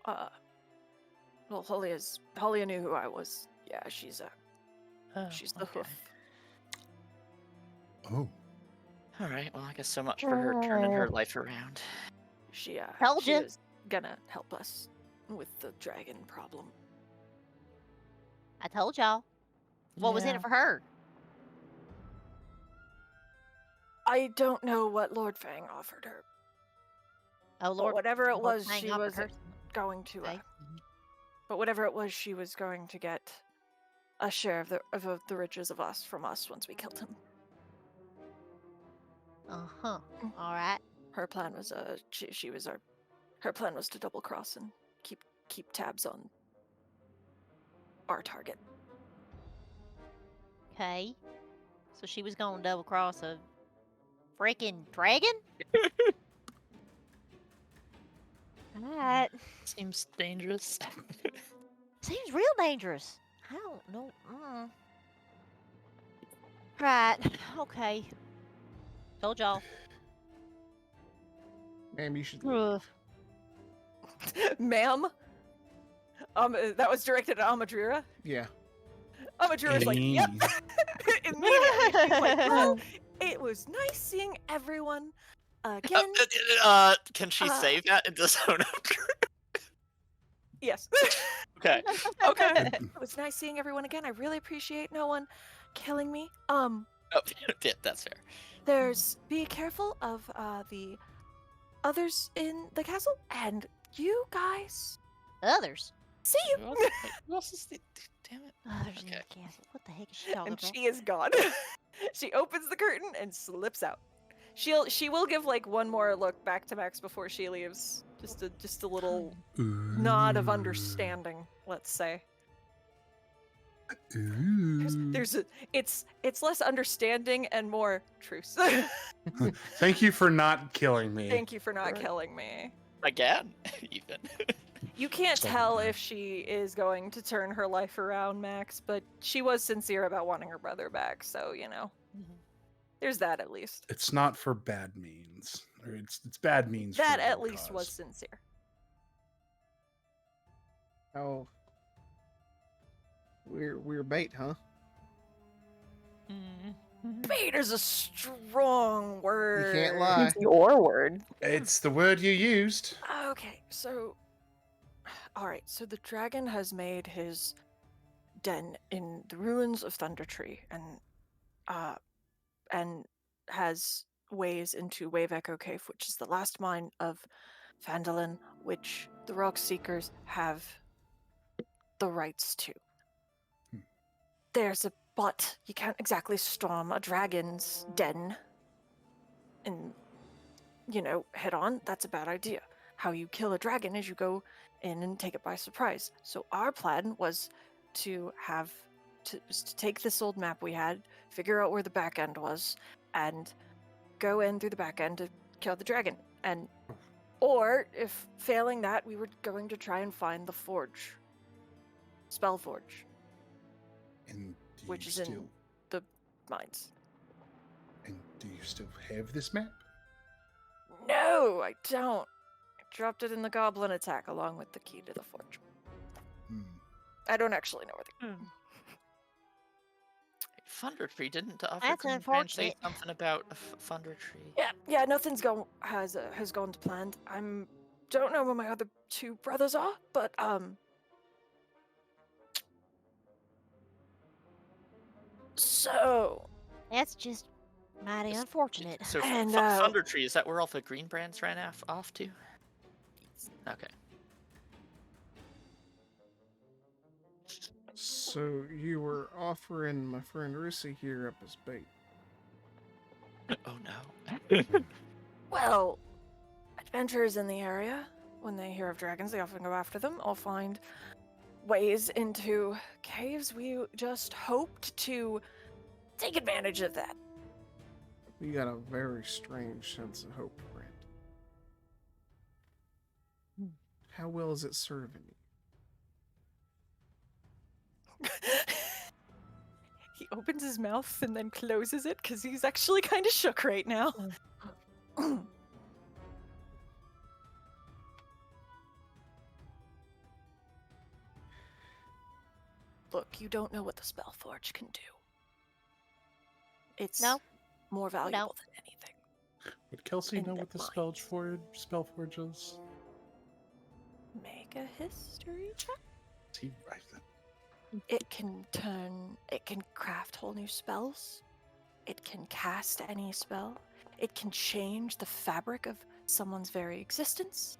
Speaker 1: well, Holia knew who I was. Yeah, she's the
Speaker 4: Oh,
Speaker 1: hoof.
Speaker 4: okay.
Speaker 3: Oh,
Speaker 4: All right. Well, I guess so much for her turning her life around.
Speaker 1: She
Speaker 2: Told
Speaker 1: she
Speaker 2: ya.
Speaker 1: was gonna help us with the dragon problem.
Speaker 2: I told y'all. What was in
Speaker 4: Yeah.
Speaker 2: it for her?
Speaker 1: I don't know what Lord Fang offered her,
Speaker 2: Oh
Speaker 1: but
Speaker 2: Lord,
Speaker 1: whatever it
Speaker 2: Lord
Speaker 1: was,
Speaker 2: Fang
Speaker 1: she
Speaker 2: offered
Speaker 1: was
Speaker 2: her.
Speaker 1: going to.
Speaker 2: Okay.
Speaker 1: But whatever it was, she was going to get a share of the riches of us from us once we killed him.
Speaker 2: Uh-huh. All right.
Speaker 1: Her plan was her plan was to double cross and keep tabs on our target.
Speaker 2: Okay. So she was going to double cross a freaking dragon? Alright.
Speaker 4: Seems dangerous.
Speaker 2: Seems real dangerous. I don't know. Right. Okay. Told y'all.
Speaker 5: Ma'am, you should.
Speaker 2: Ugh.
Speaker 1: Ma'am, that was directed at Amadrira.
Speaker 5: Yeah.
Speaker 1: Amadrira's like, yep. Immediately, she's like, well, it was nice seeing everyone again.
Speaker 4: Can she
Speaker 1: Uh,
Speaker 4: say that in Dishonored?
Speaker 1: Yes.
Speaker 4: Okay. Okay.
Speaker 1: It was nice seeing everyone again. I really appreciate no one killing me.
Speaker 4: Oh, yeah, that's fair.
Speaker 1: There's be careful of the others in the castle, and you guys.
Speaker 2: Others.
Speaker 1: See you.
Speaker 4: Who else is the... Damn it.
Speaker 2: Others in
Speaker 4: Okay.
Speaker 2: the castle. What the heck is she talking
Speaker 1: And
Speaker 2: about?
Speaker 1: she is gone. She opens the curtain and slips out. She will give like one more look back to Max before she leaves. Just a little nod of understanding, let's say. There's it's less understanding and more truce.
Speaker 3: Thank you for not killing me.
Speaker 1: Thank you for not
Speaker 4: Right.
Speaker 1: killing me.
Speaker 4: Again, even.
Speaker 1: You can't
Speaker 3: Second
Speaker 1: tell
Speaker 3: time.
Speaker 1: if she is going to turn her life around, Max, but she was sincere about wanting her brother back, so you know. There's that at least.
Speaker 3: It's not for bad means, or it's bad means.
Speaker 1: That
Speaker 3: for a
Speaker 1: at
Speaker 3: good
Speaker 1: least
Speaker 3: cause.
Speaker 1: was sincere.
Speaker 5: Oh. We're bait, huh?
Speaker 1: Bait is a strong word.
Speaker 5: You can't lie.
Speaker 6: It's your word.
Speaker 3: It's the word you used.
Speaker 1: Okay, so alright, so the dragon has made his den in the ruins of Thunder Tree and has ways into Wave Echo Cave, which is the last mine of Phandelver, which the Rock Seekers have the rights to. There's but you can't exactly storm a dragon's den and, head on. That's a bad idea. how you kill a dragon is you go in and take it by surprise. So our plan was to take this old map we had, figure out where the back end was, and go in through the back end to kill the dragon. And or if failing that, we were going to try and find the forge, spell forge,
Speaker 3: And do
Speaker 1: which
Speaker 3: you
Speaker 1: is
Speaker 3: still
Speaker 1: in the mines.
Speaker 3: and do you still have this map?
Speaker 1: No, I don't. I dropped it in the goblin attack along with the key to the forge.
Speaker 3: Hmm.
Speaker 1: I don't actually know where the
Speaker 4: Thunder Tree didn't offer
Speaker 2: That's
Speaker 4: Green Brand say
Speaker 2: unfortunate.
Speaker 4: something about a Thunder Tree.
Speaker 1: Yeah, nothing's has gone to plan. Don't know where my other two brothers are, but so
Speaker 2: That's just mighty unfortunate.
Speaker 4: So
Speaker 1: And,
Speaker 4: Thunder Tree, is that where all the Green Brands ran off to? Okay.
Speaker 5: So you were offering my friend Rissy here up as bait.
Speaker 4: Oh no.
Speaker 1: well, adventurers in the area, when they hear of dragons, they often go after them or find ways into caves. We just hoped to take advantage of that.
Speaker 5: You got a very strange sense of hope, friend. How well is it serving you?
Speaker 1: He opens his mouth and then closes it because he's actually kind of shook right now. Look, you don't know what the Spellforge can do. It's
Speaker 2: No,
Speaker 1: more valuable than anything.
Speaker 3: Would Kelsey
Speaker 1: In
Speaker 3: know
Speaker 1: the
Speaker 3: what the
Speaker 1: mines.
Speaker 3: Spellforge is?
Speaker 1: Make a history check.
Speaker 3: Is he right then?
Speaker 1: It can craft whole new spells. It can cast any spell. It can change the fabric of someone's very existence.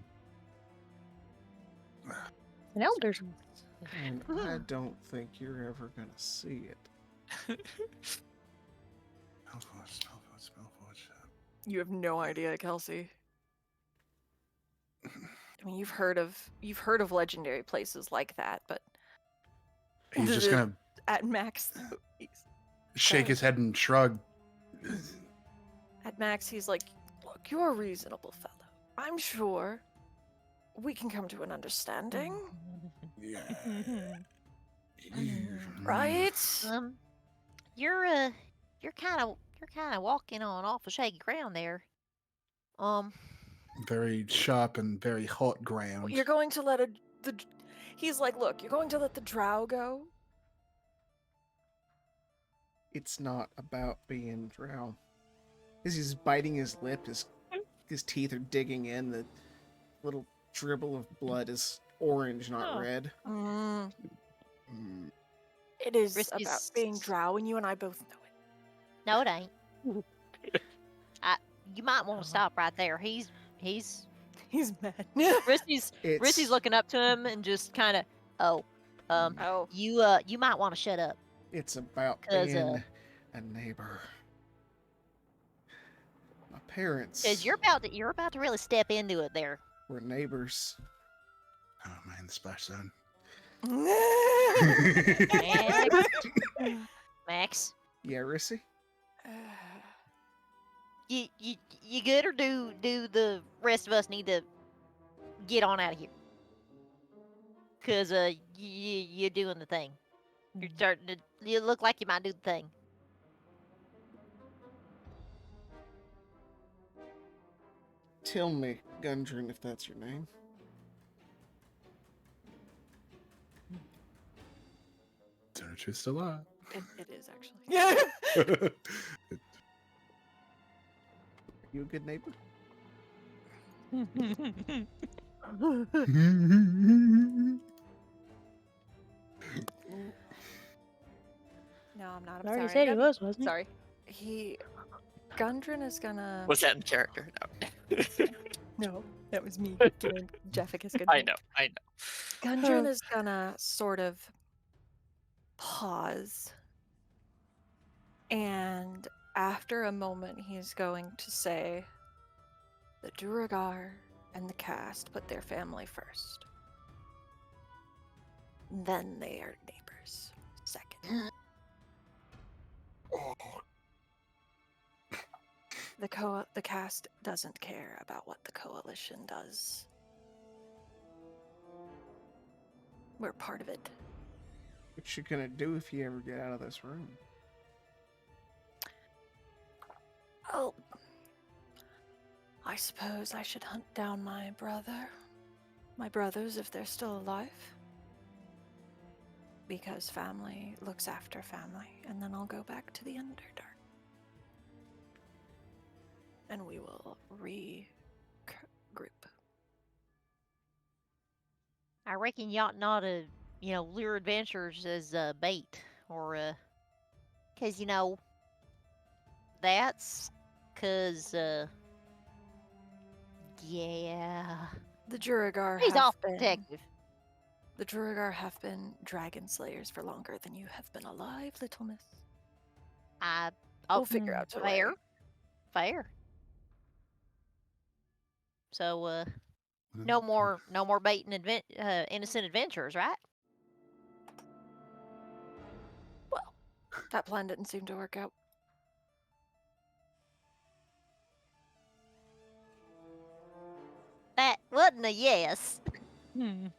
Speaker 6: An elders.
Speaker 5: And I don't think you're ever gonna see it.
Speaker 3: Spellforge.
Speaker 1: You have no idea, Kelsey. I mean, you've heard of legendary places like that, but
Speaker 3: He's just gonna
Speaker 1: at max,
Speaker 3: shake his head and shrug.
Speaker 1: at max, he's like, "Look, you're a reasonable fellow. I'm sure we can come to an understanding,
Speaker 3: Yeah.
Speaker 1: right?"
Speaker 2: You're kind of walking on awful shaky ground there.
Speaker 3: Very sharp and very hot ground.
Speaker 1: You're going to let he's like, "Look, you're going to let the drow go?"
Speaker 5: It's not about being drow. As he's biting his lip, his teeth are digging in. The little dribble of blood is orange, not
Speaker 2: Oh.
Speaker 5: red.
Speaker 1: Mm,
Speaker 3: Mm,
Speaker 1: it is
Speaker 2: Risky's-
Speaker 1: about being drow, and you and I both know it.
Speaker 2: No, it ain't. You might want to stop right there. He's
Speaker 1: He's mad.
Speaker 2: Rissy's
Speaker 5: It's
Speaker 2: looking up to him and just kind of,
Speaker 1: Oh,
Speaker 2: you might want to shut up.
Speaker 5: it's about
Speaker 2: 'Cause,
Speaker 5: being a neighbor. My parents
Speaker 2: Cause you're about to really step into it there.
Speaker 5: were neighbors.
Speaker 3: oh man, the splash zone.
Speaker 2: Max,
Speaker 5: Yeah, Rissy?
Speaker 2: you good, or do the rest of us need to get on out of here? Cause you're doing the thing. You're starting to. You look like you might do the thing.
Speaker 5: Tell me, Gundren, if that's your name.
Speaker 3: Search is still alive.
Speaker 1: it is actually.
Speaker 5: Are you a good neighbor?
Speaker 1: No, I'm not. I'm
Speaker 6: I already
Speaker 1: sorry.
Speaker 6: said he was, wasn't he?
Speaker 1: Sorry. Gundren is gonna.
Speaker 4: Was that in character? No.
Speaker 1: No, that was me doing Jefficus Gundren.
Speaker 4: I know.
Speaker 1: Gundren is gonna sort of pause, and after a moment, he's going to say, "The Duragar and the cast put their family first. Then they are neighbors. Second.
Speaker 3: Oh,
Speaker 1: The cast doesn't care about what the coalition does. We're part of it.
Speaker 5: What you gonna do if you ever get out of this room?
Speaker 1: Oh, I suppose I should hunt down my brothers if they're still alive. Because family looks after family, and then I'll go back to the Underdark. And we will regroup.
Speaker 2: I reckon you ought not to, lure adventurers as bait, or, cause that's, cause, yeah,
Speaker 1: The Juragar
Speaker 2: he's
Speaker 1: have
Speaker 2: off
Speaker 1: been
Speaker 2: protective.
Speaker 1: the Juragar have been dragon slayers for longer than you have been alive, little miss. We'll figure out a way.
Speaker 2: Fair. So, no more baiting innocent adventurers, right?
Speaker 1: Well, that plan didn't seem to work out.
Speaker 2: That wasn't a yes.
Speaker 6: Not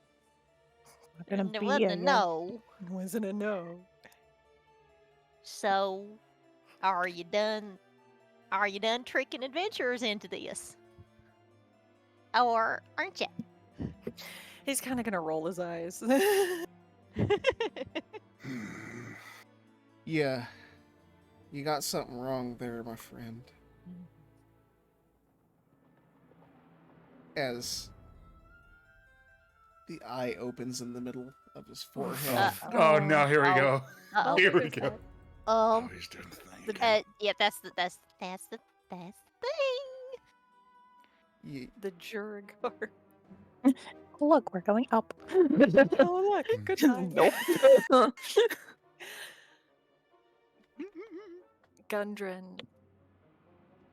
Speaker 6: gonna
Speaker 2: And it
Speaker 6: be
Speaker 2: wasn't
Speaker 6: a
Speaker 2: a
Speaker 6: yes.
Speaker 2: no.
Speaker 1: Wasn't a no.
Speaker 2: So, are you done? Are you done tricking adventurers into this? Or aren't you?
Speaker 1: He's kind of gonna roll his eyes.
Speaker 5: Yeah, you got something wrong there, my friend. As the eye opens in the middle of his forehead.
Speaker 3: oh no, here we go.
Speaker 2: Uh-oh.
Speaker 3: Here we
Speaker 1: There's
Speaker 3: go.
Speaker 1: that.
Speaker 3: Oh, he's doing the thing. again.
Speaker 2: Yeah, that's the thing.
Speaker 1: The Juragar.
Speaker 6: Look, we're going up.
Speaker 1: Oh, look, good time.
Speaker 6: Nope.
Speaker 1: Gundren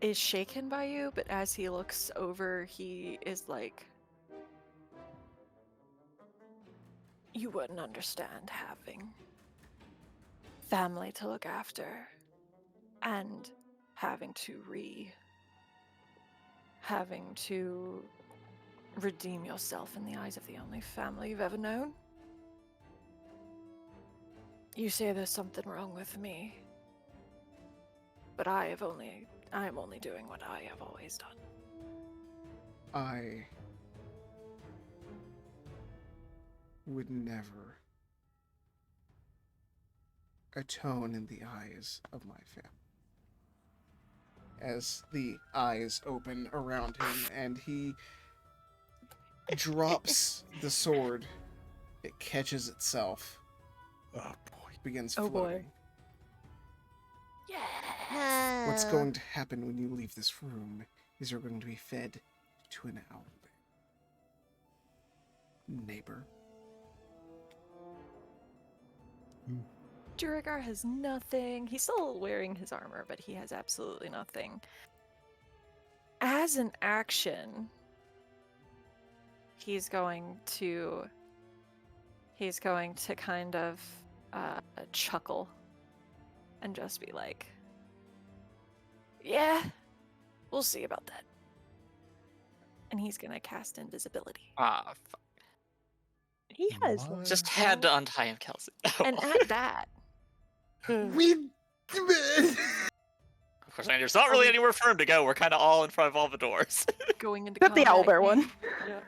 Speaker 1: is shaken by you, but as he looks over, he is like, you wouldn't understand having family to look after and having to redeem yourself in the eyes of the only family you've ever known. You say there's something wrong with me, but I am only doing what I have always done.
Speaker 5: I would never atone in the eyes of my family. As the eyes open around him and he drops the sword, it catches itself,
Speaker 3: Oh boy.
Speaker 5: begins
Speaker 1: Oh, boy.
Speaker 5: floating. What's going to happen when you leave this room is you're going to be fed to an owl bear. Neighbor.
Speaker 1: Juragar has nothing. He's still wearing his armor, but he has absolutely nothing. As an action, he's going to kind of chuckle and just be like, yeah, we'll see about that. And he's gonna cast invisibility.
Speaker 4: Ah, fuck.
Speaker 6: He has
Speaker 3: What?
Speaker 4: Just had to untie him, Kelsey.
Speaker 1: And at that,
Speaker 3: We.
Speaker 4: Of course, there's not really anywhere for him to go. We're kind of all in front of all the doors.
Speaker 1: going into
Speaker 6: got the
Speaker 1: combat,
Speaker 6: owlbear one.
Speaker 1: Yeah.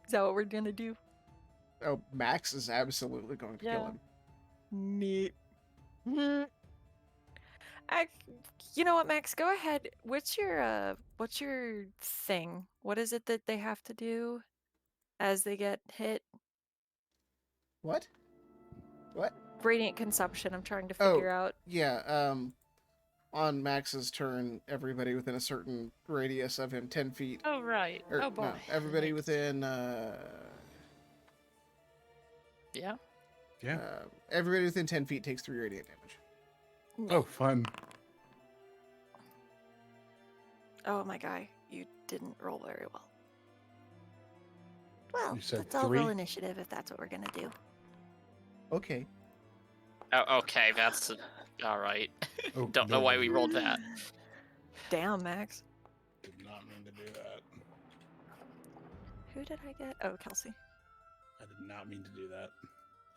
Speaker 1: Is that what we're gonna do?
Speaker 5: Oh, Max is absolutely going to kill
Speaker 1: Yeah.
Speaker 5: him.
Speaker 1: Neat. You know what, Max? Go ahead. What's your thing? What is it that they have to do as they get hit?
Speaker 5: What? What?
Speaker 1: Radiant consumption. I'm trying to
Speaker 5: Oh.
Speaker 1: figure out.
Speaker 5: Yeah, on Max's turn, everybody within a certain radius of him, 10 feet.
Speaker 4: Oh, right.
Speaker 5: Or, no, everybody within,
Speaker 4: Yeah.
Speaker 3: Yeah.
Speaker 5: everybody within 10 feet takes 3 radiant damage.
Speaker 3: Oh, fun.
Speaker 1: Oh my guy, you didn't roll very well. Well,
Speaker 3: You said
Speaker 1: let's all roll
Speaker 3: 3?
Speaker 1: initiative if that's what we're gonna do.
Speaker 5: Okay.
Speaker 4: Oh, okay, that's all right.
Speaker 3: Oh,
Speaker 4: Don't know why we rolled that.
Speaker 1: Damn, Max.
Speaker 3: Did not mean to do that.
Speaker 1: Who did I get? Oh, Kelsey.
Speaker 3: I did not mean to do that.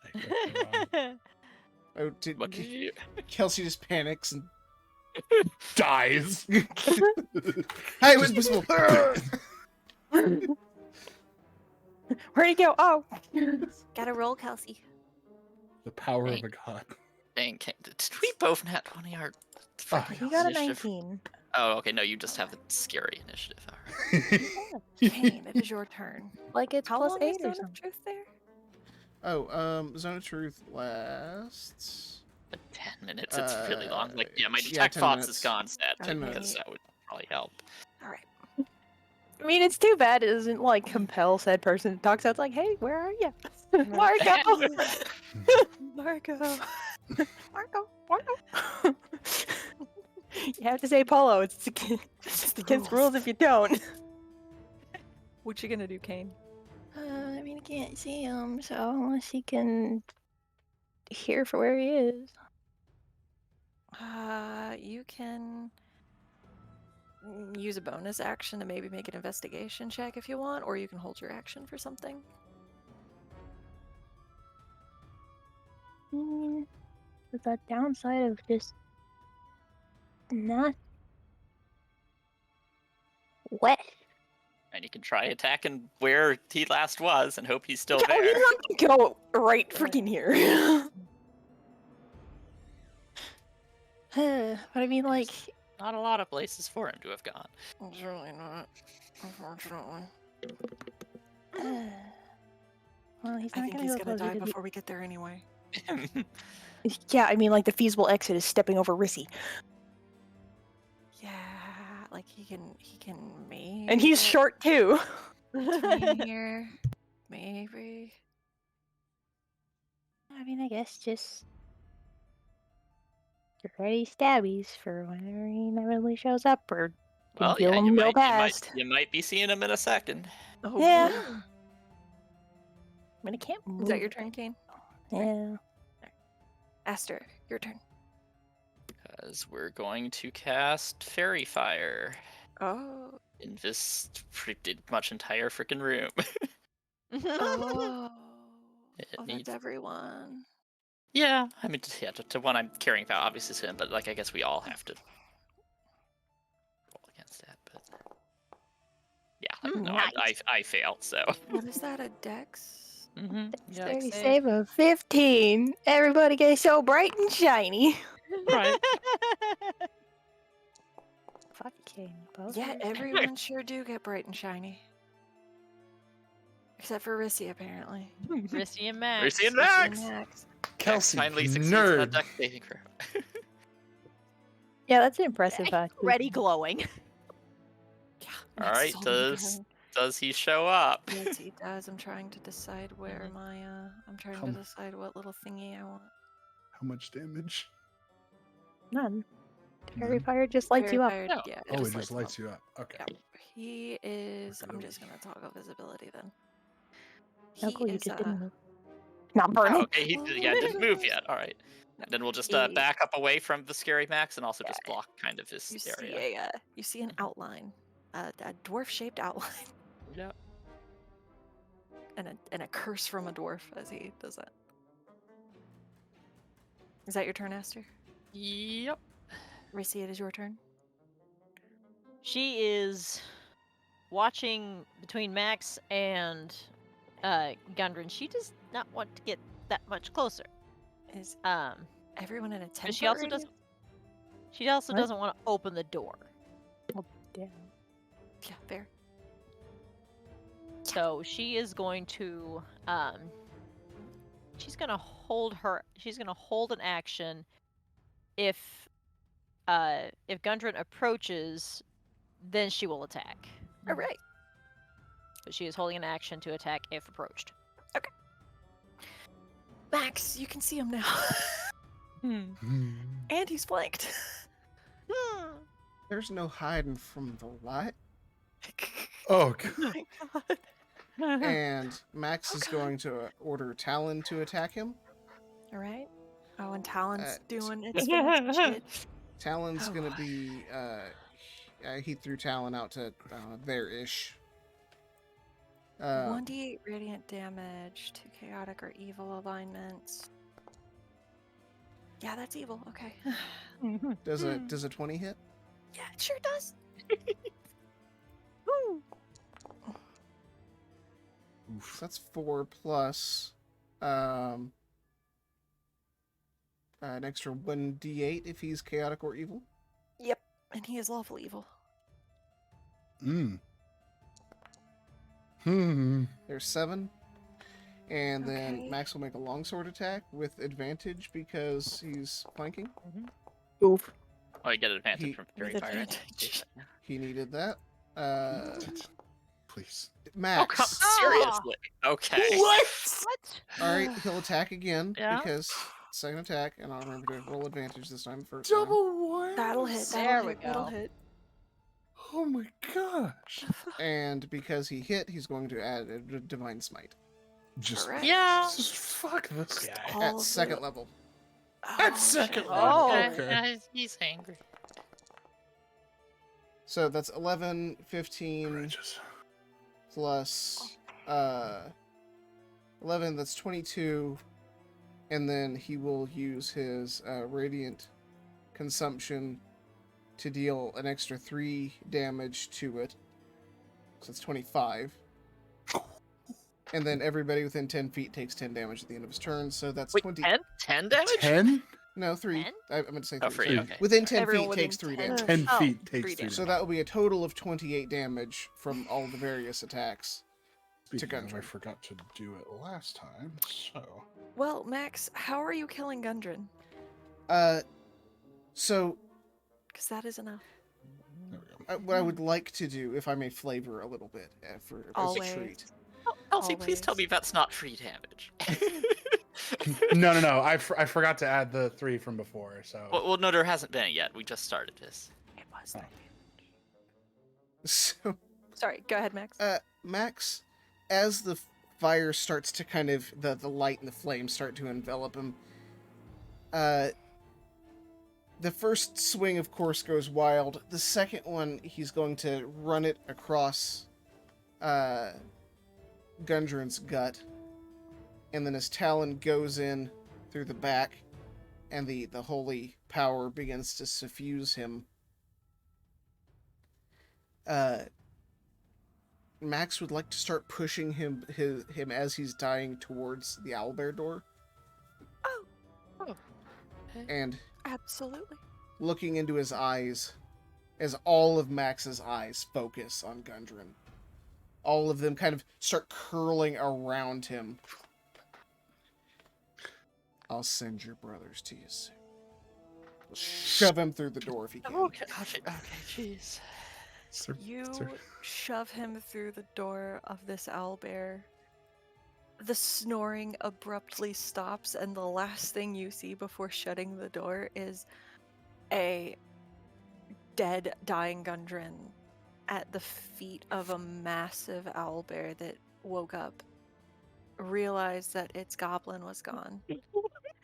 Speaker 3: I clicked the wrong.
Speaker 5: Oh, did
Speaker 4: What did you?
Speaker 5: Kelsey just panics and
Speaker 3: Dies.
Speaker 5: hey, it was visible.
Speaker 6: Where'd he go? Oh.
Speaker 1: Gotta roll, Kelsey.
Speaker 3: The power
Speaker 4: Hey.
Speaker 3: of a god.
Speaker 4: Dang, did we both nat 20 our freaking
Speaker 6: He got a
Speaker 4: initiative?
Speaker 6: 19.
Speaker 4: Oh, okay, no, you just have the scary initiative. All right.
Speaker 1: Kane, it is your turn.
Speaker 6: Like it's
Speaker 1: How
Speaker 6: plus
Speaker 1: long
Speaker 6: 8
Speaker 1: is
Speaker 6: or
Speaker 1: Zone of
Speaker 6: something.
Speaker 1: Truth there?
Speaker 5: Oh, Zone of Truth lasts.
Speaker 4: 10 minutes, it's really long. Like, yeah, my
Speaker 5: yeah,
Speaker 4: detect
Speaker 5: 10
Speaker 4: thoughts
Speaker 5: minutes.
Speaker 4: is gone set
Speaker 5: 10
Speaker 4: because
Speaker 5: minutes.
Speaker 4: that would probably help.
Speaker 1: All right.
Speaker 6: I mean, it's too bad it doesn't like compel said person to talk. So it's like, hey, where are you, Marco?
Speaker 1: Marco.
Speaker 6: Marco. You have to say Polo. It's against rules if you don't.
Speaker 1: What you gonna do, Kane?
Speaker 6: I mean, I can't see him, so unless he can hear for where he is.
Speaker 1: You can use a bonus action to maybe make an investigation check if you want, or you can hold your action for something.
Speaker 6: I mean, with the downside of just not wet.
Speaker 4: And you can try attacking where he last was and hope he's still
Speaker 6: Oh, he's
Speaker 4: there.
Speaker 6: not gonna go right freaking here. But I mean, like,
Speaker 4: Not a lot of places for him to have gone.
Speaker 1: It's really not, unfortunately.
Speaker 6: well, he's
Speaker 1: I
Speaker 6: not
Speaker 1: think
Speaker 6: gonna
Speaker 1: he's
Speaker 6: go
Speaker 1: gonna
Speaker 6: closer
Speaker 1: die
Speaker 6: to the.
Speaker 1: before we get there anyway.
Speaker 6: Yeah, I mean, like the feasible exit is stepping over Rissy,
Speaker 1: Yeah, like he can maybe.
Speaker 6: and he's
Speaker 1: get
Speaker 6: short too.
Speaker 1: between here, maybe.
Speaker 6: I mean, I guess just get ready stabbies for whenever he inevitably shows up, or can
Speaker 4: Well,
Speaker 6: feel
Speaker 4: yeah,
Speaker 6: him go past.
Speaker 4: you might be seeing him in a second.
Speaker 1: Oh,
Speaker 6: Yeah.
Speaker 1: boy.
Speaker 6: I mean, I can't move.
Speaker 1: Is that your turn, Kane?
Speaker 6: Yeah.
Speaker 1: Aster, your turn.
Speaker 4: Because we're going to cast Fairy Fire
Speaker 1: Oh.
Speaker 4: in this pretty much entire freaking room.
Speaker 1: Oh.
Speaker 4: It
Speaker 1: Oh,
Speaker 4: needs-
Speaker 1: that's everyone.
Speaker 4: Yeah, I mean, yeah, to one I'm caring about, obviously, is him, but like, I guess we all have to roll against that. But yeah, no,
Speaker 6: Nice.
Speaker 4: I failed, so.
Speaker 1: What is that, a dex?
Speaker 4: Mm-hmm.
Speaker 6: Dexterity save of 15. Everybody gets so bright and shiny.
Speaker 4: Right.
Speaker 6: Fucking
Speaker 1: Yeah, everyone sure do get bright and shiny. Except for Rissy, apparently.
Speaker 2: Rissy and Max.
Speaker 4: Rissy and
Speaker 1: Rissy and
Speaker 4: Max!
Speaker 1: Max.
Speaker 3: Kelsey,
Speaker 4: Finally succeeds in a
Speaker 3: nerd.
Speaker 4: deck saving throw.
Speaker 6: Yeah, that's impressive.
Speaker 2: Already glowing.
Speaker 1: Yeah.
Speaker 4: All
Speaker 1: Max
Speaker 4: right,
Speaker 1: is already
Speaker 4: does he show up?
Speaker 1: glowing. Yes, he does. I'm trying to decide where my, I'm trying to decide what little thingy I want.
Speaker 3: How much damage?
Speaker 6: None. Fairy
Speaker 3: None?
Speaker 6: fire just lights you up.
Speaker 1: Fairy-
Speaker 4: No.
Speaker 1: Yeah,
Speaker 3: Oh, it just
Speaker 1: him
Speaker 3: lights
Speaker 1: up.
Speaker 3: you up. Okay.
Speaker 1: Yeah. He is, I'm
Speaker 3: Okay.
Speaker 1: just gonna toggle visibility then.
Speaker 6: Oh,
Speaker 1: He
Speaker 6: cool, you
Speaker 1: is,
Speaker 6: just didn't move. Not burning.
Speaker 4: Oh, okay, he didn't move yet. All right. Then we'll just
Speaker 1: He-
Speaker 4: back up away from the scary Max and also just
Speaker 1: Yeah,
Speaker 4: block kind of his
Speaker 1: you
Speaker 4: area.
Speaker 1: see you see an outline, a dwarf-shaped outline,
Speaker 4: Yeah.
Speaker 1: and a curse from a dwarf as he does that. Is that your turn, Aster?
Speaker 4: Yep.
Speaker 1: Rissy, it is your turn.
Speaker 2: She is watching between Max and Gundren. She does not want to get that much closer.
Speaker 1: Is
Speaker 2: Um,
Speaker 1: everyone in a 10
Speaker 2: but she also doesn't. She also
Speaker 6: What?
Speaker 2: doesn't want to open the door.
Speaker 6: Yeah.
Speaker 1: Yeah, fair.
Speaker 2: So she is going to she's gonna hold an action if Gundren approaches, then she will attack.
Speaker 1: All right.
Speaker 2: But she is holding an action to attack if approached.
Speaker 1: Max, you can see him now.
Speaker 3: Hmm.
Speaker 1: And he's flanked.
Speaker 5: There's no hiding from the light.
Speaker 3: Oh,
Speaker 1: Oh my god.
Speaker 5: And Max
Speaker 1: Oh,
Speaker 5: is
Speaker 1: God.
Speaker 5: going to order Talon to attack him.
Speaker 1: All right. Oh, and Talon's
Speaker 5: t-
Speaker 1: doing its fancy shit.
Speaker 5: Talon's
Speaker 1: Oh.
Speaker 5: gonna be he threw Talon out to there-ish.
Speaker 1: 1d8 radiant damage to chaotic or evil alignments. Yeah, that's evil. Okay.
Speaker 5: Does a 20 hit?
Speaker 1: Yeah, it sure does.
Speaker 5: So that's 4 plus an extra 1d8 if he's chaotic or evil.
Speaker 1: Yep. And he is lawful evil.
Speaker 5: There's 7. And then
Speaker 1: Okay.
Speaker 5: Max will make a longsword attack with advantage because he's flanking.
Speaker 6: Oof.
Speaker 4: Oh, you get an advantage
Speaker 5: He-
Speaker 4: from Fury
Speaker 1: With
Speaker 4: Fire.
Speaker 1: advantage.
Speaker 5: He needed that.
Speaker 3: please.
Speaker 4: Oh, come
Speaker 5: Max.
Speaker 4: seriously? Okay.
Speaker 2: What?
Speaker 5: Alright, he'll attack again
Speaker 2: Yeah.
Speaker 5: because second attack, and I'll remember to roll advantage this time first.
Speaker 3: Double one.
Speaker 1: That'll hit.
Speaker 2: There
Speaker 1: That'll
Speaker 2: we
Speaker 1: hit. That'll
Speaker 2: go.
Speaker 1: hit.
Speaker 3: Oh my gosh.
Speaker 5: And because he hit, he's going to add a divine smite
Speaker 3: Just,
Speaker 1: Correct.
Speaker 2: Yeah.
Speaker 3: just fuck this guy.
Speaker 1: All
Speaker 5: at
Speaker 1: of
Speaker 5: second
Speaker 1: it.
Speaker 5: level.
Speaker 3: At second
Speaker 1: shit.
Speaker 3: level.
Speaker 2: Oh.
Speaker 3: Okay.
Speaker 4: Yeah, he's angry.
Speaker 5: So that's 11, 15
Speaker 3: Courageous.
Speaker 5: plus 11, that's 22. And then he will use his radiant consumption to deal an extra 3 damage to it. So it's 25. And then everybody within 10 feet takes 10 damage at the end of his turn. So that's
Speaker 4: Wait,
Speaker 5: 20.
Speaker 4: 10? 10 damage?
Speaker 3: 10?
Speaker 5: No, 3.
Speaker 2: 10?
Speaker 5: I meant to say 3.
Speaker 4: Oh, 3,
Speaker 5: Sorry.
Speaker 4: okay.
Speaker 5: Within 10
Speaker 1: Everyone
Speaker 5: feet
Speaker 1: within
Speaker 5: takes 3
Speaker 1: 10
Speaker 5: damage.
Speaker 3: 10
Speaker 2: Oh,
Speaker 3: feet
Speaker 1: 3
Speaker 3: takes 3
Speaker 1: damage.
Speaker 5: So that will be a total of 28 damage from all the various attacks.
Speaker 3: Speaking of, I
Speaker 5: Gundren.
Speaker 3: forgot to do it last time, so...
Speaker 1: Well, Max, how are you killing Gundren?
Speaker 5: So
Speaker 1: Because that is enough.
Speaker 3: There we go.
Speaker 5: what I would like to do, if I may flavor a little bit as
Speaker 1: Always.
Speaker 5: a treat.
Speaker 4: Elsie, please tell
Speaker 1: Always.
Speaker 4: me that's not free damage.
Speaker 3: No. I forgot to add the 3 from before, so...
Speaker 4: well, no, there hasn't been it yet. We just started this.
Speaker 1: It was
Speaker 3: Oh.
Speaker 1: that.
Speaker 5: So,
Speaker 1: Sorry, go ahead, Max.
Speaker 5: Max, as the fire starts to kind of, the light and the flames start to envelop him, the first swing, of course, goes wild. The second one, he's going to run it across Gundren's gut. And then his talon goes in through the back, and the holy power begins to suffuse him. Max would like to start pushing him as he's dying towards the owlbear door.
Speaker 1: Oh,
Speaker 5: And
Speaker 1: absolutely.
Speaker 5: looking into his eyes as all of Max's eyes focus on Gundren. All of them kind of start curling around him. I'll send your brothers to you soon. We'll shove him through the door if he can.
Speaker 4: Okay, jeez.
Speaker 1: You shove him through the door of this owlbear. The snoring abruptly stops, and the last thing you see before shutting the door is a dead, dying Gundren at the feet of a massive owlbear that woke up, realized that its goblin was gone,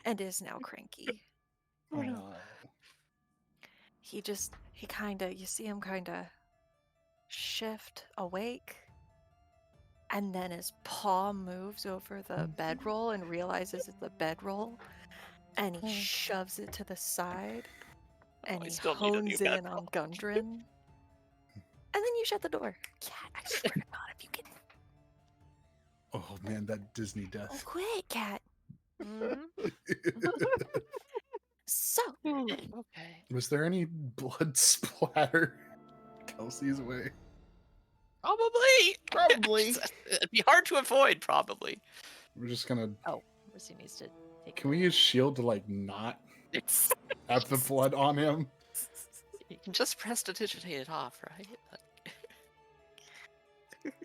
Speaker 1: and is now cranky.
Speaker 3: Oh, no.
Speaker 1: He you see him kinda shift awake, and then his paw moves over the bedroll and realizes it's a bedroll, and he shoves it to the side, and
Speaker 4: I
Speaker 1: he
Speaker 4: still need a new
Speaker 1: hones in on
Speaker 4: bedroll.
Speaker 1: Gundren, and then you shut the door. Cat, I swear to God, if you can.
Speaker 3: Oh man, that Disney
Speaker 1: Oh,
Speaker 3: death.
Speaker 1: quit, cat.
Speaker 2: Mhm.
Speaker 1: So,
Speaker 4: Okay.
Speaker 3: Was there any blood splatter Kelsey's way?
Speaker 4: Probably.
Speaker 5: Probably.
Speaker 4: It'd be hard to avoid, probably.
Speaker 3: We're just gonna...
Speaker 2: Missy needs to take
Speaker 3: Can we use shield to, like, not have the blood on him?
Speaker 4: You can just prestidigitate it off, right?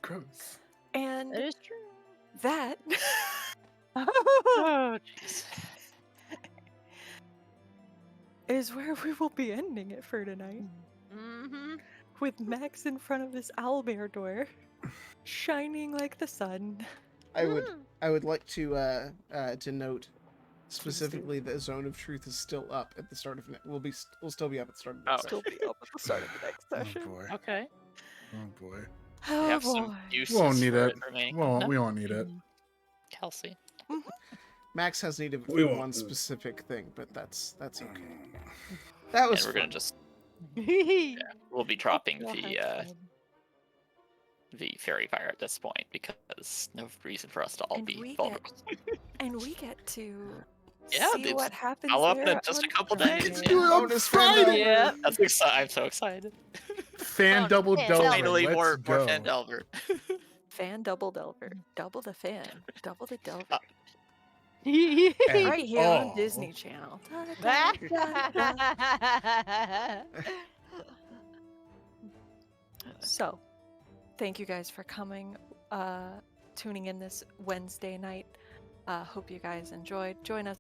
Speaker 3: Gross.
Speaker 1: and
Speaker 2: That is true.
Speaker 1: that
Speaker 4: Oh, jeez.
Speaker 1: is where we will be ending it for tonight.
Speaker 2: Mm-hmm.
Speaker 1: with Max in front of his owlbear door, shining like the sun.
Speaker 5: I would like to note specifically that Zone of Truth is still up at the start of we'll still be up at the start of next
Speaker 1: Still be up at the start of the next
Speaker 3: Oh
Speaker 1: session.
Speaker 3: boy.
Speaker 4: Okay.
Speaker 3: Oh boy.
Speaker 4: I
Speaker 1: Oh
Speaker 4: have
Speaker 1: boy.
Speaker 4: some uses
Speaker 3: We won't need
Speaker 4: for
Speaker 3: it.
Speaker 4: remaining.
Speaker 3: We won't need it.
Speaker 4: Kelsey.
Speaker 5: Max has need of
Speaker 3: We won't.
Speaker 5: one specific thing, but that's okay. That was
Speaker 4: And we're
Speaker 5: fun.
Speaker 4: gonna just
Speaker 2: Yeah.
Speaker 4: we'll be dropping
Speaker 1: We'll
Speaker 4: the
Speaker 1: have fun.
Speaker 4: the fairy fire at this point because no reason for us to all
Speaker 1: And
Speaker 4: be
Speaker 1: we
Speaker 4: vulnerable.
Speaker 1: And we get to
Speaker 4: Yeah,
Speaker 1: see
Speaker 4: dude,
Speaker 1: what happens
Speaker 4: I'll up
Speaker 1: there
Speaker 4: in just a
Speaker 1: on
Speaker 4: couple
Speaker 1: Friday.
Speaker 4: days.
Speaker 3: Do it on
Speaker 5: Bonus
Speaker 3: Friday.
Speaker 5: Phandelver.
Speaker 2: Yeah.
Speaker 4: That's exciting. I'm so excited.
Speaker 3: Fan
Speaker 2: Oh,
Speaker 3: double
Speaker 2: Phandelver.
Speaker 3: delver.
Speaker 4: Finally,
Speaker 3: Let's
Speaker 4: more
Speaker 3: go.
Speaker 4: Phandelver.
Speaker 1: Fan double delver. Double the fan. Double the delver.
Speaker 3: And
Speaker 1: Right here on
Speaker 3: all-
Speaker 1: Disney Channel. Da, da, da, da. So, thank you guys for coming, tuning in this Wednesday night. Hope you guys enjoyed. Join us